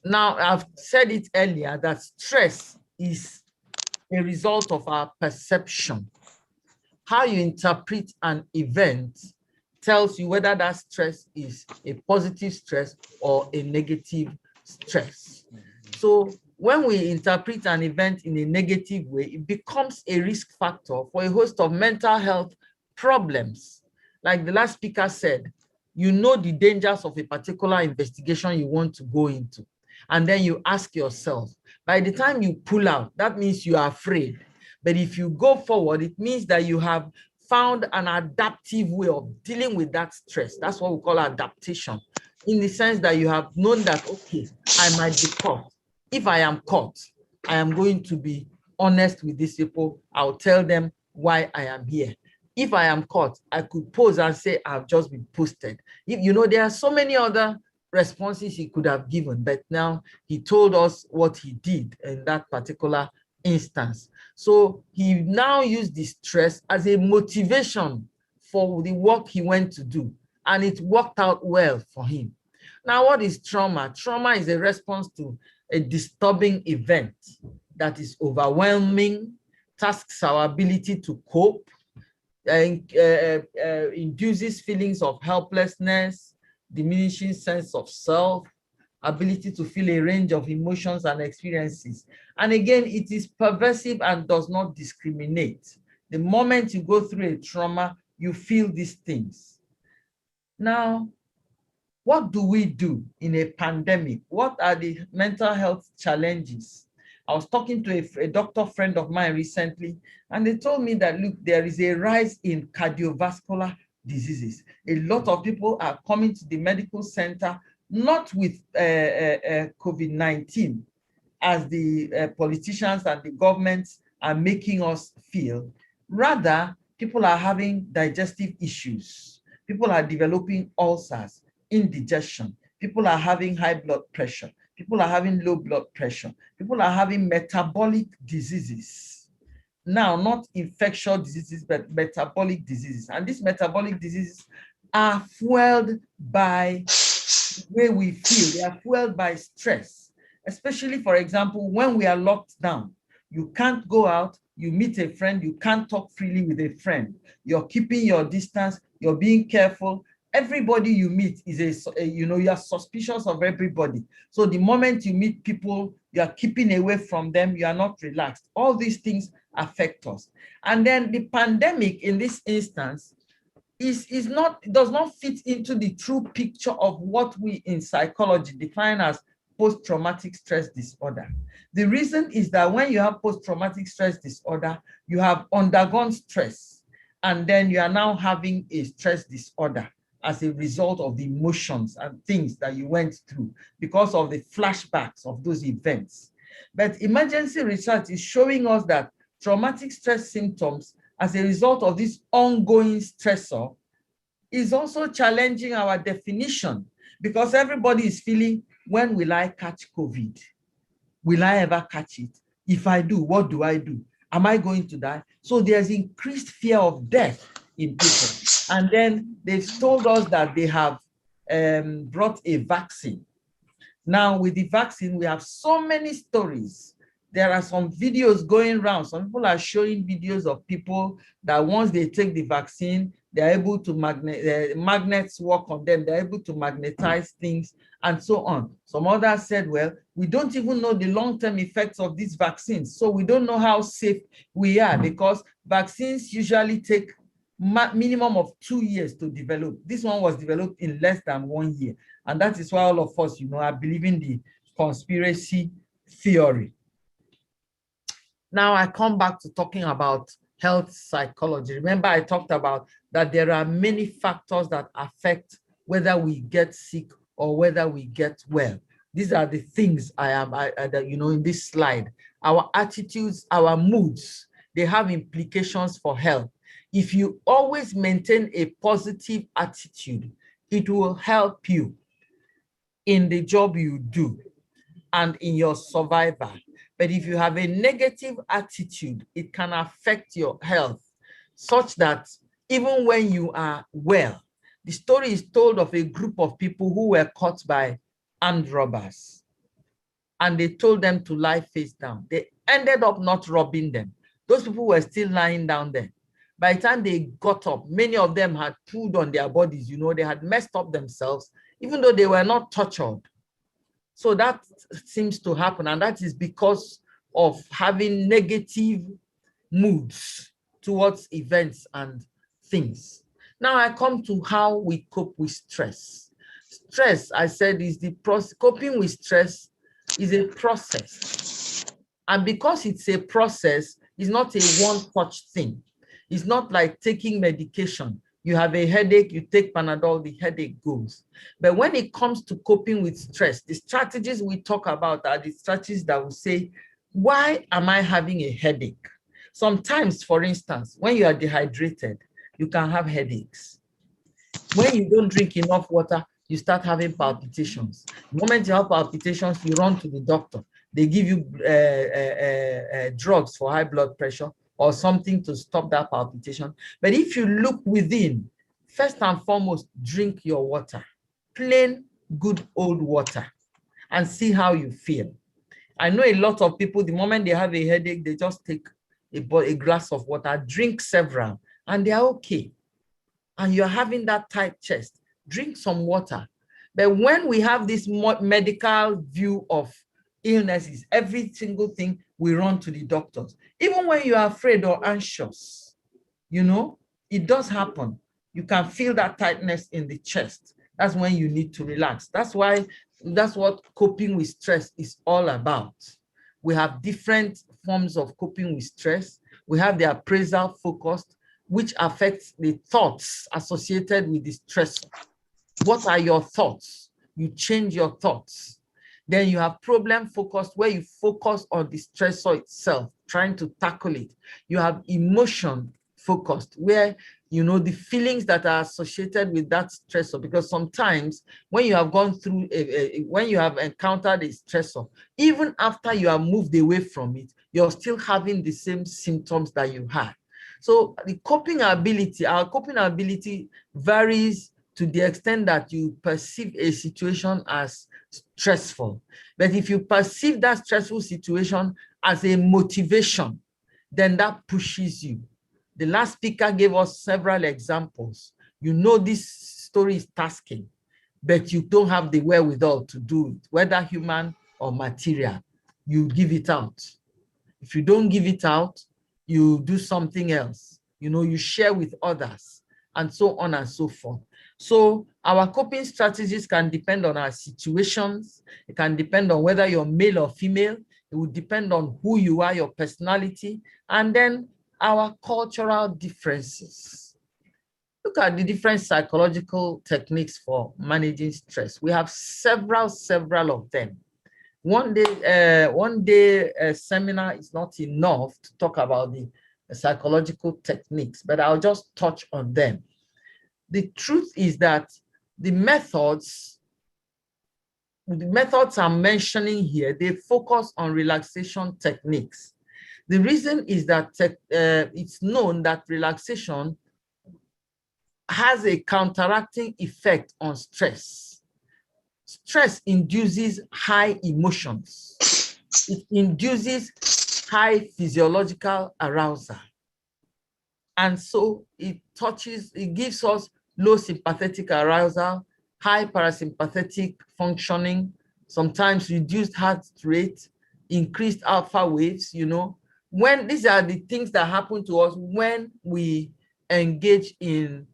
Now, I've said it earlier that stress is a result of our perception. How you interpret an event tells you whether that stress is a positive stress or a negative stress. So when we interpret an event in a negative way, it becomes a risk factor for a host of mental health problems. Like the last speaker said, you know the dangers of a particular investigation you want to go into. And then you ask yourself, by the time you pull out, that means you are afraid. But if you go forward, it means that you have found an adaptive way of dealing with that stress. That's what we call adaptation, in the sense that you have known that, okay, I might be caught. If I am caught, I am going to be honest with these people. I'll tell them why I am here. If I am caught, I could pose and say, I've just been posted. If you know, there are so many other responses he could have given, but now he told us what he did in that particular instance. So he now used the stress as a motivation for the work he went to do, and it worked out well for him. Now, what is trauma? Trauma is a response to a disturbing event that is overwhelming, tasks our ability to cope, induces feelings of helplessness, diminishing sense of self, ability to feel a range of emotions and experiences. And again, it is pervasive and does not discriminate. The moment you go through a trauma, you feel these things. Now, what do we do in a pandemic? What are the mental health challenges? I was talking to a doctor friend of mine recently, and they told me that, look, there is a rise in cardiovascular diseases. A lot of people are coming to the medical center, not with COVID-19, as the politicians and the governments are making us feel. Rather, people are having digestive issues. People are developing ulcers, indigestion. People are having high blood pressure. People are having low blood pressure. People are having metabolic diseases. Now, not infectious diseases, but metabolic diseases. And these metabolic diseases are fueled by the way we feel. They are fueled by stress, especially, for example, when we are locked down. You can't go out, you meet a friend, you can't talk freely with a friend. You're keeping your distance, you're being careful. Everybody you meet is you are suspicious of everybody. So the moment you meet people, you are keeping away from them, you are not relaxed. All these things affect us. And then the pandemic in this instance does not fit into the true picture of what we in psychology define as post-traumatic stress disorder. The reason is that when you have post-traumatic stress disorder, you have undergone stress, and then you are now having a stress disorder as a result of the emotions and things that you went through because of the flashbacks of those events. But emergency research is showing us that traumatic stress symptoms as a result of this ongoing stressor is also challenging our definition, because everybody is feeling, when will I catch COVID? Will I ever catch it? If I do, what do I do? Am I going to die? So there's increased fear of death in people. And then they've told us that they have brought a vaccine. Now with the vaccine, we have so many stories. There are some videos going around. Some people are showing videos of people that once they take the vaccine, they're able to magnets work on them. They're able to magnetize things and so on. Some others said, well, we don't even know the long-term effects of these vaccines. So we don't know how safe we are, because vaccines usually take minimum of 2 years to develop. This one was developed in less than 1 year. And that is why all of us, are believing the conspiracy theory. Now I come back to talking about health psychology. Remember, I talked about that there are many factors that affect whether we get sick or whether we get well. These are the things that in this slide. Our attitudes, our moods, they have implications for health. If you always maintain a positive attitude, it will help you in the job you do and in your survival. But if you have a negative attitude, it can affect your health, such that even when you are well, the story is told of a group of people who were caught by armed robbers, and they told them to lie face down. They ended up not robbing them. Those people were still lying down there. By the time they got up, many of them had pulled on their bodies, they had messed up themselves, even though they were not tortured. So that seems to happen, and that is because of having negative moods towards events and things. Now I come to how we cope with stress. Stress, I said, is the process. Coping with stress is a process. And because it's a process, it's not a one-touch thing. It's not like taking medication. You have a headache, you take Panadol, the headache goes. But when it comes to coping with stress, the strategies we talk about are the strategies that will say, why am I having a headache? Sometimes, for instance, when you are dehydrated, you can have headaches. When you don't drink enough water, you start having palpitations. The moment you have palpitations, you run to the doctor. They give you drugs for high blood pressure or something to stop that palpitation. But if you look within, first and foremost, drink your water, plain good old water, and see how you feel. I know a lot of people, the moment they have a headache, they just take a glass of water, drink several, and they are okay. And you're having that tight chest, drink some water. But when we have this medical view of illnesses, every single thing, we run to the doctors. Even when you are afraid or anxious, it does happen. You can feel that tightness in the chest. That's when you need to relax. That's what coping with stress is all about. We have different forms of coping with stress. We have the appraisal focused, which affects the thoughts associated with the stressor. What are your thoughts? You change your thoughts. Then you have problem focused, where you focus on the stressor itself, trying to tackle it. You have emotion focused, where the feelings that are associated with that stressor, because sometimes when you have gone through, when you have encountered a stressor, even after you have moved away from it, you're still having the same symptoms that you had. So the our coping ability varies to the extent that you perceive a situation as stressful. But if you perceive that stressful situation as a motivation, then that pushes you. The last speaker gave us several examples. This story is tasking, but you don't have the wherewithal to do it, whether human or material. You give it out. If you don't give it out, you do something else. You share with others, and so on and so forth. So our coping strategies can depend on our situations. It can depend on whether you're male or female. It would depend on who you are, your personality, and then our cultural differences. Look at the different psychological techniques for managing stress. We have several of them. One day seminar is not enough to talk about the psychological techniques, but I'll just touch on them. The truth is that the methods I'm mentioning here, they focus on relaxation techniques. The reason is that it's known that relaxation has a counteracting effect on stress. Stress induces high emotions. It induces high physiological arousal. And so it gives us low sympathetic arousal, high parasympathetic functioning, sometimes reduced heart rate, increased alpha waves, When these are the things that happen to us when we engage in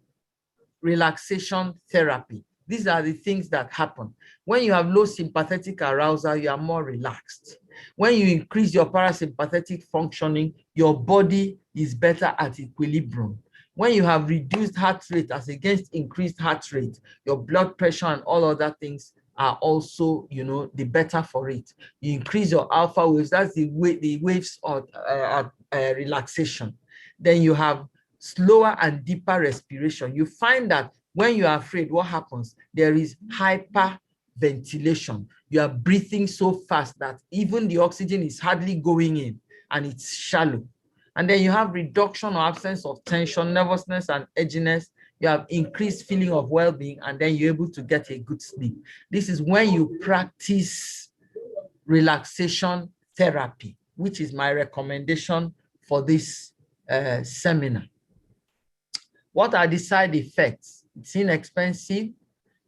relaxation therapy. These are the things that happen. When you have low sympathetic arousal, you are more relaxed. When you increase your parasympathetic functioning, your body is better at equilibrium. When you have reduced heart rate as against increased heart rate, your blood pressure and all other things are also, the better for it. You increase your alpha waves, that's the waves of relaxation. Then you have slower and deeper respiration. You find that when you are afraid, what happens? There is hyperventilation. You are breathing so fast that even the oxygen is hardly going in and it's shallow. And then you have reduction or absence of tension, nervousness, and edginess. You have increased feeling of well-being, and then you're able to get a good sleep. This is when you practice relaxation therapy, which is my recommendation for this seminar. What are the side effects? It's inexpensive.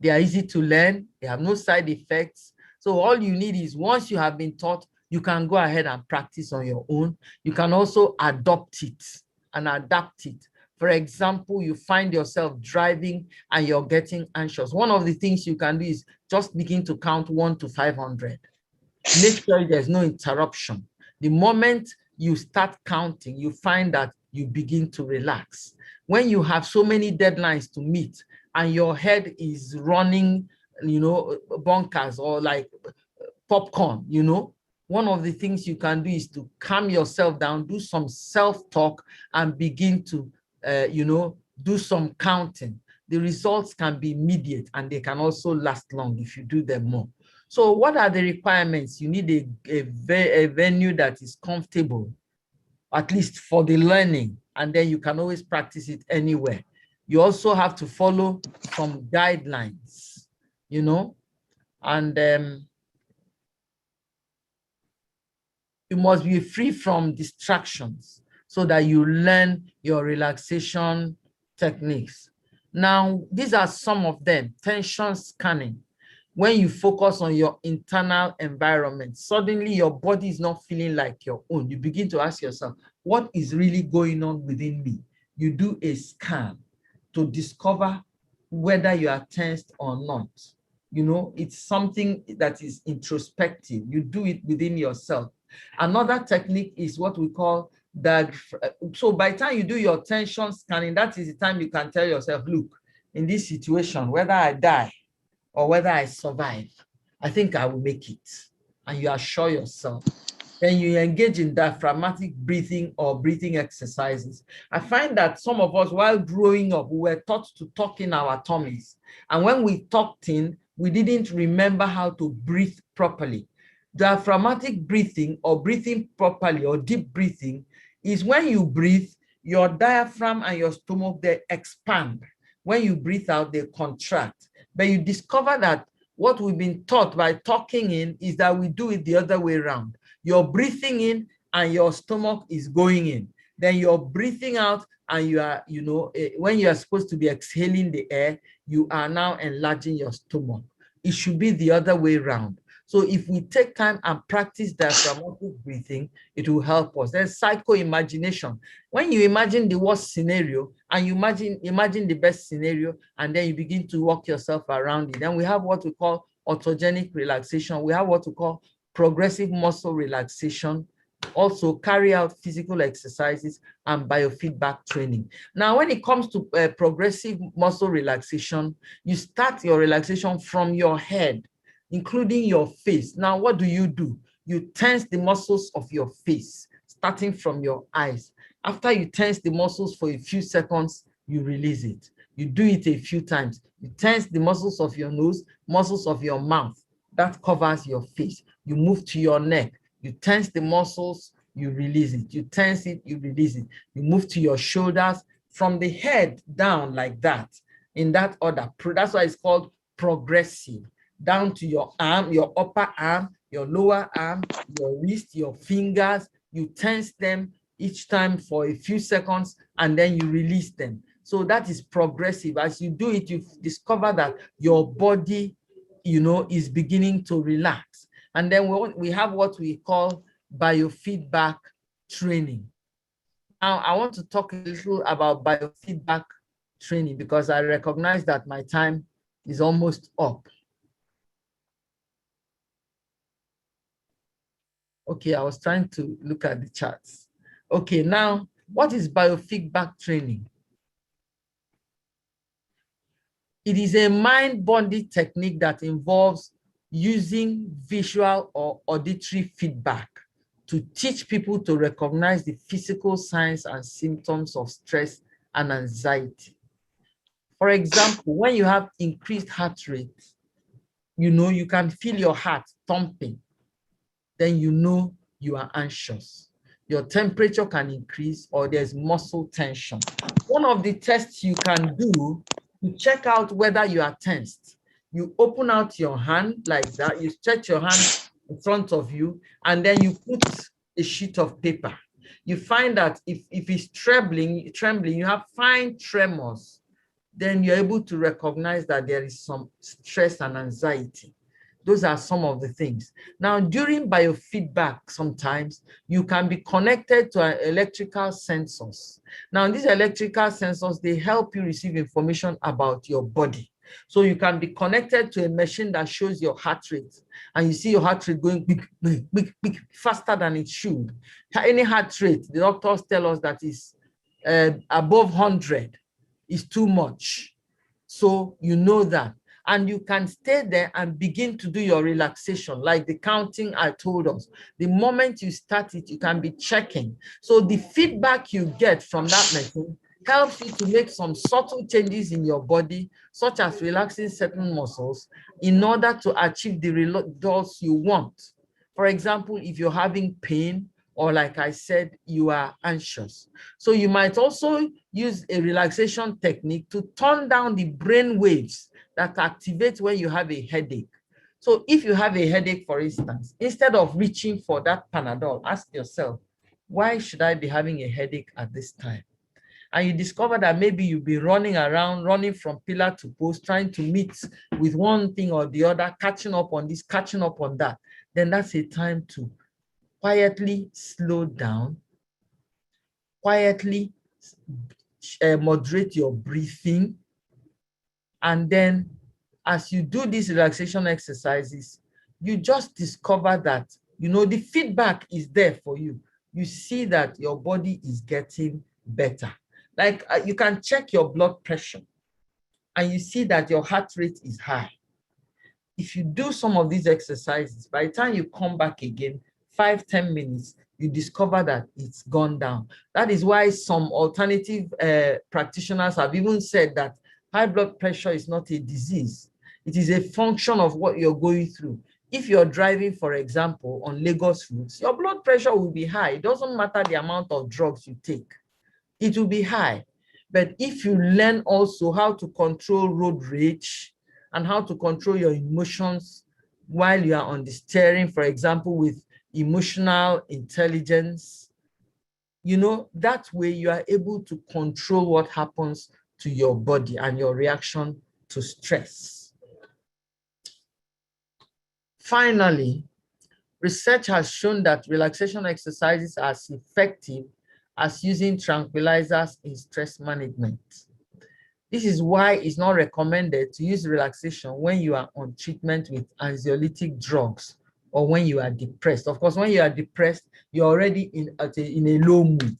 They are easy to learn. They have no side effects. So all you need is, once you have been taught, you can go ahead and practice on your own. You can also adopt it and adapt it. For example, you find yourself driving and you're getting anxious. One of the things you can do is just begin to count 1 to 500. Make sure there's no interruption. The moment you start counting, you find that you begin to relax. When you have so many deadlines to meet and your head is running, bonkers or like popcorn, one of the things you can do is to calm yourself down, do some self-talk, and begin to, do some counting. The results can be immediate and they can also last long if you do them more. So what are the requirements? You need a venue that is comfortable, at least for the learning, and then you can always practice it anywhere. You also have to follow some guidelines, and you must be free from distractions so that you learn your relaxation techniques. Now, these are some of them. Tension scanning. When you focus on your internal environment, suddenly your body is not feeling like your own. You begin to ask yourself, what is really going on within me? You do a scan to discover whether you are tensed or not. It's something that is introspective. You do it within yourself. Another technique is what we call that. So by the time you do your tension scanning, that is the time you can tell yourself, look, in this situation, whether I die or whether I survive, I think I will make it. And you assure yourself. Then you engage in diaphragmatic breathing or breathing exercises. I find that some of us, while growing up, we were taught to talk in our tummies. And when we talked in, we didn't remember how to breathe properly. Diaphragmatic breathing or breathing properly or deep breathing is when you breathe, your diaphragm and your stomach, they expand. When you breathe out, they contract. But you discover that what we've been taught by talking in is that we do it the other way around. You're breathing in and your stomach is going in. Then you're breathing out and you are, when you are supposed to be exhaling the air, you are now enlarging your stomach. It should be the other way around. So if we take time and practice diaphragmatic breathing, it will help us. There's psycho-imagination. When you imagine the worst scenario and you imagine the best scenario, and then you begin to walk yourself around it. Then we have what we call autogenic relaxation. We have what we call progressive muscle relaxation. Also carry out physical exercises and biofeedback training. Now, when it comes to progressive muscle relaxation, you start your relaxation from your head, including your face. Now, what do? You tense the muscles of your face, starting from your eyes. After you tense the muscles for a few seconds, you release it. You do it a few times. You tense the muscles of your nose, muscles of your mouth. That covers your face. You move to your neck. You tense the muscles, you release it. You tense it, you release it. You move to your shoulders from the head down like that, in that order. That's why it's called progressive. Down to your arm, your upper arm, your lower arm, your wrist, your fingers. You tense them each time for a few seconds, and then you release them. So that is progressive. As you do it, you discover that your body, is beginning to relax. And then we have what we call biofeedback training. Now, I want to talk a little about biofeedback training because I recognize that my time is almost up. Okay, I was trying to look at the charts. Okay, now, what is biofeedback training? It is a mind-body technique that involves using visual or auditory feedback to teach people to recognize the physical signs and symptoms of stress and anxiety. For example, when you have increased heart rate, you can feel your heart thumping, then you are anxious. Your temperature can increase or there's muscle tension. One of the tests you can do to check out whether you are tensed, you open out your hand like that, you stretch your hand in front of you, and then you put a sheet of paper. You find that if it's trembling, you have fine tremors, then you're able to recognize that there is some stress and anxiety. Those are some of the things. Now, during biofeedback, sometimes you can be connected to electrical sensors. Now, these electrical sensors, they help you receive information about your body. So you can be connected to a machine that shows your heart rate, and you see your heart rate going big, big, big, big, faster than it should. Any heart rate, the doctors tell us that is above 100 is too much. So you know that. And you can stay there and begin to do your relaxation, like the counting I told us. The moment you start it, you can be checking. So the feedback you get from that machine helps you to make some subtle changes in your body, such as relaxing certain muscles, in order to achieve the results you want. For example, if you're having pain, or like I said, you are anxious. So you might also use a relaxation technique to turn down the brain waves that activate when you have a headache. So if you have a headache, for instance, instead of reaching for that Panadol, ask yourself, why should I be having a headache at this time? And you discover that maybe you'll be running around, running from pillar to post, trying to meet with one thing or the other, catching up on this, catching up on that. Then that's a time to quietly slow down, quietly moderate your breathing. And then as you do these relaxation exercises, you just discover that, the feedback is there for you. You see that your body is getting better. Like you can check your blood pressure and you see that your heart rate is high. If you do some of these exercises, by the time you come back again, 5-10 minutes, you discover that it's gone down. That is why some alternative practitioners have even said that high blood pressure is not a disease. It is a function of what you're going through. If you're driving, for example, on Lagos routes, your blood pressure will be high. It doesn't matter the amount of drugs you take. It will be high. But if you learn also how to control road rage and how to control your emotions while you are on the steering, for example, with emotional intelligence, that way you are able to control what happens to your body and your reaction to stress. Finally, research has shown that relaxation exercises are as effective as using tranquilizers in stress management. This is why it's not recommended to use relaxation when you are on treatment with anxiolytic drugs or when you are depressed. Of course, when you are depressed, you're already in a low mood.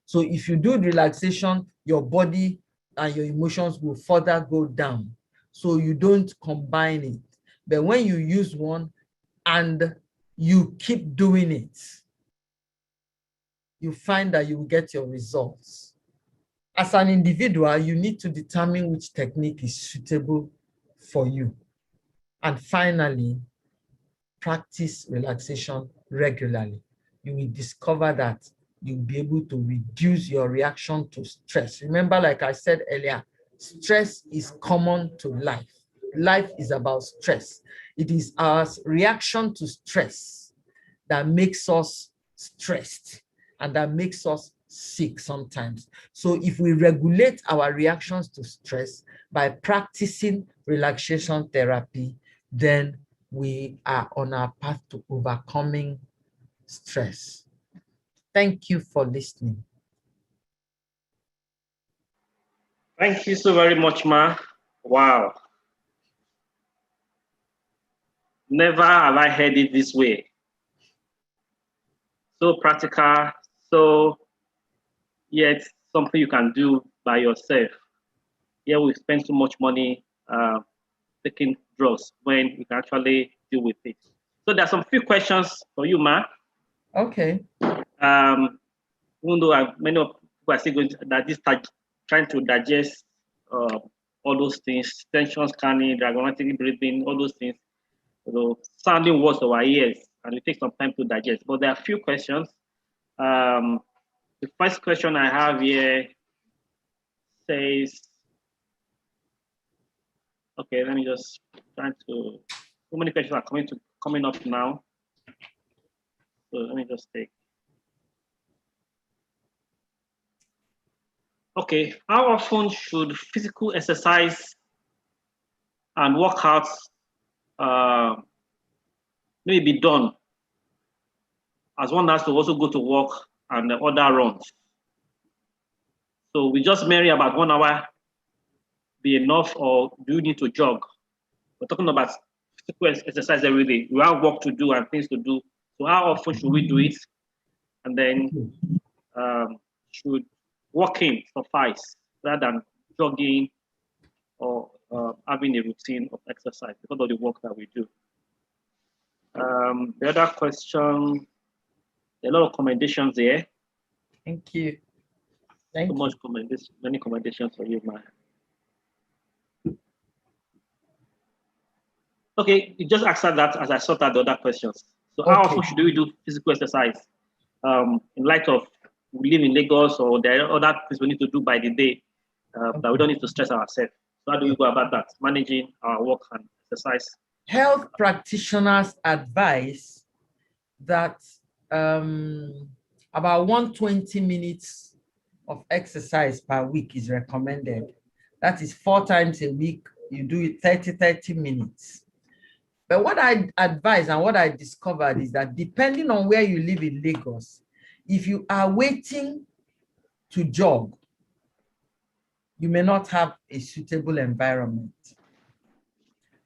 So if you do relaxation, your body and your emotions will further go down. So you don't combine it. But when you use one and you keep doing it, you find that you will get your results. As an individual, you need to determine which technique is suitable for you. And finally, practice relaxation regularly. You will discover that you'll be able to reduce your reaction to stress. Remember, like I said earlier, stress is common to life. Life is about stress. It is our reaction to stress that makes us stressed and that makes us sick sometimes. So if we regulate our reactions to stress by practicing relaxation therapy, then we are on our path to overcoming stress. Thank you for listening. Thank you so very much, Ma. Wow. Never have I heard it this way. So practical, so yet something you can do by yourself. Here we spend so much money taking drugs when we can actually deal with it. So there are some few questions for you, Ma. Okay. Even though many of people are still going to trying to digest all those things, tension scanning, diagnostic breathing, all those things, sounding words of our ears, and it takes some time to digest. But there are a few questions. The first question I have here says, okay, let me just try to, so many questions are coming up now. So let me just take. Okay, how often should physical exercise and workouts maybe be done, as one has to also go to work and the other runs? So we just marry about 1 hour be enough, or do you need to jog? We're talking about physical exercise every day. We have work to do and things to do. So how often should we do it? And then should walking suffice rather than jogging or having a routine of exercise because of the work that we do? The other question, a lot of commendations there. Thank you. Thank you. Many commendations for you, man. Okay, you just answered that as I sort out the other questions. So how often should we do physical exercise? In light of we live in Lagos, or there are other things we need to do by the day that we don't need to stress ourselves. So how do we go about that, managing our work and exercise? Health practitioners advise that about 120 minutes of exercise per week is recommended. That is 4 times a week. You do it 30 minutes. But what I advise and what I discovered is that depending on where you live in Lagos, if you are waiting to jog, you may not have a suitable environment.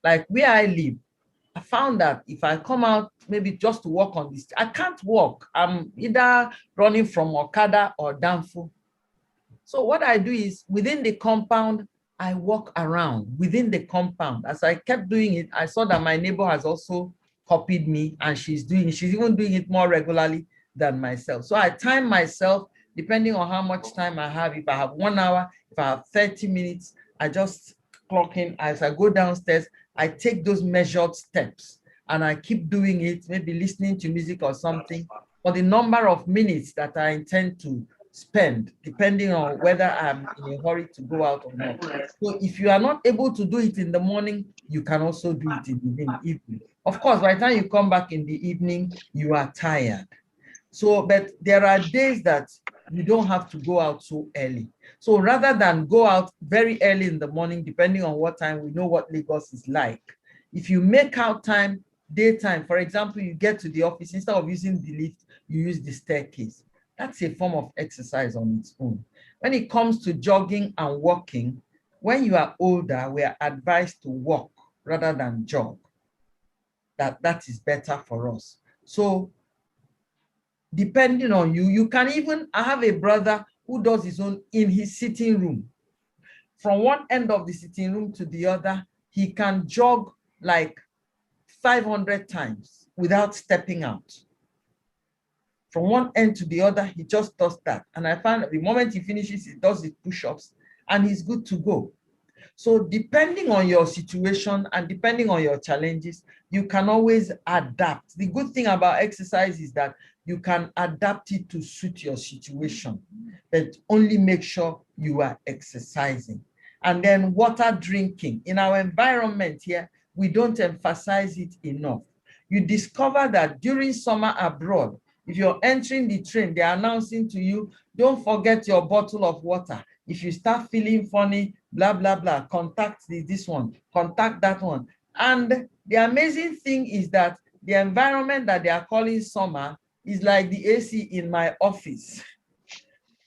Like where I live, I found that if I come out maybe just to walk on this, I can't walk. I'm either running from Okada or Danfo. So what I do is within the compound, I walk around within the compound. As I kept doing it, I saw that my neighbor has also copied me, and she's even doing it more regularly than myself. So I time myself depending on how much time I have. If I have 1 hour, if I have 30 minutes, I just clock in. As I go downstairs, I take those measured steps and I keep doing it, maybe listening to music or something, for the number of minutes that I intend to spend, depending on whether I'm in a hurry to go out or not. So if you are not able to do it in the morning, you can also do it in the evening. Of course, by the time you come back in the evening, you are tired. So, but there are days that you don't have to go out so early. So rather than go out very early in the morning, depending on what time, we know what Lagos is like. If you make out time, daytime, for example, you get to the office, instead of using the lift, you use the staircase. That's a form of exercise on its own. When it comes to jogging and walking, when you are older, we are advised to walk rather than jog. That is better for us. So depending on you, you can even, I have a brother who does his own in his sitting room. From one end of the sitting room to the other, he can jog like 500 times without stepping out. From one end to the other, he just does that. And I found the moment he finishes, he does his push-ups and he's good to go. So depending on your situation and depending on your challenges, you can always adapt. The good thing about exercise is that you can adapt it to suit your situation, but only make sure you are exercising. And then water drinking. In our environment here, we don't emphasize it enough. You discover that during summer abroad, if you're entering the train, they're announcing to you, don't forget your bottle of water. If you start feeling funny, blah, blah, blah, contact this one, contact that one. And the amazing thing is that the environment that they are calling summer is like the AC in my office.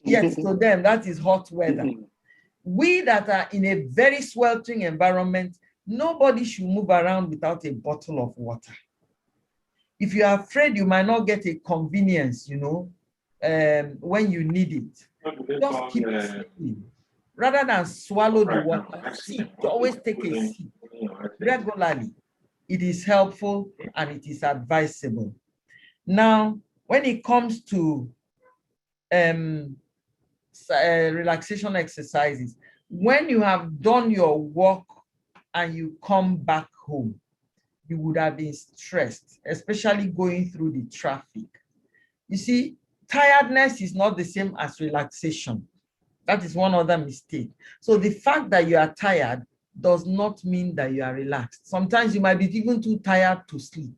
Yes, to them, that is hot weather. We that are in a very sweltering environment, nobody should move around without a bottle of water. If you are afraid you might not get a convenience, you know, when you need it, just keep sipping. Rather than swallow the water, sip. Always take a sip regularly. It is helpful and it is advisable. Now, when it comes to relaxation exercises, when you have done your work and you come back home, you would have been stressed, especially going through the traffic. You see, tiredness is not the same as relaxation. That is one other mistake. So the fact that you are tired does not mean that you are relaxed. Sometimes you might be even too tired to sleep.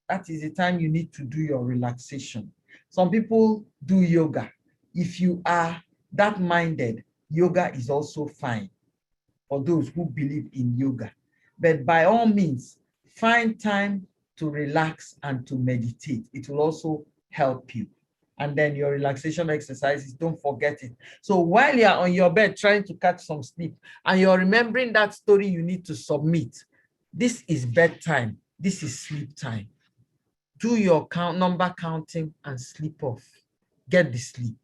That is the time you need to do your relaxation. Some people do yoga. If you are that minded, yoga is also fine for those who believe in yoga. But by all means, find time to relax and to meditate. It will also help you. And then your relaxation exercises, don't forget it. So while you're on your bed trying to catch some sleep and you're remembering that story you need to submit, this is bedtime. This is sleep time. Do your number counting and sleep off. Get the sleep.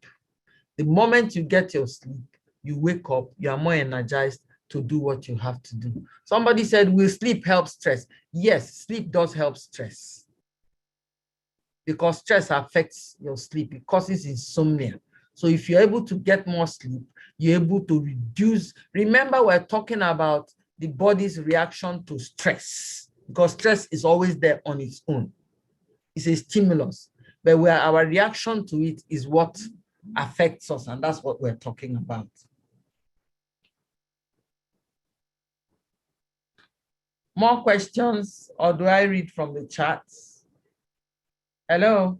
The moment you get your sleep, you wake up, you are more energized to do what you have to do. Somebody said, will sleep help stress? Yes, sleep does help stress. Because stress affects your sleep. It causes insomnia. So if you're able to get more sleep, you're able to reduce. Remember, we're talking about the body's reaction to stress, because stress is always there on its own. It's a stimulus, but where our reaction to it is what affects us, and that's what we're talking about. More questions, or do I read from the chats? Hello?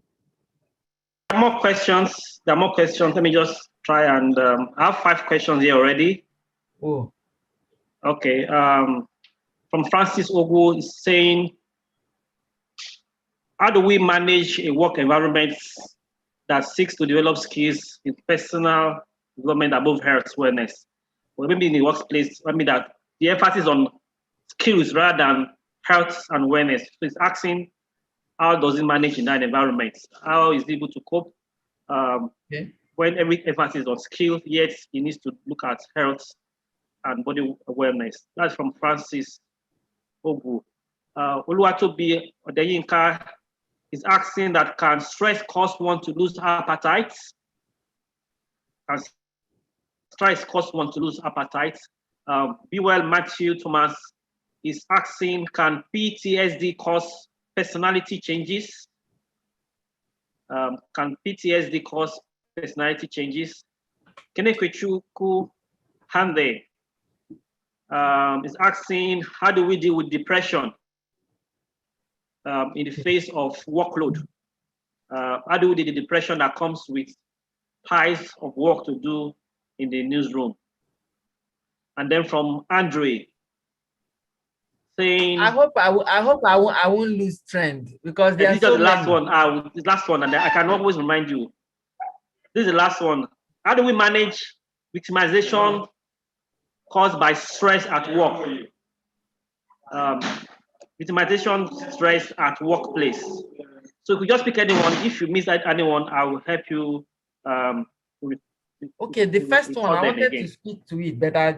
There are more questions. There are more questions. Let me just try and I have 5 questions here already. Oh. Okay. From Francis Ogu is saying, how do we manage a work environment that seeks to develop skills in personal development above health wellness? Well, maybe in the workplace, maybe that the emphasis on skills rather than health and wellness. So it's asking, how does it manage in that environment? How is it able to cope when every emphasis on skills, yet he needs to look at health and body wellness? That's from Francis Ogu. Oluwatobi Odeyinka is asking that, can stress cause one to lose appetite? Can stress cause one to lose appetite? Be well, Matthew Thomas is asking, can PTSD cause personality changes? Can PTSD cause personality changes? Kenekwechuku Hande is asking, how do we deal with depression in the face of workload? How do we deal with the depression that comes with piles of work to do in the newsroom? And then from Andre, saying, I hope I won't lose trend, because this is the last many. one. The last one, and I can always remind you. This is the last one. How do we manage victimization caused by stress at work? Victimization, stress at workplace. So if you just pick anyone, if you miss anyone, I will help you. Okay, the first one, I wanted to speak to it, but I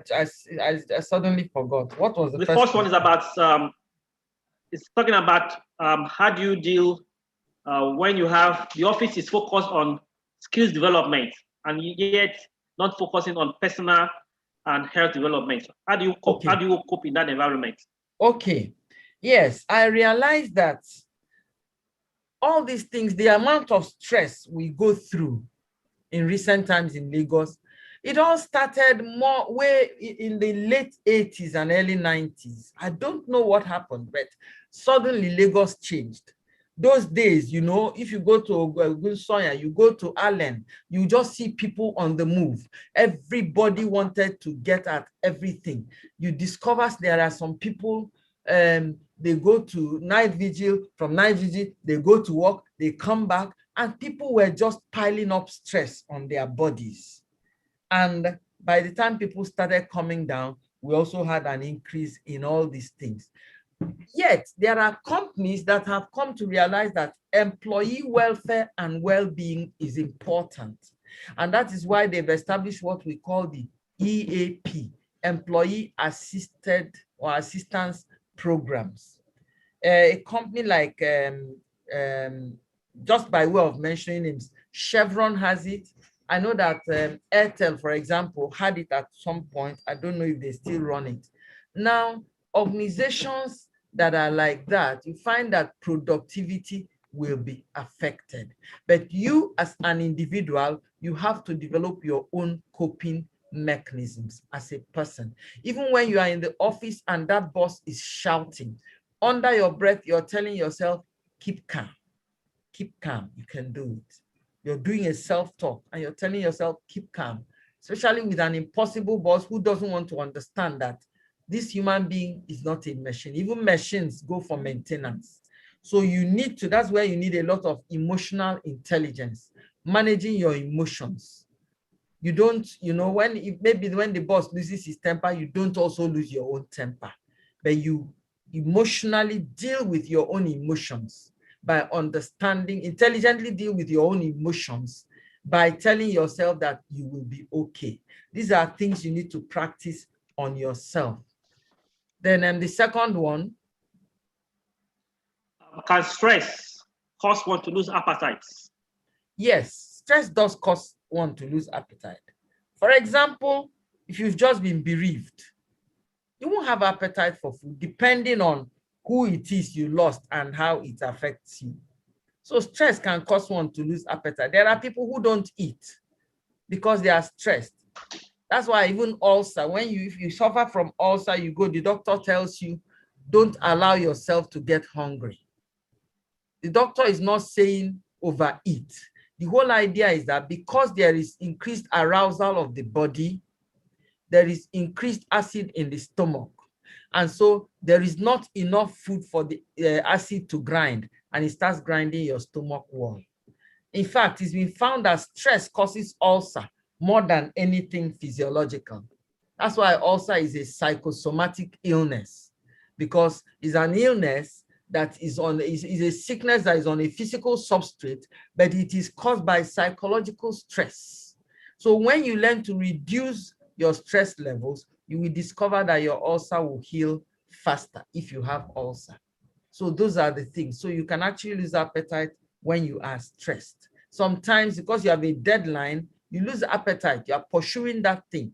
suddenly forgot. What was the first one? The first one is about, it's talking about how do you deal when you have the office is focused on skills development and yet not focusing on personal and health development? How do you cope? Okay. How do you cope in that environment? Okay. Yes, I realize that all these things, the amount of stress we go through in recent times in Lagos, it all started more way in the late 80s and early 90s. I don't know what happened, but suddenly Lagos changed. Those days, you know, if you go to Ogunsoya, you go to Allen, you just see people on the move. Everybody wanted to get at everything. You discover there are some people, they go to night vigil, from night vigil, they go to work, they come back, and people were just piling up stress on their bodies. And by the time people started coming down, we also had an increase in all these things. Yet, there are companies that have come to realize that employee welfare and well-being is important. And that is why they've established what we call the EAP, Employee Assisted or Assistance Programs. A company like, just by way of mentioning names, Chevron has it. I know that Airtel, for example, had it at some point. I don't know if they still run it. Now, organizations that are like that, you find that productivity will be affected. But you as an individual, you have to develop your own coping mechanisms as a person. Even when you are in the office and that boss is shouting, under your breath, you're telling yourself, keep calm, you can do it. You're doing a self-talk and you're telling yourself, keep calm, especially with an impossible boss who doesn't want to understand that this human being is not a machine. Even machines go for maintenance. So you need to, that's where you need a lot of emotional intelligence, managing your emotions. You don't, you know, maybe when the boss loses his temper, you don't also lose your own temper, but you emotionally deal with your own emotions by understanding, intelligently deal with your own emotions by telling yourself that you will be okay. These are things you need to practice on yourself. Then the second one. Can stress cause one to lose appetites? Yes, stress does cause one to lose appetite. For example, if you've just been bereaved, you won't have appetite for food depending on who it is you lost and how it affects you. So stress can cause one to lose appetite. There are people who don't eat because they are stressed. That's why even ulcer, if you suffer from ulcer, you go, the doctor tells you, don't allow yourself to get hungry. The doctor is not saying overeat. The whole idea is that because there is increased arousal of the body, there is increased acid in the stomach. And so there is not enough food for the acid to grind, and it starts grinding your stomach wall. In fact, it's been found that stress causes ulcer more than anything physiological. That's why ulcer is a psychosomatic illness, because it's an illness that is a sickness that is on a physical substrate, but it is caused by psychological stress. So when you learn to reduce your stress levels, you will discover that your ulcer will heal faster if you have ulcer. So those are the things. So you can actually lose appetite when you are stressed. Sometimes because you have a deadline, you lose appetite. You are pursuing that thing.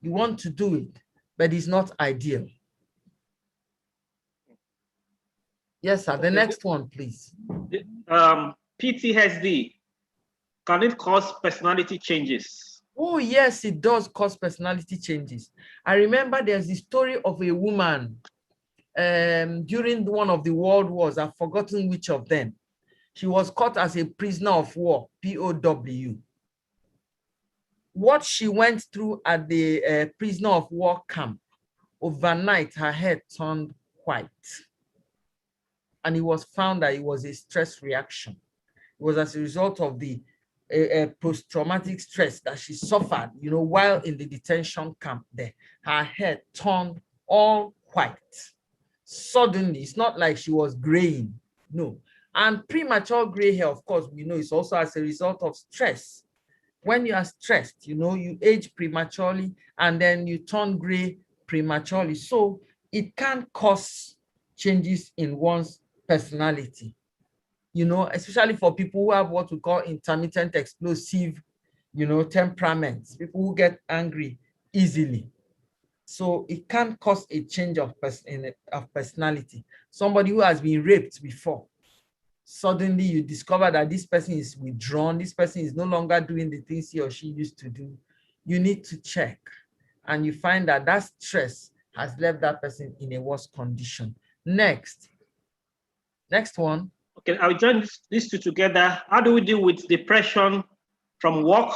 You want to do it, but it's not ideal. Yes, sir. The next one, please. PTSD, can it cause personality changes? Oh, yes, it does cause personality changes. I remember there's the story of a woman during one of the world wars. I've forgotten which of them. She was caught as a prisoner of war, POW. What she went through at the prisoner of war camp, overnight, her head turned white. And it was found that it was a stress reaction. It was as a result of the post-traumatic stress that she suffered, you know, while in the detention camp there. Her head turned all white. Suddenly, it's not like she was graying, no. And premature gray hair, of course, we know is also as a result of stress. When you are stressed, you know, you age prematurely and then you turn gray prematurely. So it can cause changes in one's personality. you know, especially for people who have what we call intermittent explosive, you know, temperaments, people who get angry easily. So it can cause a change of personality. Somebody who has been raped before, suddenly you discover that this person is withdrawn, this person is no longer doing the things he or she used to do. You need to check, and you find that that stress has left that person in a worse condition. Next one. Okay, I'll join these two together. How do we deal with depression from work?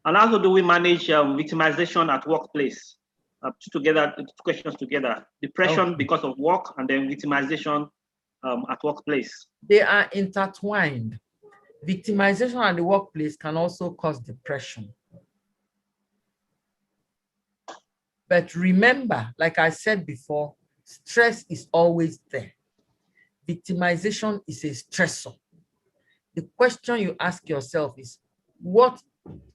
And how do we manage victimization at workplace? Two questions together. Depression because of work, and then victimization at workplace. They are intertwined. Victimization at the workplace can also cause depression. But remember, like I said before, stress is always there. Victimization is a stressor. The question you ask yourself is, what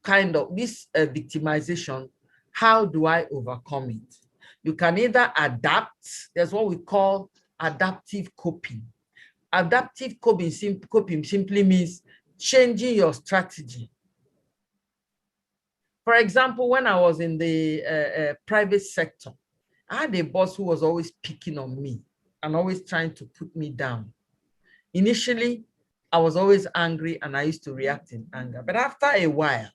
kind of this victimization, how do I overcome it? You can either adapt, there's what we call adaptive coping. Adaptive coping simply means changing your strategy. For example, when I was in the private sector, I had a boss who was always picking on me and always trying to put me down. Initially, I was always angry and I used to react in anger. But after a while,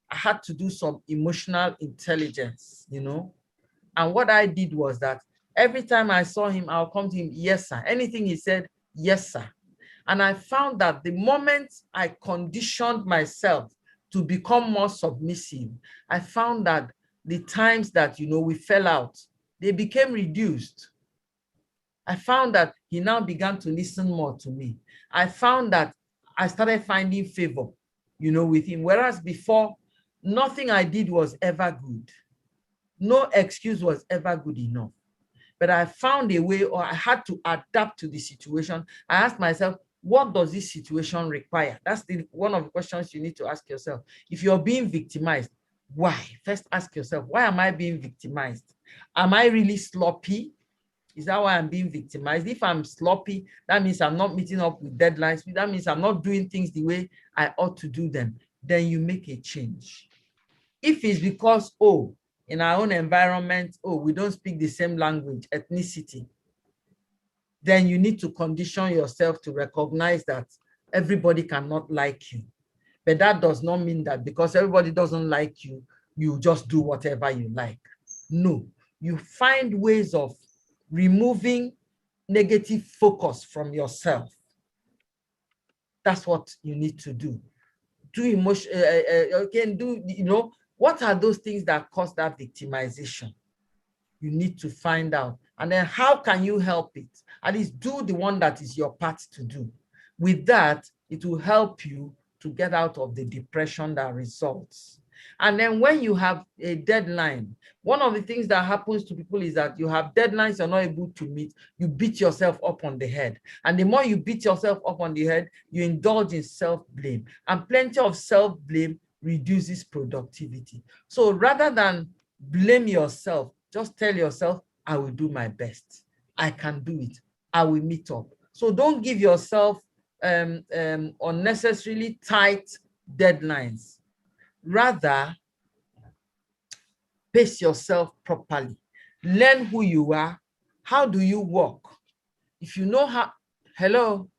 I had to do some emotional intelligence, you know. And what I did was that every time I saw him, I'll come to him, yes, sir. Anything he said, yes, sir. And I found that the moment I conditioned myself to become more submissive, I found that the times that, you know, we fell out, they became reduced. I found that he now began to listen more to me. I found that I started finding favor, you know, with him. Whereas before, nothing I did was ever good. No excuse was ever good enough. But I found a way, or I had to adapt to the situation. I asked myself, what does this situation require? That's one of the questions you need to ask yourself. If you're being victimized, why? First ask yourself, why am I being victimized? Am I really sloppy? Is that why I'm being victimized? If I'm sloppy, that means I'm not meeting up with deadlines. That means I'm not doing things the way I ought to do them. Then you make a change. If it's because, oh, in our own environment, oh, we don't speak the same language, ethnicity, then you need to condition yourself to recognize that everybody cannot like you. But that does not mean that because everybody doesn't like you, you just do whatever you like. No, you find ways of removing negative focus from yourself. That's what you need to do. Do emotion, again, do, you know, what are those things that cause that victimization? You need to find out. And then how can you help it? At least do the one that is your part to do. With that, it will help you to get out of the depression that results. And then when you have a deadline, one of the things that happens to people is that you have deadlines you're not able to meet, you beat yourself up on the head. And the more you beat yourself up on the head, you indulge in self-blame. And plenty of self-blame reduces productivity. So rather than blame yourself, just tell yourself, I will do my best. I can do it. I will meet up. So don't give yourself unnecessarily tight deadlines. Rather, pace yourself properly. Learn who you are. How do you work? If you know how, hello?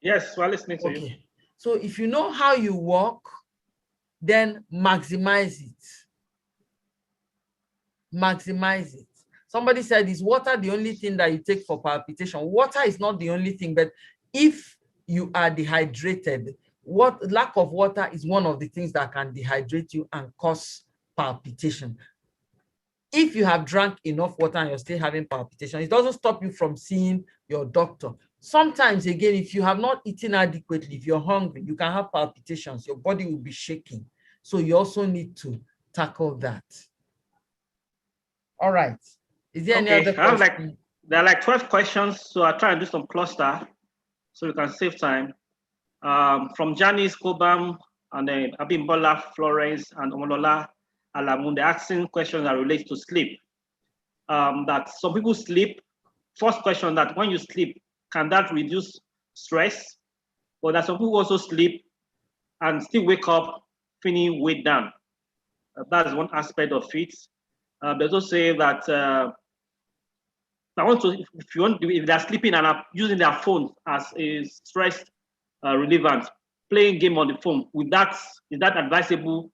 Yes, we're listening to you. So if you know how you work, then maximize it. Maximize it. Somebody said, is water the only thing that you take for palpitation? Water is not the only thing, but if you are dehydrated, lack of water is one of the things that can dehydrate you and cause palpitation. If you have drank enough water and you're still having palpitation, it doesn't stop you from seeing your doctor. Sometimes, again, if you have not eaten adequately, if you're hungry, you can have palpitations. Your body will be shaking. So you also need to tackle that. All right. Is there any other question? There are like 12 questions, so I'll try and do some cluster so we can save time. From Janice Kobam and then Abimbola Florence and Omolola Alamun, they're asking questions that relate to sleep. That some people sleep. First question, that when you sleep, can that reduce stress? But there's some people who also sleep and still wake up feeling weighed down. That's one aspect of it. They also say that if they're sleeping and are using their phone as a stress relevant, playing game on the phone, is that advisable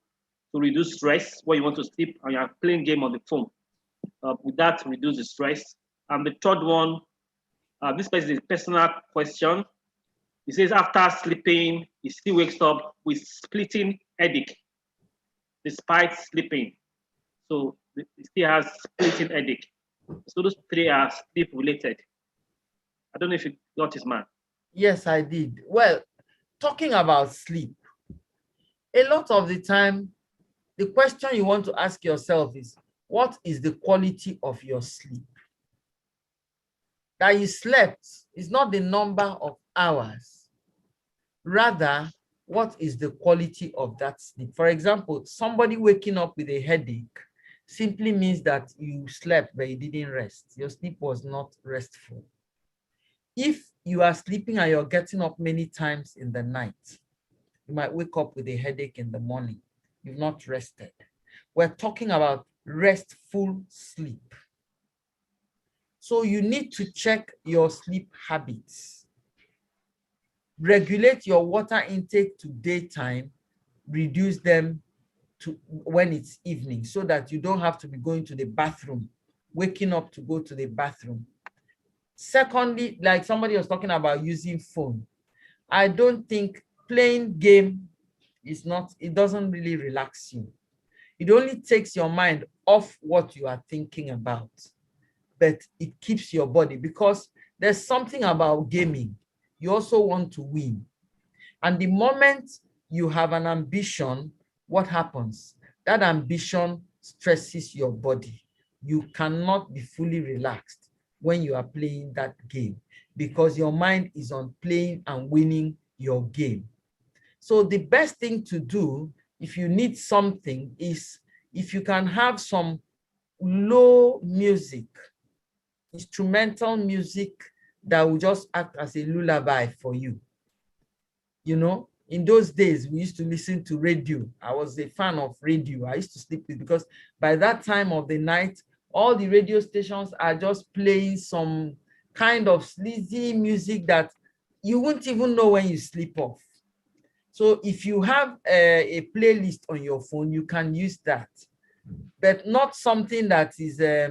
to reduce stress when you want to sleep and you're playing game on the phone? Would that reduce the stress? And the third one, this is a personal question. He says after sleeping, he still wakes up with splitting headache despite sleeping. So he still has splitting headache. So those three are sleep related. I don't know if you got his man. Yes, I did. Well, talking about sleep, a lot of the time, the question you want to ask yourself is, what is the quality of your sleep? That you slept is not the number of hours. Rather, what is the quality of that sleep? For example, somebody waking up with a headache simply means that you slept but you didn't rest. Your sleep was not restful. If you are sleeping and you're getting up many times in the night, you might wake up with a headache in the morning. You've not rested. We're talking about restful sleep. So you need to check your sleep habits. Regulate your water intake to daytime, reduce them to when it's evening so that you don't have to be going to the bathroom, waking up to go to the bathroom. Secondly, like somebody was talking about using phone, I don't think playing game it doesn't really relax you. It only takes your mind off what you are thinking about, but it keeps your body, because there's something about gaming. You also want to win. And the moment you have an ambition, what happens? That ambition stresses your body. You cannot be fully relaxed when you are playing that game because your mind is on playing and winning your game. So the best thing to do if you need something is if you can have some low music, instrumental music that will just act as a lullaby for you. You know, in those days, we used to listen to radio. I was a fan of radio. I used to sleep with, because by that time of the night, all the radio stations are just playing some kind of sleazy music that you won't even know when you sleep off. So if you have a playlist on your phone, you can use that, but not something that is a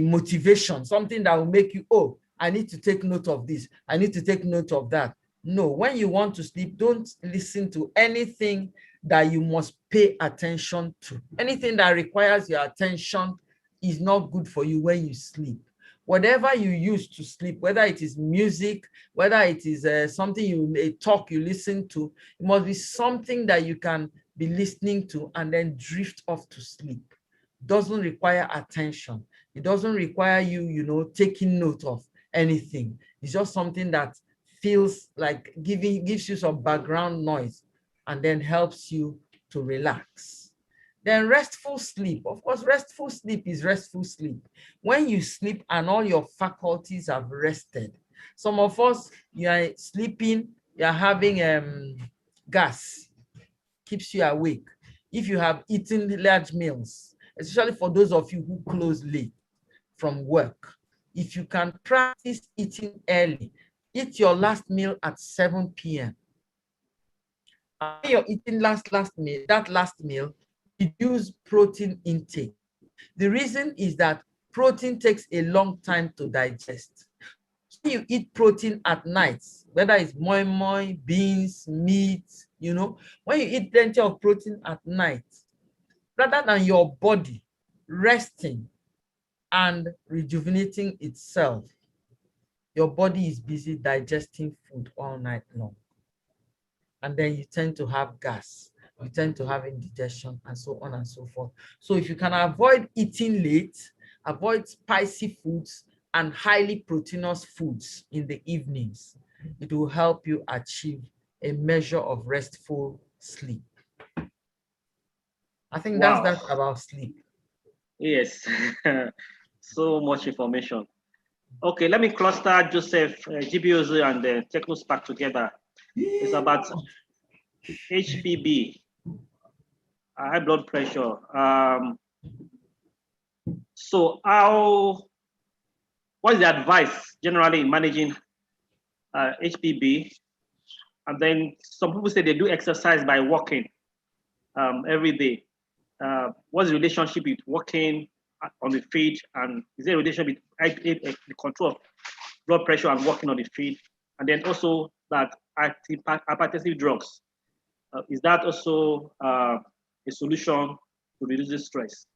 motivation, something that will make you, oh, I need to take note of this, I need to take note of that. No, when you want to sleep, don't listen to anything that you must pay attention to. Anything that requires your attention is not good for you when you sleep. Whatever you use to sleep, whether it is music, whether it is something a talk you listen to, it must be something that you can be listening to and then drift off to sleep. Doesn't require attention. It doesn't require you, taking note of anything. It's just something that feels like gives you some background noise and then helps you to relax. Then restful sleep. Of course, restful sleep is restful sleep. When you sleep and all your faculties have rested. Some of us, you are sleeping, you are having gas, keeps you awake. If you have eaten large meals, especially for those of you who close late from work, if you can practice eating early, eat your last meal at 7 p.m. When you're eating that last meal, reduce protein intake. The reason is that protein takes a long time to digest. When you eat protein at night, whether it's moi, beans, meat, when you eat plenty of protein at night, rather than your body resting and rejuvenating itself, your body is busy digesting food all night long. And then you tend to have gas, you tend to have indigestion, and so on and so forth. So if you can avoid eating late, avoid spicy foods and highly proteinous foods in the evenings, it will help you achieve a measure of restful sleep. I think Wow. that's that about sleep. Yes, so much information. Okay, let me cluster Joseph, GBOZ, and TechnoSpark together. It's about HBB, high blood pressure. So what is the advice generally in managing HBB? And then some people say they do exercise by walking every day. What's the relationship with walking on the feet, and is there a relationship with the control of blood pressure and walking on the feet? And then also that hypertensive drugs, is that also a solution to reduce stress?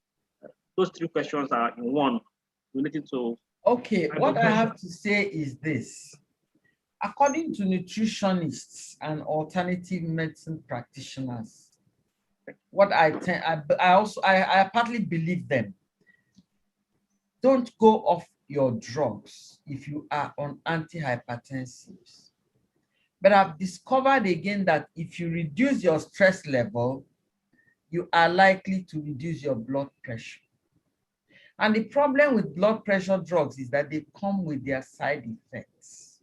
Those three questions are in one related to. Okay, what I have to say is this. According to nutritionists and alternative medicine practitioners, what I partly believe them. Don't go off your drugs if you are on antihypertensives. But I've discovered again that if you reduce your stress level, you are likely to reduce your blood pressure. And the problem with blood pressure drugs is that they come with their side effects.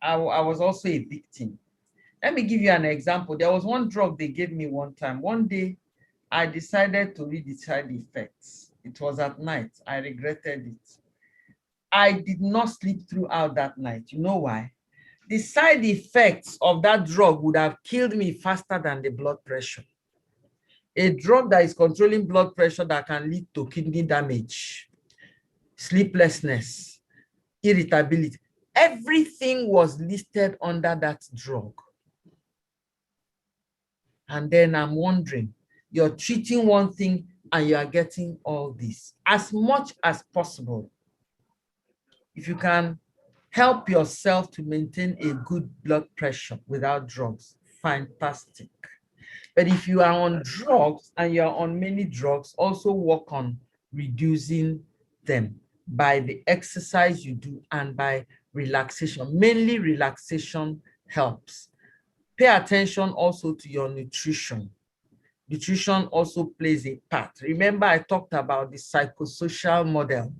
I was also a victim. Let me give you an example. There was one drug they gave me one time. One day, I decided to read the side effects. It was at night. I regretted it. I did not sleep throughout that night. You know why? The side effects of that drug would have killed me faster than the blood pressure. A drug that is controlling blood pressure that can lead to kidney damage, sleeplessness, irritability. Everything was listed under that drug. And then I'm wondering, you're treating one thing and you are getting all this. As much as possible, if you can help yourself to maintain a good blood pressure without drugs, fantastic. But if you are on drugs and you're on many drugs, also work on reducing them by the exercise you do and by relaxation. Mainly relaxation helps. Pay attention also to your nutrition. Nutrition also plays a part. Remember, I talked about the psychosocial model,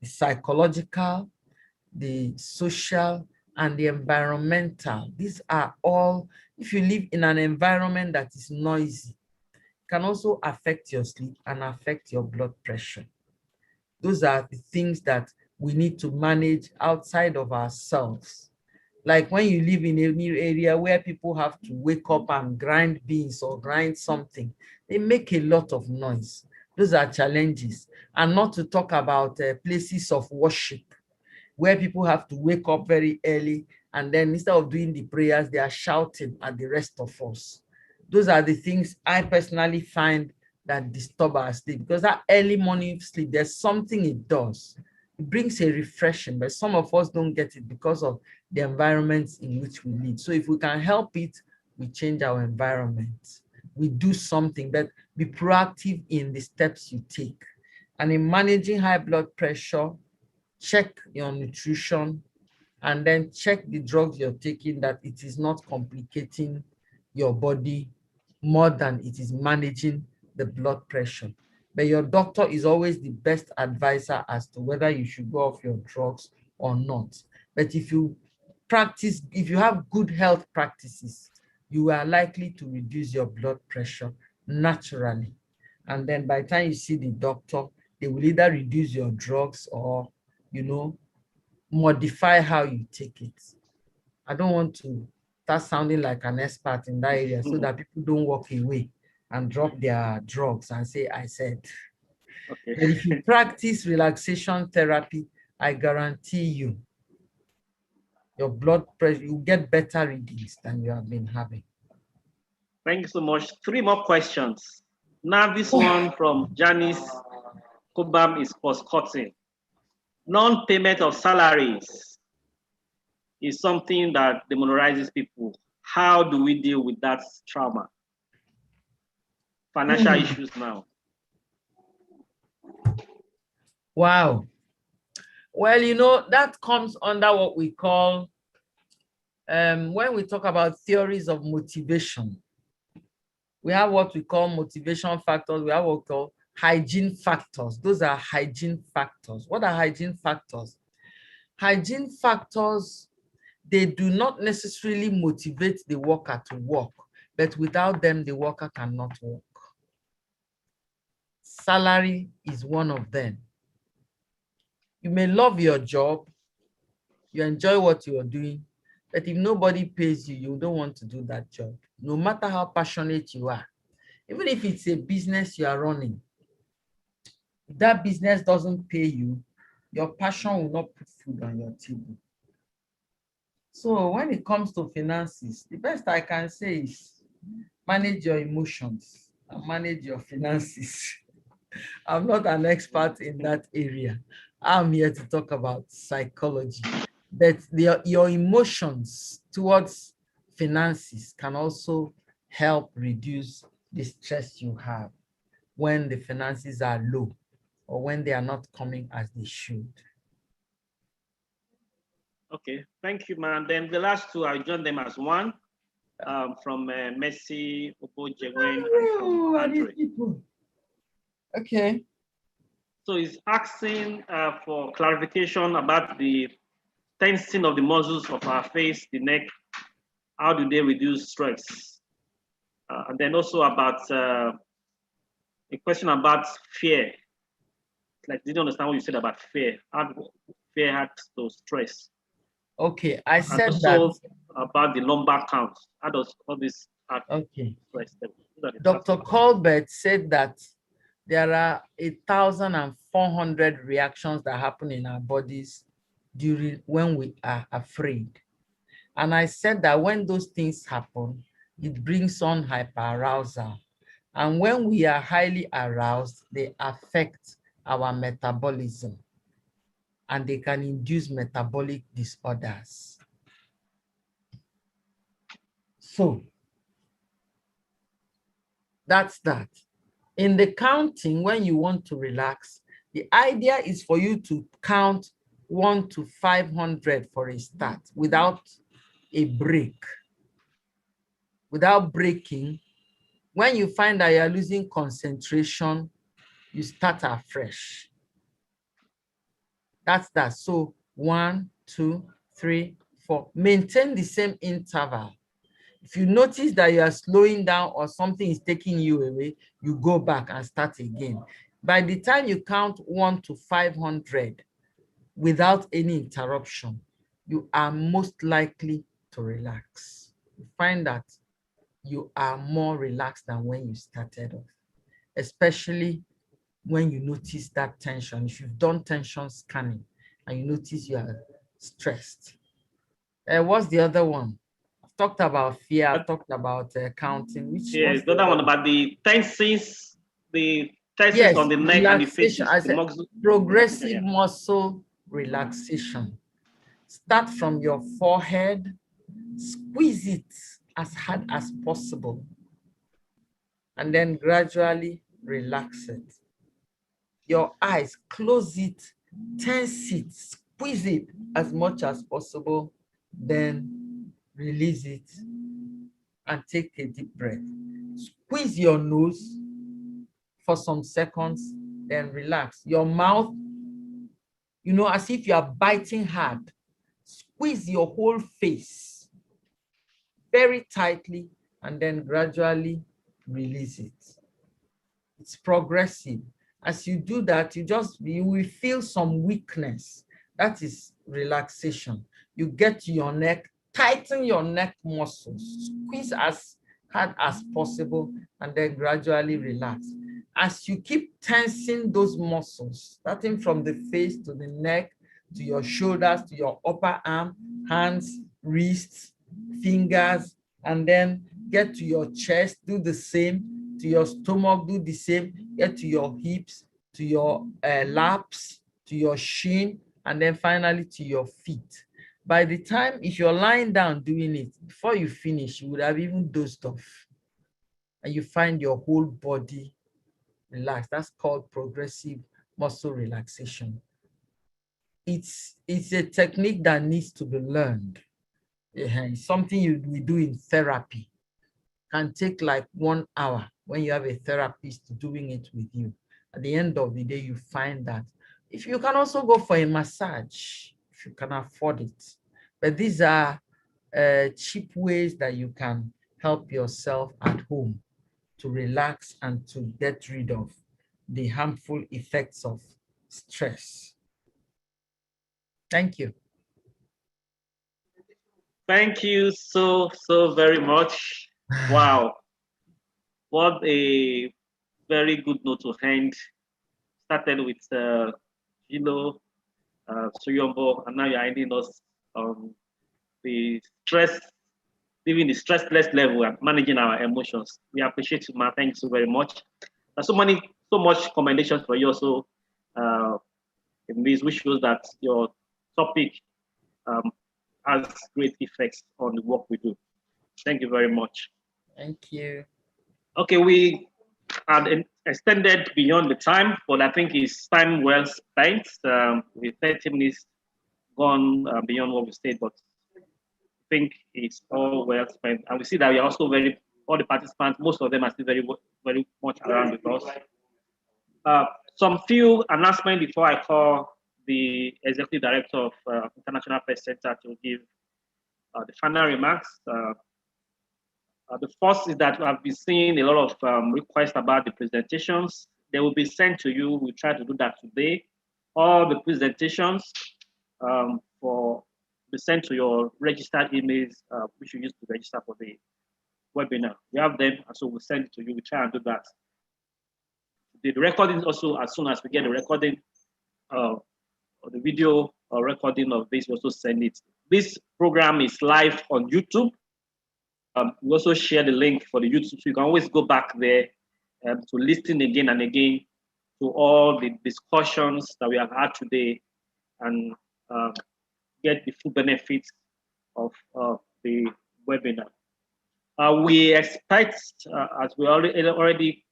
the psychological, the social, and the environmental. These are all, if you live in an environment that is noisy, can also affect your sleep and affect your blood pressure. Those are the things that we need to manage outside of ourselves. Like when you live in a new area where people have to wake up and grind beans or grind something, they make a lot of noise. Those are challenges. And not to talk about places of worship where people have to wake up very early and then instead of doing the prayers, they are shouting at the rest of us. Those are the things I personally find that disturb our sleep, because that early morning sleep, there's something it does. It brings a refreshing, but some of us don't get it because of the environments in which we live. So if we can help it, we change our environment. We do something, but be proactive in the steps you take. And in managing high blood pressure, check your nutrition, and then check the drugs you're taking, that it is not complicating your body more than it is managing the blood pressure. But your doctor is always the best advisor as to whether you should go off your drugs or not. But if you practice, if you have good health practices, you are likely to reduce your blood pressure naturally. And then by the time you see the doctor, they will either reduce your drugs or, you know, modify how you take it. I don't want to start sounding like an expert in that area so that people don't walk away and drop their drugs and say, I said. Okay. But if you practice relaxation therapy, I guarantee you, your blood pressure, you get better readings than you have been having. Thank you so much. 3 more questions. Now this one from Janice Kobam is post-cutting. Non-payment of salaries is something that demonizes people. How do we deal with that trauma? Financial issues now. Wow. Well, you know, that comes under what we call, when we talk about theories of motivation, we have what we call motivation factors, we have what we call hygiene factors. Those are hygiene factors. What are hygiene factors? Hygiene factors, they do not necessarily motivate the worker to work, but without them, the worker cannot work. Salary is one of them. You may love your job, you enjoy what you are doing, but if nobody pays you, you don't want to do that job, no matter how passionate you are. Even if it's a business you are running, if that business doesn't pay you, your passion will not put food on your table. So when it comes to finances, the best I can say is manage your emotions and manage your finances. I'm not an expert in that area. I'm here to talk about psychology. But your emotions towards finances can also help reduce the stress you have when the finances are low or when they are not coming as they should. Okay, thank you, man. Then the last two, I joined them as one from Messi, Obojegwen, and from Andre. Okay. So he's asking for clarification about the tensing of the muscles of our face, the neck. How do they reduce stress? And then also about a question about fear. Like, didn't understand what you said about fear. How fear had to stress. Okay, I said and that. also about the lumbar count. How does all this Okay. stress? Dr. Colbert said that there are 1,400 reactions that happen in our bodies during when we are afraid. And I said that when those things happen, it brings on hyperarousal. And when we are highly aroused, they affect our metabolism and they can induce metabolic disorders. So that's that. In the counting, when you want to relax, the idea is for you to count 1 to 500 for a start without a break. Without breaking, when you find that you're losing concentration, you start afresh. That's that. So 1, 2, 3, 4. Maintain the same interval. If you notice that you are slowing down or something is taking you away, you go back and start again. By the time you count 1 to 500 without any interruption, you are most likely to relax. You find that you are more relaxed than when you started off, especially when you notice that tension. If you've done tension scanning and you notice you are stressed. What's the other one? I've talked about fear, I've talked about counting. Yes, the other one about the tenses, yes, on the neck and the faces. I said progressive muscle relaxation. Start from your forehead, squeeze it as hard as possible, and then gradually relax it. Your eyes, close it, tense it, squeeze it as much as possible, then release it and take a deep breath. Squeeze your nose for some seconds, then relax. Your mouth, you know, as if you are biting hard. Squeeze your whole face very tightly and then gradually release it. It's progressive. As you do that, you will feel some weakness. That is relaxation. You get to your neck, tighten your neck muscles, squeeze as hard as possible, and then gradually relax. As you keep tensing those muscles, starting from the face to the neck, to your shoulders, to your upper arm, hands, wrists, fingers, and then get to your chest, do the same, to your stomach, do the same, get to your hips, to your laps, to your shin, and then finally to your feet. By the time, if you're lying down doing it, before you finish, you would have even dozed off. And you find your whole body relaxed. That's called progressive muscle relaxation. It's a technique that needs to be learned. It's something we do in therapy. Can take like 1 hour when you have a therapist doing it with you. at the end of the day, you find that if you can also go for a massage, if you can afford it. But these are cheap ways that you can help yourself at home to relax and to get rid of the harmful effects of stress. Thank you. Thank you so very much. Wow. What a very good note to end. Started with Gilo, Suyombo, and now you're ending us on the stress, living the stressless level and managing our emotions. We appreciate you, man. Thank you so very much. There's so much commendations for you also in this, which shows that your topic has great effects on the work we do. Thank you very much. Thank you. Okay, we had extended beyond the time, but I think it's time well spent. With 30 minutes gone beyond what we said, but I think it's all well spent. And we see that we are also all the participants, most of them are still very much around with us. Some few announcements before I call the Executive Director of International Press Center to give the final remarks. The first is that I've been seeing a lot of requests about the presentations. They will be sent to you. We'll try to do that today. All the presentations for be sent to your registered emails, which you use to register for the webinar. We have them, and so we'll send it to you. We try and do that. The recording also, as soon as we get the recording or the video or recording of this, we also send it. This program is live on YouTube. We also share the link for the YouTube, so you can always go back there to listen again and again to all the discussions that we have had today and get the full benefits of the webinar. We expect, as we already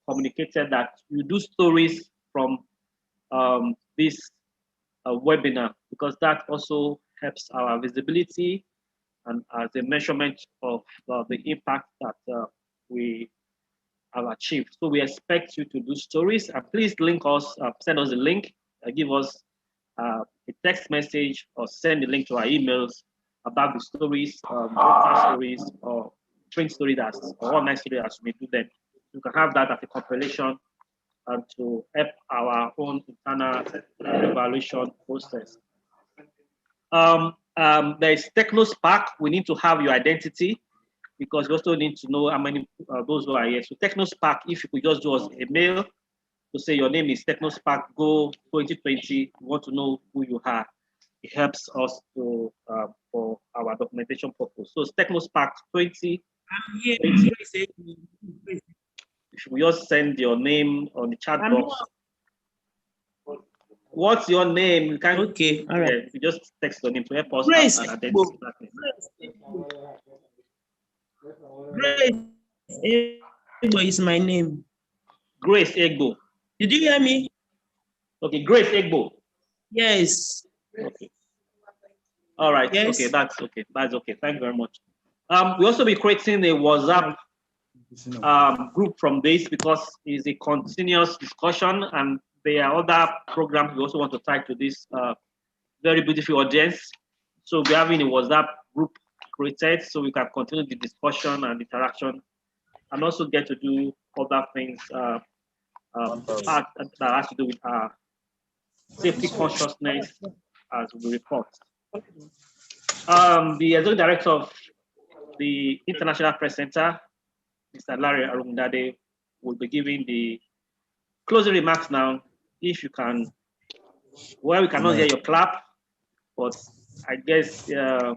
communicated, that you do stories from this webinar, because that also helps our visibility and as a measurement of the impact that we have achieved. So we expect you to do stories, and please link us, send us a link, give us a text message, or send the link to our emails about the stories, stories, or print stories or online stories as we do them. You can have that as a compilation to help our own internal evaluation process. There is TechnoSpark. We need to have your identity, because we also need to know how many those who are here. So TechnoSpark, if you could just do us a mail to say your name is TechnoSpark Go 2020, we want to know who you are. It helps us to for our documentation purpose. So it's TechnoSpark 20. I'm here. If you just send your name on the chat box. What's your name? You can, okay, all right. You just text your name to help us Grace identify that name. Grace Egbo is my name. Grace Egbo. Did you hear me? Okay, Grace Egbo. Yes. Okay. All right. Yes. Okay, that's okay. That's okay. Thank you very much. We also be creating a WhatsApp group from this, because it's a continuous discussion, and there are other programs we also want to tie to this very beautiful audience. So we're having a WhatsApp group created so we can continue the discussion and interaction, and also get to do other things that has to do with our safety consciousness as we report. The executive director of the International Press Center, Mr. Larry Arundade, will be giving the closing remarks now. If you can, well, we cannot hear your clap, but I guess you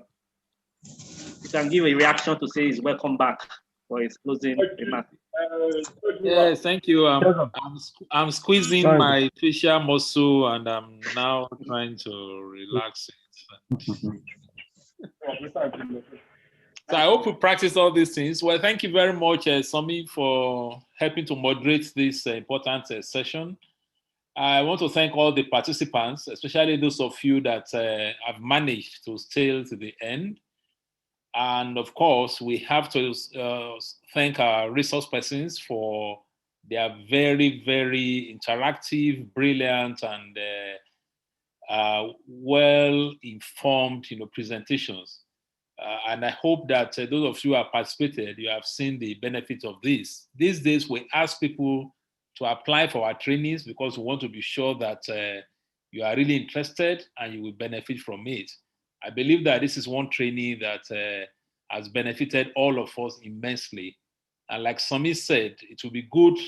can give a reaction to say welcome back for his closing remarks. Yes, thank you. I'm squeezing my facial muscle, and I'm now trying to relax it. So I hope we practice all these things. Well, thank you very much, Somi, for helping to moderate this important session. I want to thank all the participants, especially those of you that have managed to stay to the end. And of course, we have to thank our resource persons for They are very, very interactive, brilliant, and well-informed, presentations. And I hope that those of you who have participated, you have seen the benefits of this. These days, we ask people to apply for our trainings because we want to be sure that you are really interested and you will benefit from it. I believe that this is one training that has benefited all of us immensely. And like Sami said, it will be good,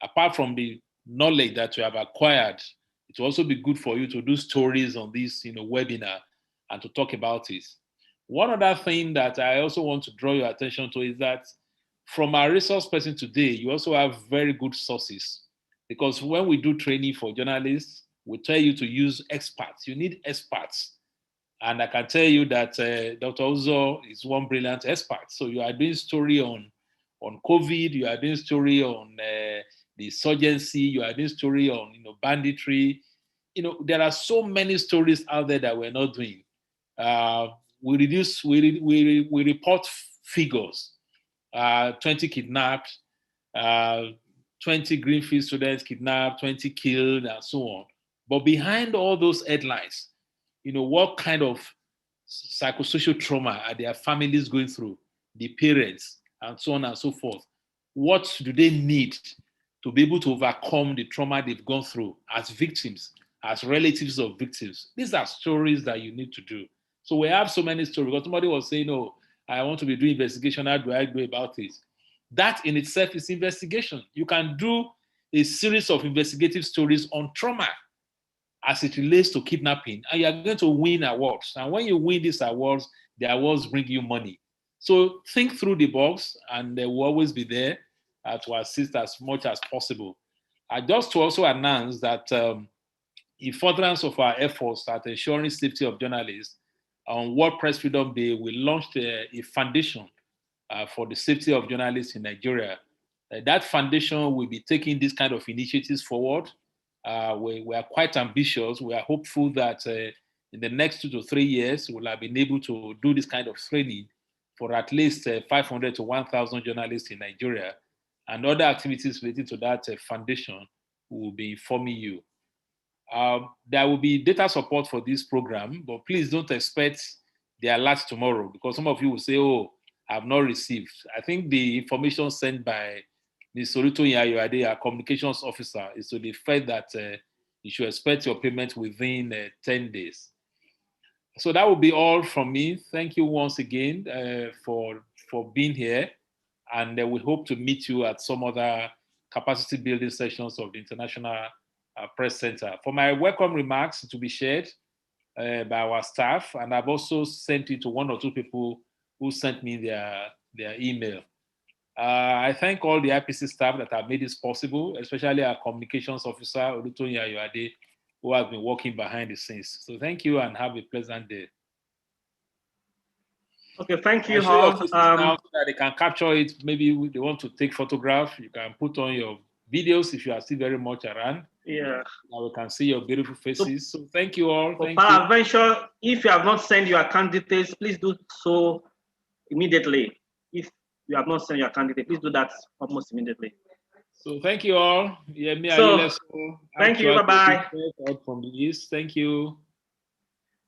apart from the knowledge that you have acquired, it will also be good for you to do stories on this webinar and to talk about it. One other thing that I also want to draw your attention to is that from our resource person today, you also have very good sources. Because when we do training for journalists, we tell you to use experts. You need experts. And I can tell you that Dr. Uzo is one brilliant expert. So you are doing story on COVID, you are doing story on the insurgency, you are doing story on banditry. There are so many stories out there that we're not doing. We report figures. 20 kidnapped, 20 Greenfield students kidnapped, 20 killed, and so on. But behind all those headlines, what kind of psychosocial trauma are their families going through, the parents, and so on and so forth? What do they need to be able to overcome the trauma they've gone through as victims, as relatives of victims? These are stories that you need to do. So we have so many stories. Because somebody was saying, "Oh, I want to be doing investigation. How do I go about this?" That in itself is investigation. You can do a series of investigative stories on trauma as it relates to kidnapping, and you are going to win awards. And when you win these awards, the awards bring you money. So think through the box, and they will always be there to assist as much as possible. Just to also announce that in furtherance of our efforts at ensuring safety of journalists, on World Press Freedom Day, we launched a foundation for the safety of journalists in Nigeria. That foundation will be taking this kind of initiatives forward. We are quite ambitious. We are hopeful that in the next 2 to 3 years, we'll have been able to do this kind of training for at least 500 to 1,000 journalists in Nigeria. And other activities related to that foundation, we will be informing you. There will be data support for this program, but please don't expect the alert tomorrow, because some of you will say, "Oh, I've not received." I think the information sent by Ms. Soruto Yayoade, our communications officer, is to the effect that you should expect your payment within 10 days. So that will be all from me. Thank you once again for being here, and we hope to meet you at some other capacity building sessions of the International Press Center. For my welcome remarks to be shared by our staff, and I've also sent it to 1 or 2 people who sent me their email. I thank all the IPC staff that have made this possible, especially our communications officer, Olutoyin Ayoade, who has been working behind the scenes. So thank you and have a pleasant day. Okay, thank you, all. Hall. Now so that they can capture it. Maybe they want to take photographs. You can put on your videos if you are still very much around. Yeah. Now we can see your beautiful faces. So thank you all. For thank you. Paraventure, if you have not sent your account details, please do so immediately. If you have not sent your account details, please do that almost immediately. So thank you all. Yeah, thank you. Bye-bye. From the East. Thank you.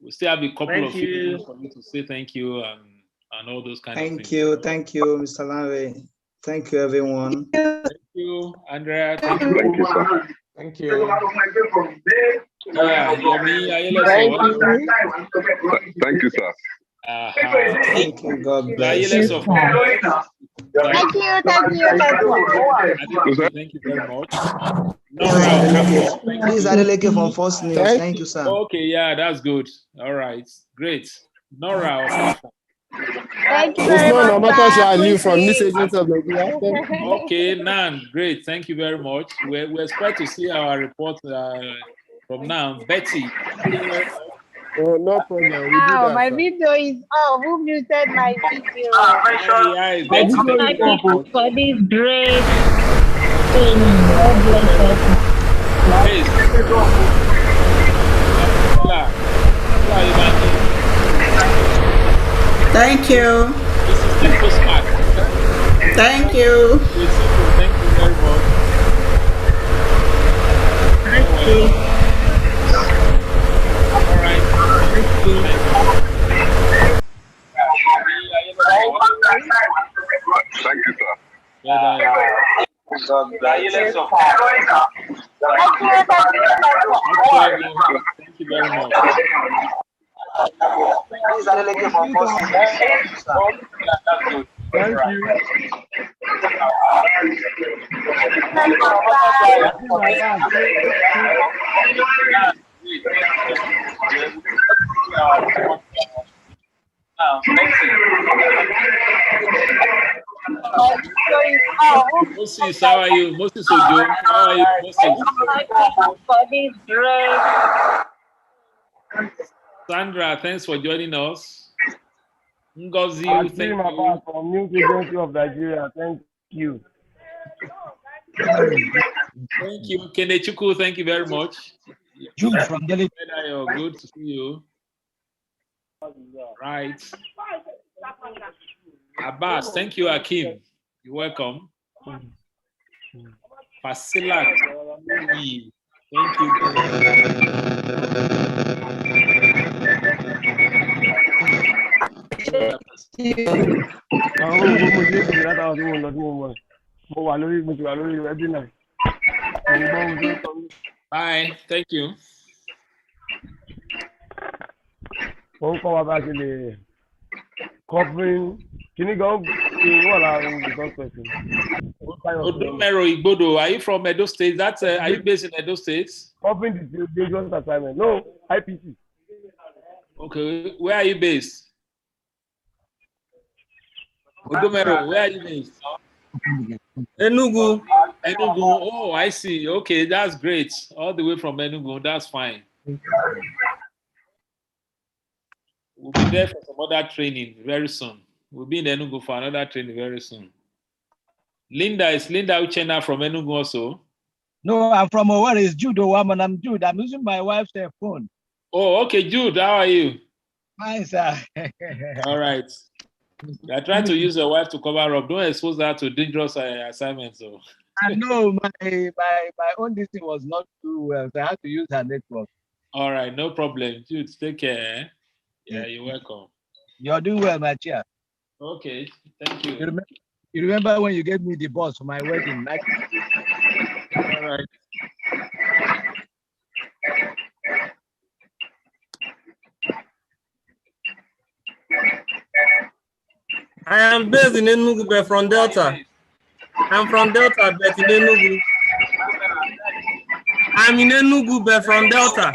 We still have a couple of people for me to say thank you and all those kind of things. Thank you, Mr. Lanre. Thank you, everyone. Thank you, Andrea. Thank you, sir. Thank you. Thank you, sir. Thank you, God bless. Thank you. Thank you very much. Please, Adeleke from First News. Thank you, sir. Okay, yeah, that's good. All right, great. Nora. Thank you very much. Okay, Nan, great. Thank you very much. We expect to see our report from now. Betty. Oh, no problem. My video is off. Who muted my video? Thank you for this great thing. God bless us. Thank you. This is the postmark. Thank you. Thank you very much. Thank you very much. Thank you. Moses, how are you? Moses Ojo, how are you, Moses? Sandra, thanks for joining us. Ngozi, thank you. From New Agency of Nigeria, thank you. Thank you, Kenechukwu, thank you very much. Jude from Delhi. Good to see you. Right. Abbas, thank you, Akim. You're welcome. Fasilat, thank you. Bye, thank you. Covering, can you go in the first question? Odomero Igbodo, are you from Edo State? Are you based in Edo State? Covering the dangerous assignment. No, IPC. Okay, where are you based? Odomero, where are you based? Enugu. Enugu. Oh, I see. Okay, that's great. All the way from Enugu, that's fine. We'll be there for some other training very soon. We'll be in Enugu for another training very soon. Linda, is Linda Uchenna from Enugu also? No, I'm from where is Jude woman. I'm Jude. I'm using my wife's phone. Oh, okay, Jude, how are you? Hi, sir. All right. You're trying to use your wife to cover up. Don't expose her to dangerous assignments. So. I know my own this thing was not too well, so I had to use her network. All right, no problem. Jude, take care. Yeah, you're welcome. You're doing well, my chair. Okay, thank you. You remember when you gave me the boss for my wedding? All right. I am based in Enugu, but from Delta. I'm from Delta, but in Enugu. I'm in Enugu, but from Delta.